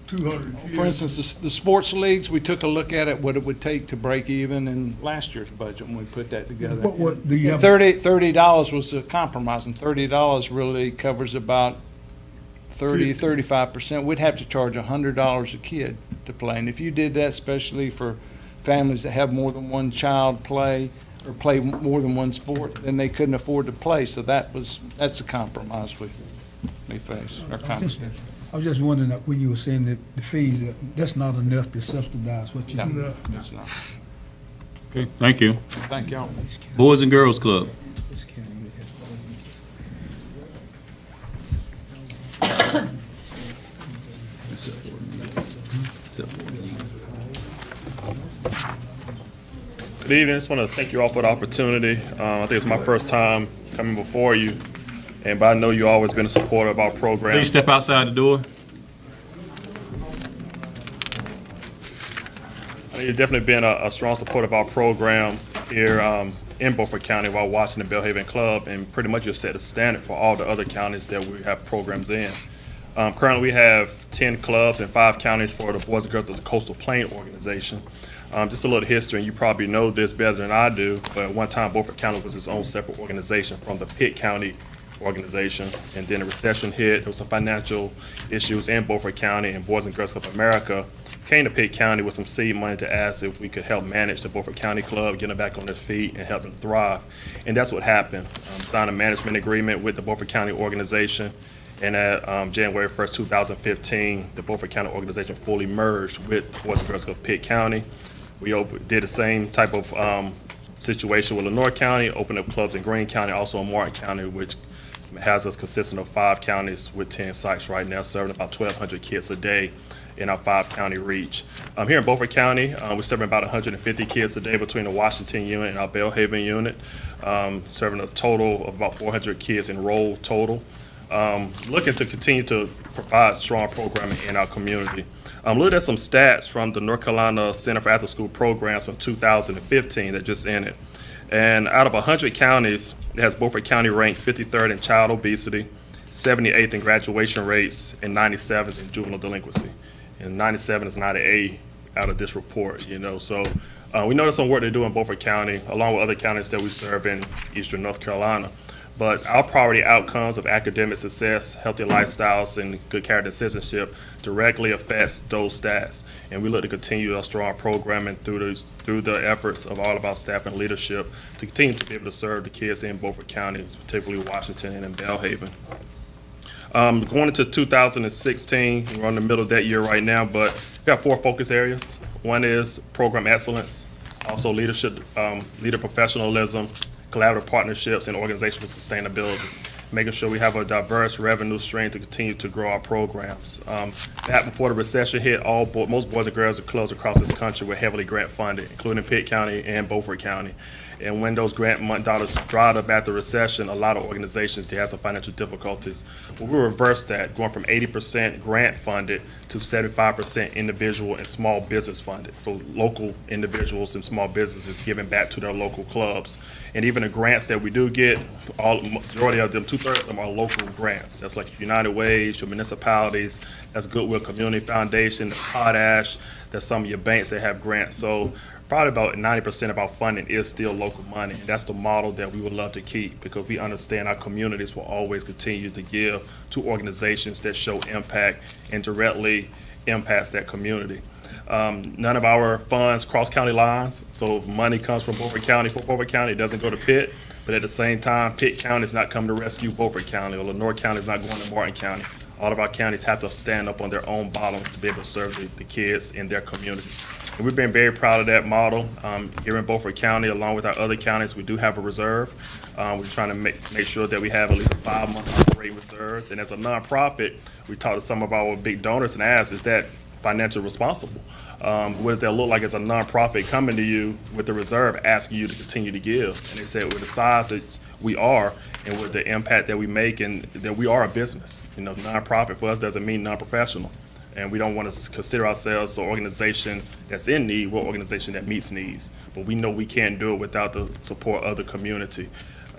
200 kids. For instance, the sports leagues, we took a look at it, what it would take to break even in last year's budget when we put that together. What do you have? $30 was a compromise, and $30 really covers about 35%. We'd have to charge $100 a kid to play. And if you did that, especially for families that have more than one child play or play more than one sport, then they couldn't afford to play. So that's a compromise we face. I was just wondering that when you were saying that the fees, that's not enough to subsidize what you do. No, it's not. Okay, thank you. Thank y'all. Boys and Girls Club. Good evening. I just want to thank you all for the opportunity. I think it's my first time coming before you, but I know you've always been a supporter of our program. Please step outside the door. I know you've definitely been a strong supporter of our program here in Beaufort County while watching the Bellhaven Club, and pretty much you set a standard for all the other counties that we have programs in. Currently, we have 10 clubs in 5 counties for the Boys and Girls of the Coastal Plain organization. Just a little history, and you probably know this better than I do, but at one time Beaufort County was its own separate organization from the Pitt County organization, and then the recession hit. There was some financial issues in Beaufort County, and Boys and Girls Club of America came to Pitt County with some seed money to ask if we could help manage the Beaufort County Club, get them back on their feet, and help them thrive. And that's what happened. Signed a management agreement with the Beaufort County organization, and at January 1st, 2015, the Beaufort County organization fully merged with Boys and Girls Club of Pitt County. We did the same type of situation with Lenore County, open up clubs in Greene County, also in Martin County, which has us consisting of 5 counties with 10 sites right now, serving about 1,200 kids a day in our 5-county reach. Here in Beaufort County, we're serving about 150 kids a day between the Washington unit and our Belhaven unit, serving a total of about 400 kids enrolled total. Looking to continue to provide strong programming in our community. Look at some stats from the North Carolina Center for After School Programs from 2015 that just ended. And out of 100 counties, it has Beaufort County ranked 53rd in child obesity, 78th in graduation rates, and 97th in juvenile delinquency. And 97 is not an A out of this report, you know. So we know there's some work to do in Beaufort County, along with other counties that we serve in eastern North Carolina. But our priority outcomes of academic success, healthy lifestyles, and good character and citizenship directly affects those stats. And we look to continue our strong programming through the efforts of all of our staff and leadership to continue to be able to serve the kids in Beaufort County, particularly Washington and in Belhaven. Going into 2016, we're in the middle of that year right now, but we've got 4 focus areas. One is program excellence, also leadership, leader professionalism, collaborative partnerships, and organizational sustainability, making sure we have a diverse revenue stream to continue to grow our programs. Back before the recession hit, most boys and girls and clubs across this country were heavily grant funded, including Pitt County and Beaufort County. And when those grant dollars dried up after the recession, a lot of organizations, they had some financial difficulties. Well, we reversed that, going from 80% grant funded to 75% individual and small business funded. So local individuals and small businesses giving back to their local clubs. And even the grants that we do get, majority of them, 2/3 of them are local grants. That's like United Ways, your municipalities, that's Goodwill Community Foundation, the Potash, that's some of your banks that have grants. So probably about 90% of our funding is still local money. And that's the model that we would love to keep, because we understand our communities will always continue to give to organizations that show impact and directly impacts that community. None of our funds cross county lines, so if money comes from Beaufort County for Beaufort County, it doesn't go to Pitt, but at the same time, Pitt County is not coming to rescue Beaufort County, or Lenore County is not going to Martin County. All of our counties have to stand up on their own bottoms to be able to serve the kids in their community. And we've been very proud of that model. Here in Beaufort County, along with our other counties, we do have a reserve. We're trying to make sure that we have at least a 5-month operating reserve. And as a nonprofit, we talked to some of our big donors and asked, is that financially responsible? What does that look like as a nonprofit coming to you with the reserve asking you to continue to give? And they said, with the size that we are and with the impact that we make, and that we are a business. You know, nonprofit for us doesn't mean non-professional. And we don't want to consider ourselves an organization that's in need. We're an organization that meets needs. But we know we can't do it without the support of the community.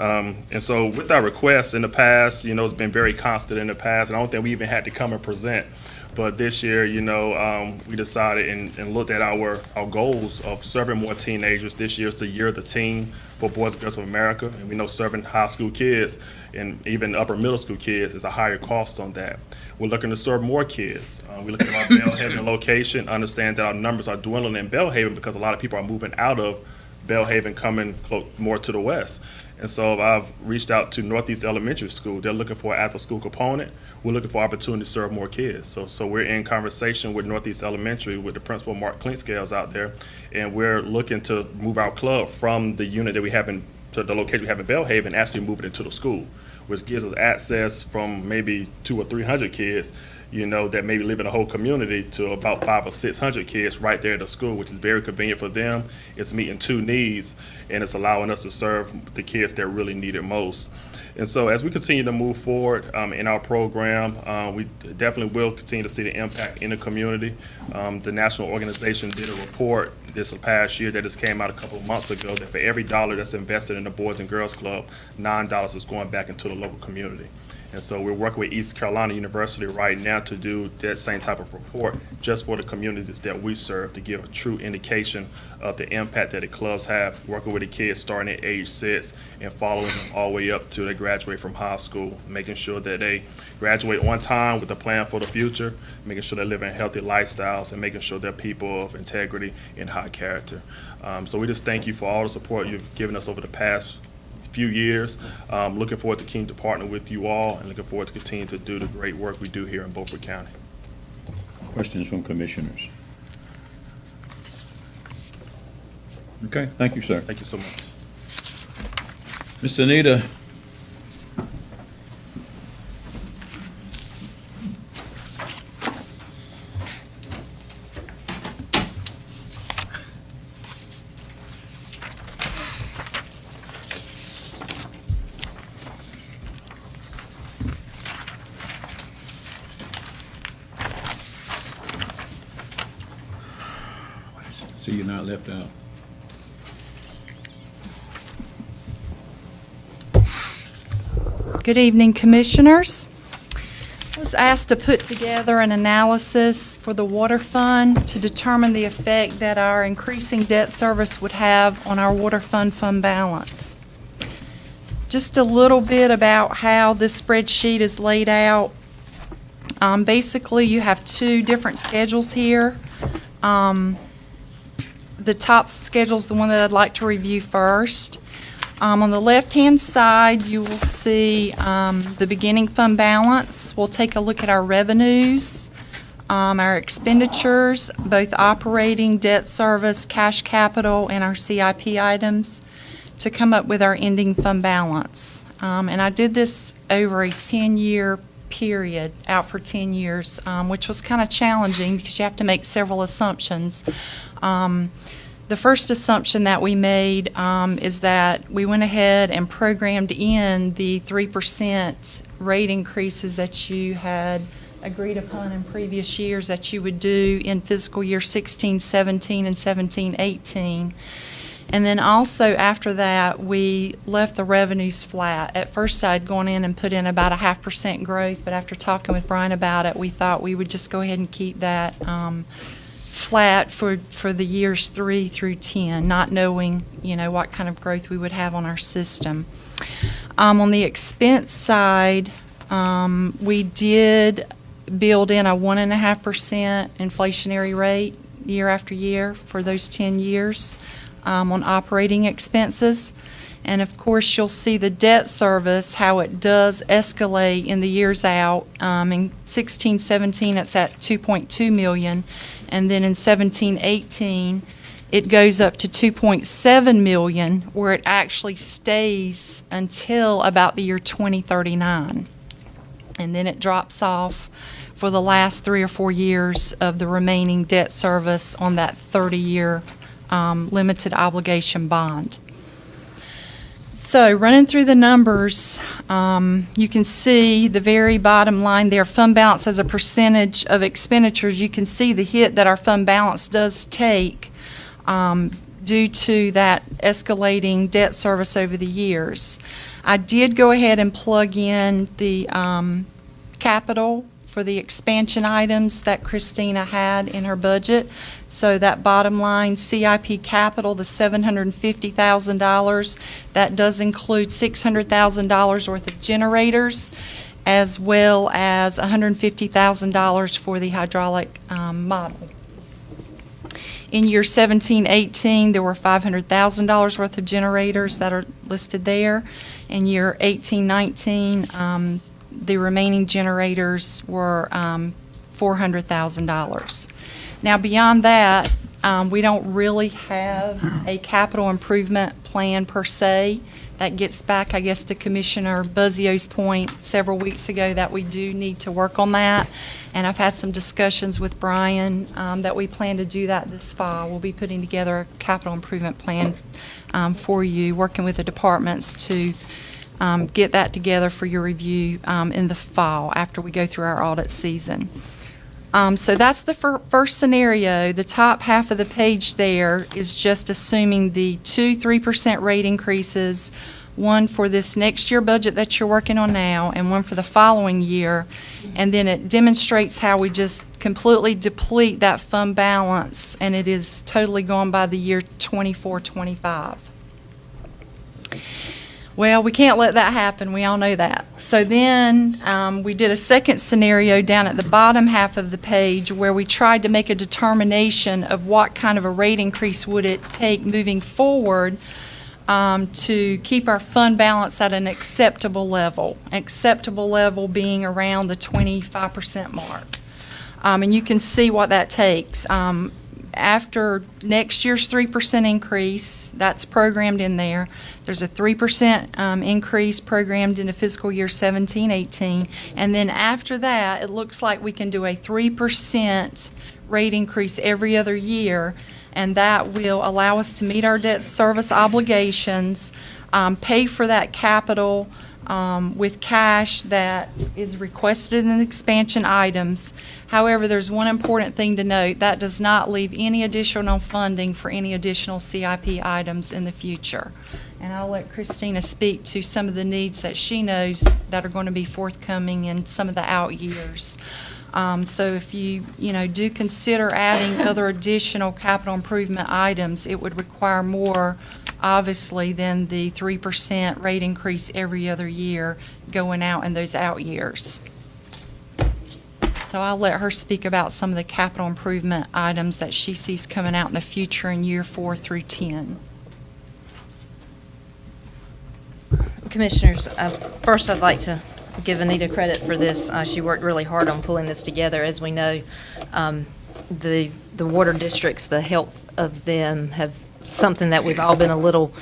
And so with our requests in the past, you know, it's been very constant in the past. And I don't think we even had to come and present. But this year, you know, we decided and looked at our goals of serving more teenagers. This year is the year of the teen for Boys and Girls of America. And we know serving high school kids and even upper middle school kids is a higher cost on that. We're looking to serve more kids. We're looking at our Belhaven location, understand that our numbers are dwindling in Belhaven because a lot of people are moving out of Belhaven, coming more to the west. And so I've reached out to Northeast Elementary School. They're looking for an after-school component. We're looking for opportunity to serve more kids. So we're in conversation with Northeast Elementary, with the principal, Mark Clinkscales, out there, and we're looking to move our club from the unit that we have to the location we have in Belhaven, actually move it into the school, which gives us access from maybe 200 or 300 kids, you know, that maybe live in a whole community, to about 500 or 600 kids right there at the school, which is very convenient for them. It's meeting 2 needs, and it's allowing us to serve the kids that really need it most. And so as we continue to move forward in our program, we definitely will continue to see the impact in the community. The national organization did a report this past year that just came out a couple of months ago, that for every dollar that's invested in the Boys and Girls Club, $9 is going back into the local community. And so we're working with East Carolina University right now to do that same type of report just for the communities that we serve, to give a true indication of the impact that the clubs have, working with the kids starting at age 6 and following them all the way up to they graduate from high school, making sure that they graduate on time with a plan for the future, making sure they're living healthy lifestyles, and making sure they're people of integrity and high character. So we just thank you for all the support you've given us over the past few years. Looking forward to continue to partner with you all, and looking forward to continue to do the great work we do here in Beaufort County. Questions from commissioners? Okay, thank you, sir. Thank you so much. Miss Anita. So you're not left out. Good evening, Commissioners. I was asked to put together an analysis for the water fund to determine the effect that our increasing debt service would have on our water fund balance. Just a little bit about how this spreadsheet is laid out. Basically, you have two different schedules here. The top schedule is the one that I'd like to review first. On the left-hand side, you will see the beginning fund balance. We'll take a look at our revenues, our expenditures, both operating, debt service, cash capital, and our CIP items to come up with our ending fund balance. And I did this over a 10-year period, out for 10 years, which was kind of challenging because you have to make several assumptions. The first assumption that we made is that we went ahead and programmed in the 3% rate increases that you had agreed upon in previous years that you would do in fiscal year 16-17 and 17-18. And then also after that, we left the revenues flat. At first, I'd gone in and put in about a 0.5% growth, but after talking with Brian about it, we thought we would just go ahead and keep that flat for the years 3 through 10, not knowing, you know, what kind of growth we would have on our system. On the expense side, we did build in a 1.5% inflationary rate year after year for those 10 years on operating expenses. And of course, you'll see the debt service, how it does escalate in the years out. In 16-17, it's at $2.2 million. And then in 17-18, it goes up to $2.7 million, where it actually stays until about the year 2039. And then it drops off for the last 3 or 4 years of the remaining debt service on that 30-year limited obligation bond. So running through the numbers, you can see the very bottom line there, fund balance as a percentage of expenditures. You can see the hit that our fund balance does take due to that escalating debt service over the years. I did go ahead and plug in the capital for the expansion items that Christina had in her budget. So that bottom line CIP capital, the $750,000, that does include $600,000 worth of generators, as well as $150,000 for the hydraulic model. In year 17-18, there were $500,000 worth of generators that are listed there. In year 18-19, the remaining generators were $400,000. Now, beyond that, we don't really have a capital improvement plan per se. That gets back, I guess, to Commissioner Buzzio's point several weeks ago that we do need to work on that. And I've had some discussions with Brian that we plan to do that this fall. We'll be putting together a capital improvement plan for you, working with the departments to get that together for your review in the fall after we go through our audit season. So that's the first scenario. The top half of the page there is just assuming the 3% rate increases, one for this next year budget that you're working on now and one for the following year. And then it demonstrates how we just completely deplete that fund balance, and it is totally gone by the year 24-25. Well, we can't let that happen. We all know that. So then we did a second scenario down at the bottom half of the page where we tried to make a determination of what kind of a rate increase would it take moving forward to keep our fund balance at an acceptable level. Acceptable level being around the 25% mark. And you can see what that takes. after next year's 3% increase, that's programmed in there. There's a 3% increase programmed into fiscal year 17-18. And then after that, it looks like we can do a 3% rate increase every other year, and that will allow us to meet our debt service obligations, pay for that capital with cash that is requested in the expansion items. However, there's one important thing to note. That does not leave any additional funding for any additional CIP items in the future. And I'll let Christina speak to some of the needs that she knows that are going to be forthcoming in some of the out years. So if you do consider adding other additional capital improvement items, it would require more, obviously, than the 3% rate increase every other year going out in those out years. So I'll let her speak about some of the capital improvement items that she sees coming out in the future in year 4 through 10. Commissioners, first I'd like to give Anita credit for this. She worked really hard on pulling this together. As we know, the water districts, the health of them have something that we've all been a little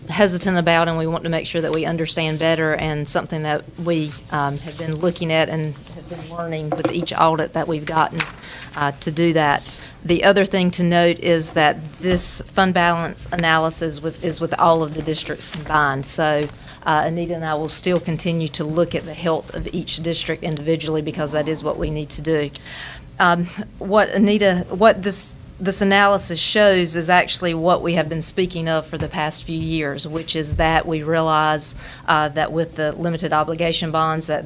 hesitant about, and we want to make sure that we understand better, and something that we have been looking at and have been learning with each audit that we've gotten to do that. The other thing to note is that this fund balance analysis is with all of the districts combined. So Anita and I will still continue to look at the health of each district individually, because that is what we need to do. What this analysis shows is actually what we have been speaking of for the past few years, which is that we realize that with the limited obligation bonds that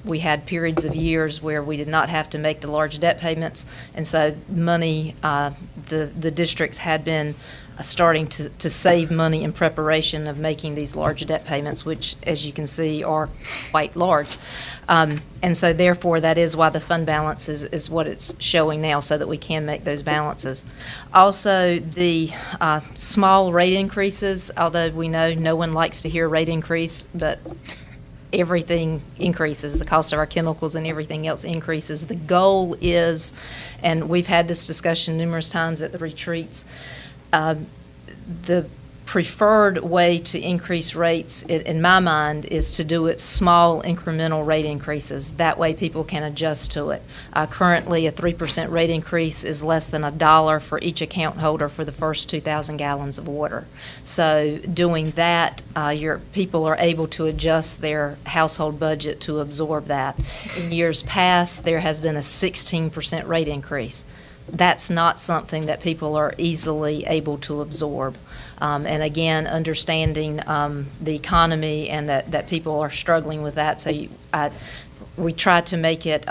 we had periods of years where we did not have to make the large debt payments, and so money, the districts had been starting to save money in preparation of making these large debt payments, which, as you can see, are quite large. And so therefore, that is why the fund balance is what it's showing now, so that we can make those balances. Also, the small rate increases, although we know no one likes to hear rate increase, but everything increases. The cost of our chemicals and everything else increases. The goal is, and we've had this discussion numerous times at the retreats, the preferred way to increase rates, in my mind, is to do it small incremental rate increases. That way people can adjust to it. Currently, a 3% rate increase is less than $1 for each account holder for the first 2,000 gallons of water. So doing that, your people are able to adjust their household budget to absorb that. In years past, there has been a 16% rate increase. That's not something that people are easily able to absorb. And again, understanding the economy and that people are struggling with that. So we try to make it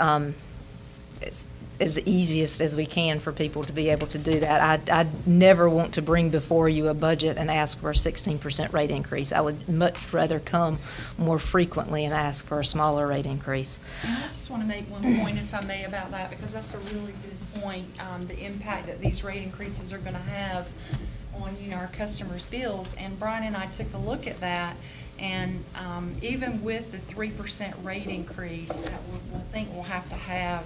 as easiest as we can for people to be able to do that. I never want to bring before you a budget and ask for a 16% rate increase. I would much rather come more frequently and ask for a smaller rate increase. And I just want to make one point, if I may, about that, because that's a really good point, the impact that these rate increases are going to have on our customers' bills. And Brian and I took a look at that, and even with the 3% rate increase, that we'll think we'll have to have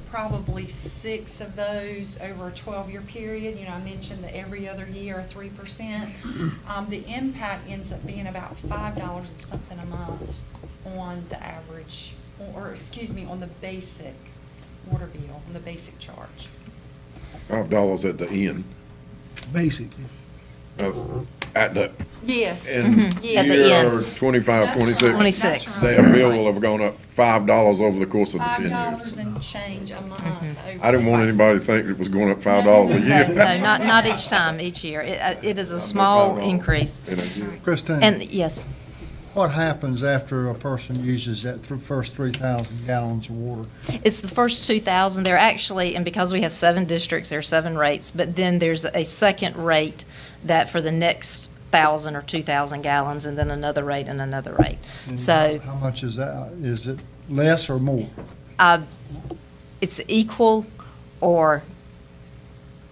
probably 6 of those over a 12-year period. I mentioned that every other year, 3%. The impact ends up being about $5 and something a month on the average, or excuse me, on the basic water bill, on the basic charge. $5 at the end. Basically. At the Yes. in At the year end. 25, That's 26. right. 26. Their bill will have gone up $5 over the course of the 10 years. $5 and change a month. I didn't want anybody to think it was going up $5 a year. No, not each time, each year. It is a small increase. Christine? And yes. What happens after a person uses that first 3,000 gallons of water? It's the first 2,000. They're actually, and because we have 7 districts, there are 7 rates, but then there's a second rate that for the next 1,000 or 2,000 gallons, and then another rate and another rate. And So how much is that? Is it less or more? it's equal or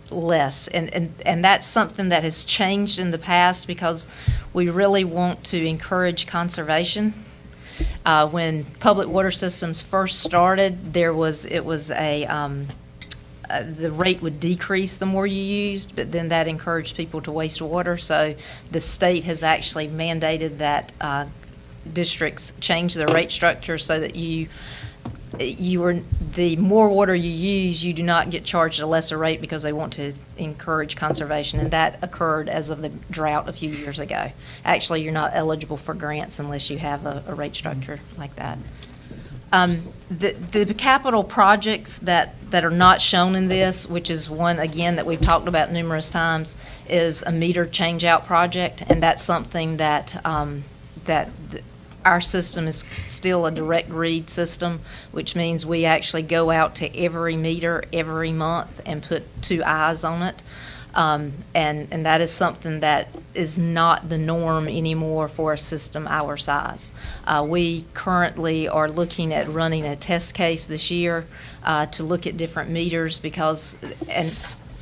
less. And that's something that has changed in the past because we really want to encourage conservation. When public water systems first started, it was a the rate would decrease the more you used, but then that encouraged people to waste water. So the state has actually mandated that districts change their rate structure so that the more water you use, you do not get charged a lesser rate because they want to encourage conservation, and that occurred as of the drought a few years ago. Actually, you're not eligible for grants unless you have a rate structure like that. The capital projects that are not shown in this, which is one, again, that we've talked about numerous times, is a meter change-out project, and that's something that our system is still a direct read system, which means we actually go out to every meter every month and put 2 eyes on it. And that is something that is not the norm anymore for a system our size. We currently are looking at running a test case this year to look at different meters because,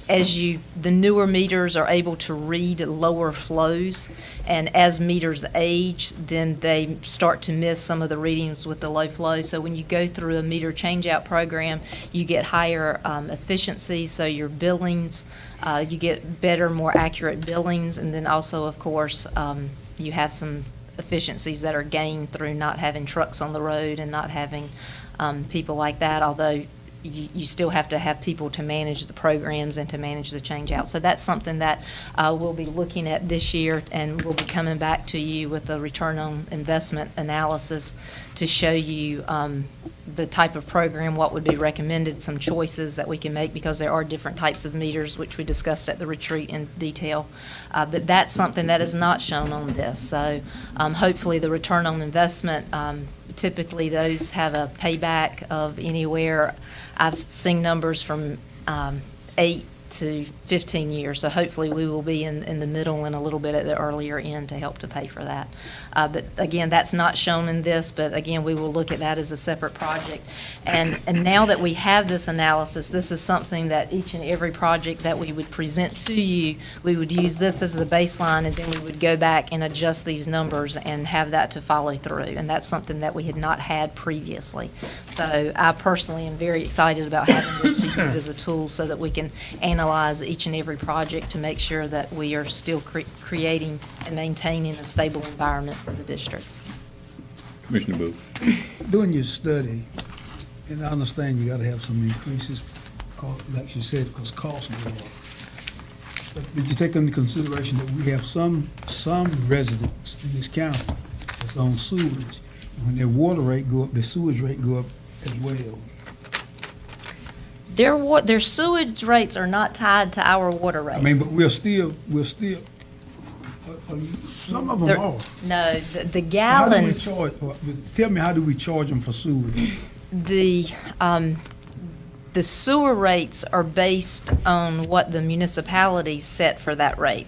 the newer meters are able to read lower flows, and as meters age, then they start to miss some of the readings with the low flow. So when you go through a meter change-out program, you get higher efficiency, so your billings, you get better, more accurate billings, and then also, of course, you have some efficiencies that are gained through not having trucks on the road and not having people like that, although you still have to have people to manage the programs and to manage the change out. So that's something that we'll be looking at this year, and we'll be coming back to you with a return on investment analysis to show you the type of program, what would be recommended, some choices that we can make, because there are different types of meters, which we discussed at the retreat in detail. But that's something that is not shown on this. So hopefully the return on investment, typically those have a payback of anywhere, I've seen numbers from 8 to 15 years. So hopefully we will be in the middle and a little bit at the earlier end to help to pay for that. But again, that's not shown in this, but again, we will look at that as a separate project. And now that we have this analysis, this is something that each and every project that we would present to you, we would use this as the baseline, and then we would go back and adjust these numbers and have that to follow through. And that's something that we had not had previously. So I personally am very excited about having this to use as a tool so that we can analyze each and every project to make sure that we are still creating and maintaining a stable environment for the districts. Commissioner Booth. Doing your study, and I understand you got to have some increases, like you said, because costs go up. But did you take into consideration that we have some residents in this county that's on sewage? When their water rate go up, their sewage rate go up as well. Their sewage rates are not tied to our water rates. I mean, but we're still, some of them are. No, the gallons. How do we charge, tell me, how do we charge them for sewage? The sewer rates are based on what the municipalities set for that rate.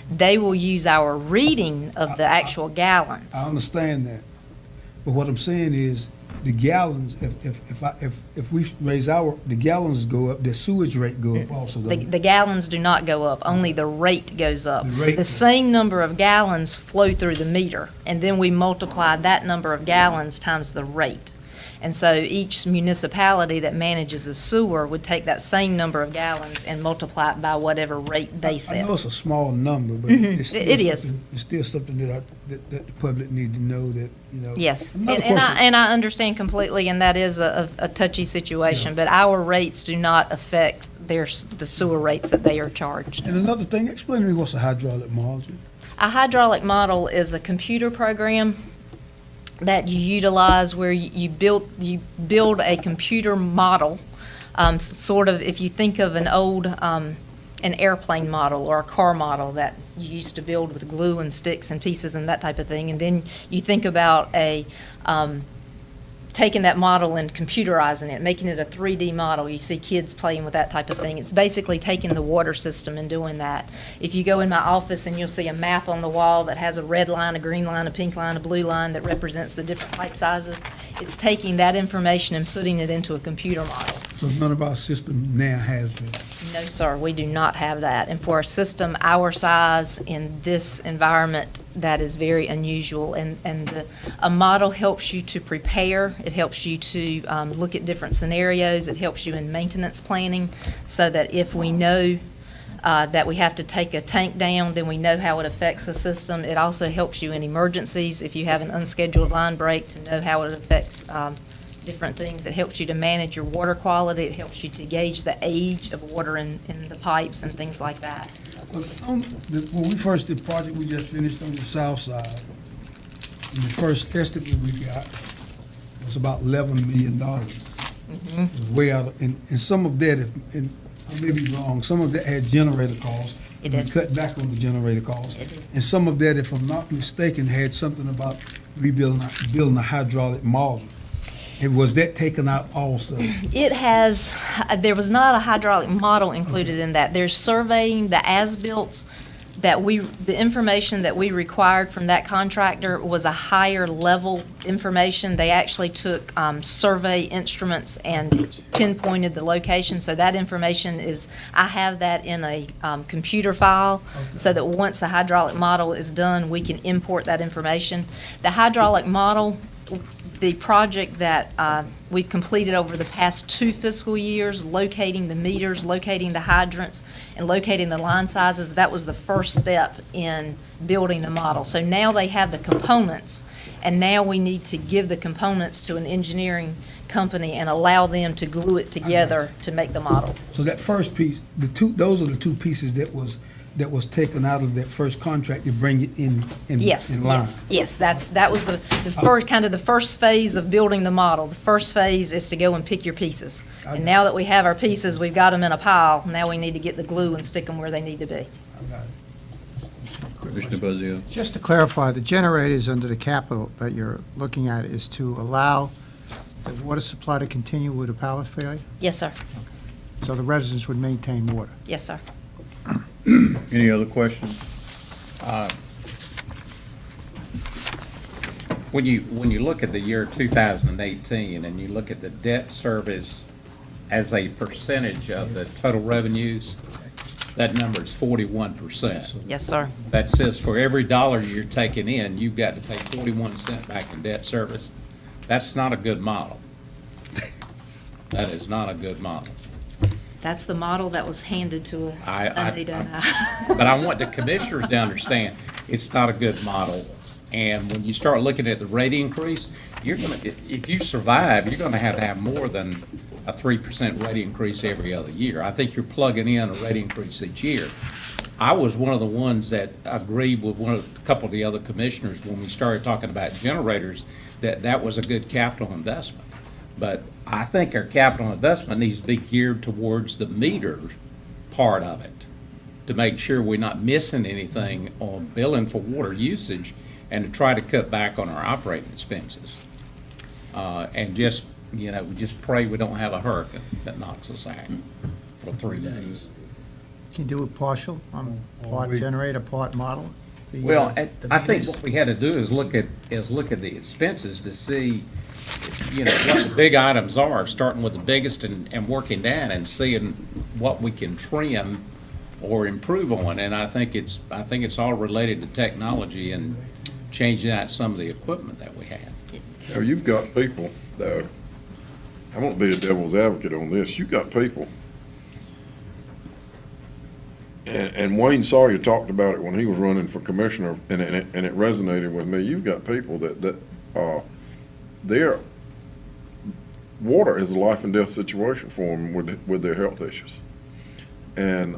They will use our reading of the actual gallons. I understand that, but what I'm saying is, the gallons, if we raise the gallons go up, the sewage rate go up also. The gallons do not go up, only the rate goes up. The same number of gallons flow through the meter, and then we multiply that number of gallons times the rate. And so each municipality that manages a sewer would take that same number of gallons and multiply it by whatever rate they set. I know it's a small number, but it's still something that the public need to know that, you know. Yes, and I understand completely, and that is a touchy situation, but our rates do not affect the sewer rates that they are charged. And another thing, explain to me what's a hydraulic model? A hydraulic model is a computer program that you utilize where you build a computer model, sort of if you think of an old an airplane model or a car model that you used to build with glue and sticks and pieces and that type of thing, and then you think about taking that model and computerizing it, making it a 3D model. You see kids playing with that type of thing. It's basically taking the water system and doing that. If you go in my office and you'll see a map on the wall that has a red line, a green line, a pink line, a blue line that represents the different pipe sizes, it's taking that information and putting it into a computer model. So none of our system now has that? No, sir, we do not have that. And for a system our size in this environment, that is very unusual. And a model helps you to prepare. It helps you to look at different scenarios. It helps you in maintenance planning so that if we know that we have to take a tank down, then we know how it affects the system. It also helps you in emergencies if you have an unscheduled line break to know how it affects different things. It helps you to manage your water quality. It helps you to gauge the age of water in the pipes and things like that. When we first did the project we just finished on the south side, and the first estimate we got was about $11 million. It was way out, and some of that, and I may be wrong, some of that had generator costs. It did. We cut back on the generator costs. And some of that, if I'm not mistaken, had something about building a hydraulic model. And was that taken out also? It has, there was not a hydraulic model included in that. There's surveying the as-built that the information that we required from that contractor was a higher level information. They actually took survey instruments and pinpointed the location. So that information I have that in a computer file so that once the hydraulic model is done, we can import that information. The hydraulic model, the project that we've completed over the past 2 fiscal years, locating the meters, locating the hydrants, and locating the line sizes, that was the first step in building the model. So now they have the components, and now we need to give the components to an engineering company and allow them to glue it together to make the model. So that first piece, those are the 2 pieces that was taken out of that first contract to bring it in line. Yes. That was the first kind of the first phase of building the model. The first phase is to go and pick your pieces. And now that we have our pieces, we've got them in a pile. Now we need to get the glue and stick them where they need to be. Commissioner Buzzio. Just to clarify, the generators under the capital that you're looking at is to allow the water supply to continue with a power failure? Yes, sir. So the residents would maintain water? Yes, sir. Any other questions? When you look at the year 2018 and you look at the debt service as a percentage of the total revenues, that number is 41%. Yes, sir. That says for every dollar you're taking in, you've got to take 41 cents back in debt service. That's not a good model. That is not a good model. That's the model that was handed to Anita. But I want the commissioners to understand, it's not a good model. And when you start looking at the rate increase, if you survive, you're gonna have more than a 3% rate increase every other year. I think you're plugging in a rate increase each year. I was one of the ones that agreed with a couple of the other commissioners when we started talking about generators, that was a good capital investment. But I think our capital investment needs to be geared towards the meter part of it to make sure we're not missing anything on billing for water usage and to try to cut back on our operating expenses. And just pray we don't have a hurricane that knocks us out for 3 days. Can you do it partial, part generator, part model? Well, I think what we had to do is look at the expenses to see, what the big items are, starting with the biggest and working down and seeing what we can trim or improve on. And I think it's all related to technology and changing out some of the equipment that we have. Now, you've got people, though, I won't be the devil's advocate on this, you've got people, and Wayne Sawyer talked about it when he was running for commissioner, and it resonated with me. You've got people that their water is a life and death situation for them with their health issues. And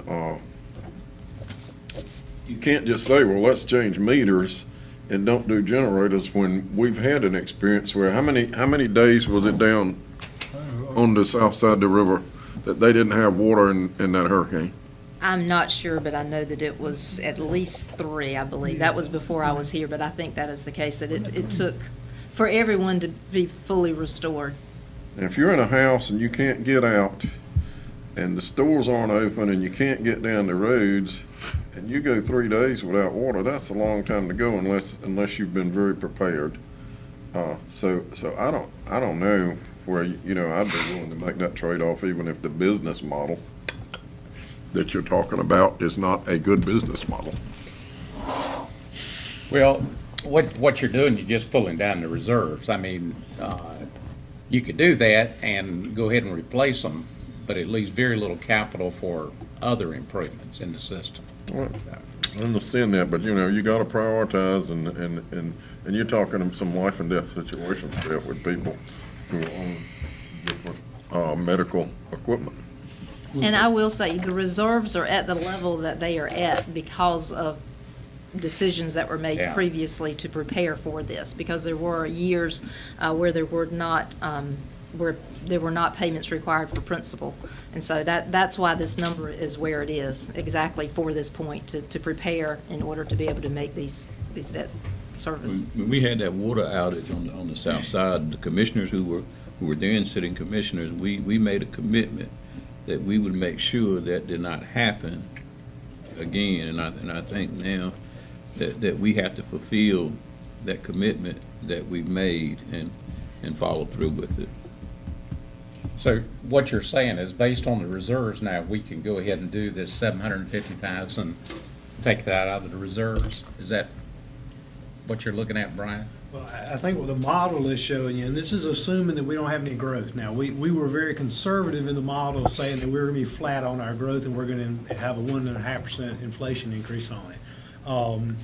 you can't just say, well, let's change meters and don't do generators when we've had an experience where how many days was it down on the south side of the river that they didn't have water in that hurricane? I'm not sure, but I know that it was at least 3, I believe. That was before I was here, but I think that is the case, that it took for everyone to be fully restored. And if you're in a house and you can't get out and the stores aren't open and you can't get down the roads and you go 3 days without water, that's a long time to go unless you've been very prepared. So I don't know where, I'd be willing to make that trade-off even if the business model that you're talking about is not a good business model. Well, what you're doing, you're just pulling down the reserves. I mean, you could do that and go ahead and replace them, but it leaves very little capital for other improvements in the system. Well, I understand that, but you know, you gotta prioritize, and you're talking some life and death situations there with people who own different, medical equipment. And I will say, the reserves are at the level that they are at because of decisions that were made Yeah. previously to prepare for this, because there were years where there were not payments required for principal. And so that's why this number is where it is, exactly for this point, to prepare in order to be able to make these debt service. When we had that water outage on the south side, the commissioners who were then sitting commissioners, we made a commitment that we would make sure that did not happen again. And I think now that we have to fulfill that commitment that we made and follow through with it. So what you're saying is, based on the reserves now, we can go ahead and do this 750,000, take that out of the reserves? Is that what you're looking at, Brian? Well, I think what the model is showing you, and this is assuming that we don't have any growth. Now, we were very conservative in the model, saying that we were going to be flat on our growth and we're going to have a 1.5% inflation increase on it.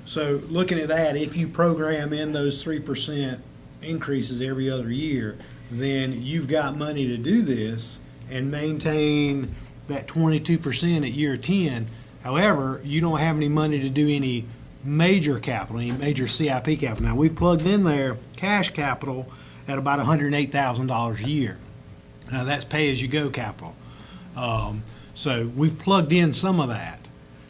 So looking at that, if you program in those 3% increases every other year, then you've got money to do this and maintain that 22% at year 10. However, you don't have any money to do any major capital, any major CIP capital. Now, we've plugged in there cash capital at about $108,000 a year. Now, that's pay-as-you-go capital. So we've plugged in some of that.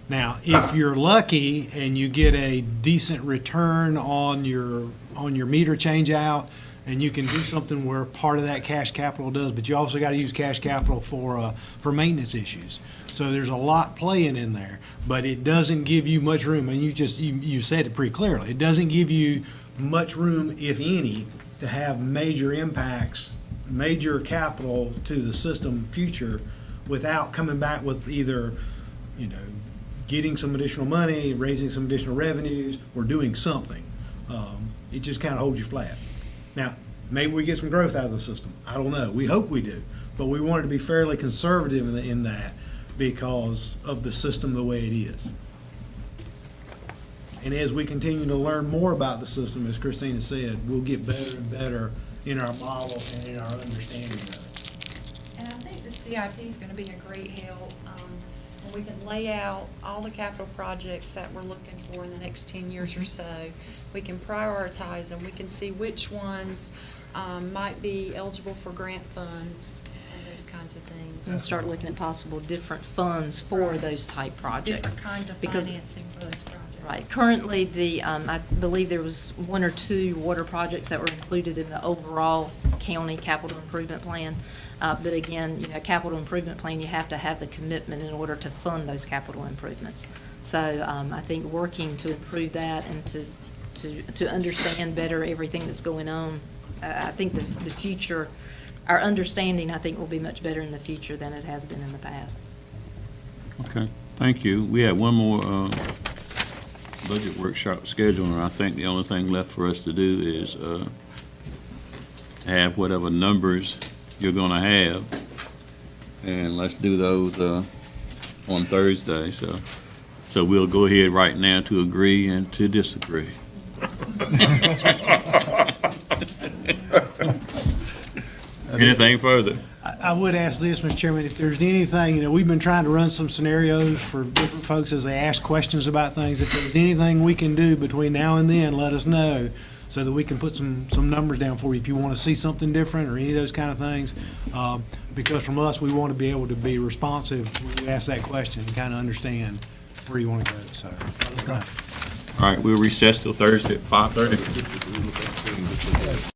Now, if you're lucky and you get a decent return on your meter change out, and you can do something where part of that cash capital does, but you also got to use cash capital for maintenance issues. So there's a lot playing in there, but it doesn't give you much room. And you said it pretty clearly. It doesn't give you much room, if any, to have major impacts, major capital to the system future without coming back with either, getting some additional money, raising some additional revenues, or doing something. It just kind of holds you flat. Now, maybe we get some growth out of the system. I don't know. We hope we do. But we wanted to be fairly conservative in that because of the system the way it is. And as we continue to learn more about the system, as Christina said, we'll get better and better in our model and in our understanding of it. And I think the CIP is going to be a great help. And we can lay out all the capital projects that we're looking for in the next 10 years or so. We can prioritize them. We can see which ones might be eligible for grant funds and those kinds of things. And start looking at possible different funds for those type projects. Different kinds of Because- financing for those projects. Right. Currently, I believe there was 1 or 2 water projects that were included in the overall county capital improvement plan. But again, capital improvement plan, you have to have the commitment in order to fund those capital improvements. So I think working to improve that and to understand better everything that's going on, I think the future, our understanding, I think, will be much better in the future than it has been in the past. Okay, thank you. We have one more budget workshop scheduled, and I think the only thing left for us to do is have whatever numbers you're going to have, and let's do those on Thursday. So we'll go ahead right now to agree and to disagree. Anything further? I would ask this, Mr. Chairman, if there's anything, we've been trying to run some scenarios for different folks as they ask questions about things. If there's anything we can do between now and then, let us know so that we can put some numbers down for you if you want to see something different or any of those kind of things. Because from us, we want to be able to be responsive when you ask that question and kind of understand where you want to go. So, let us know. All right, we'll recess till Thursday at 5:30.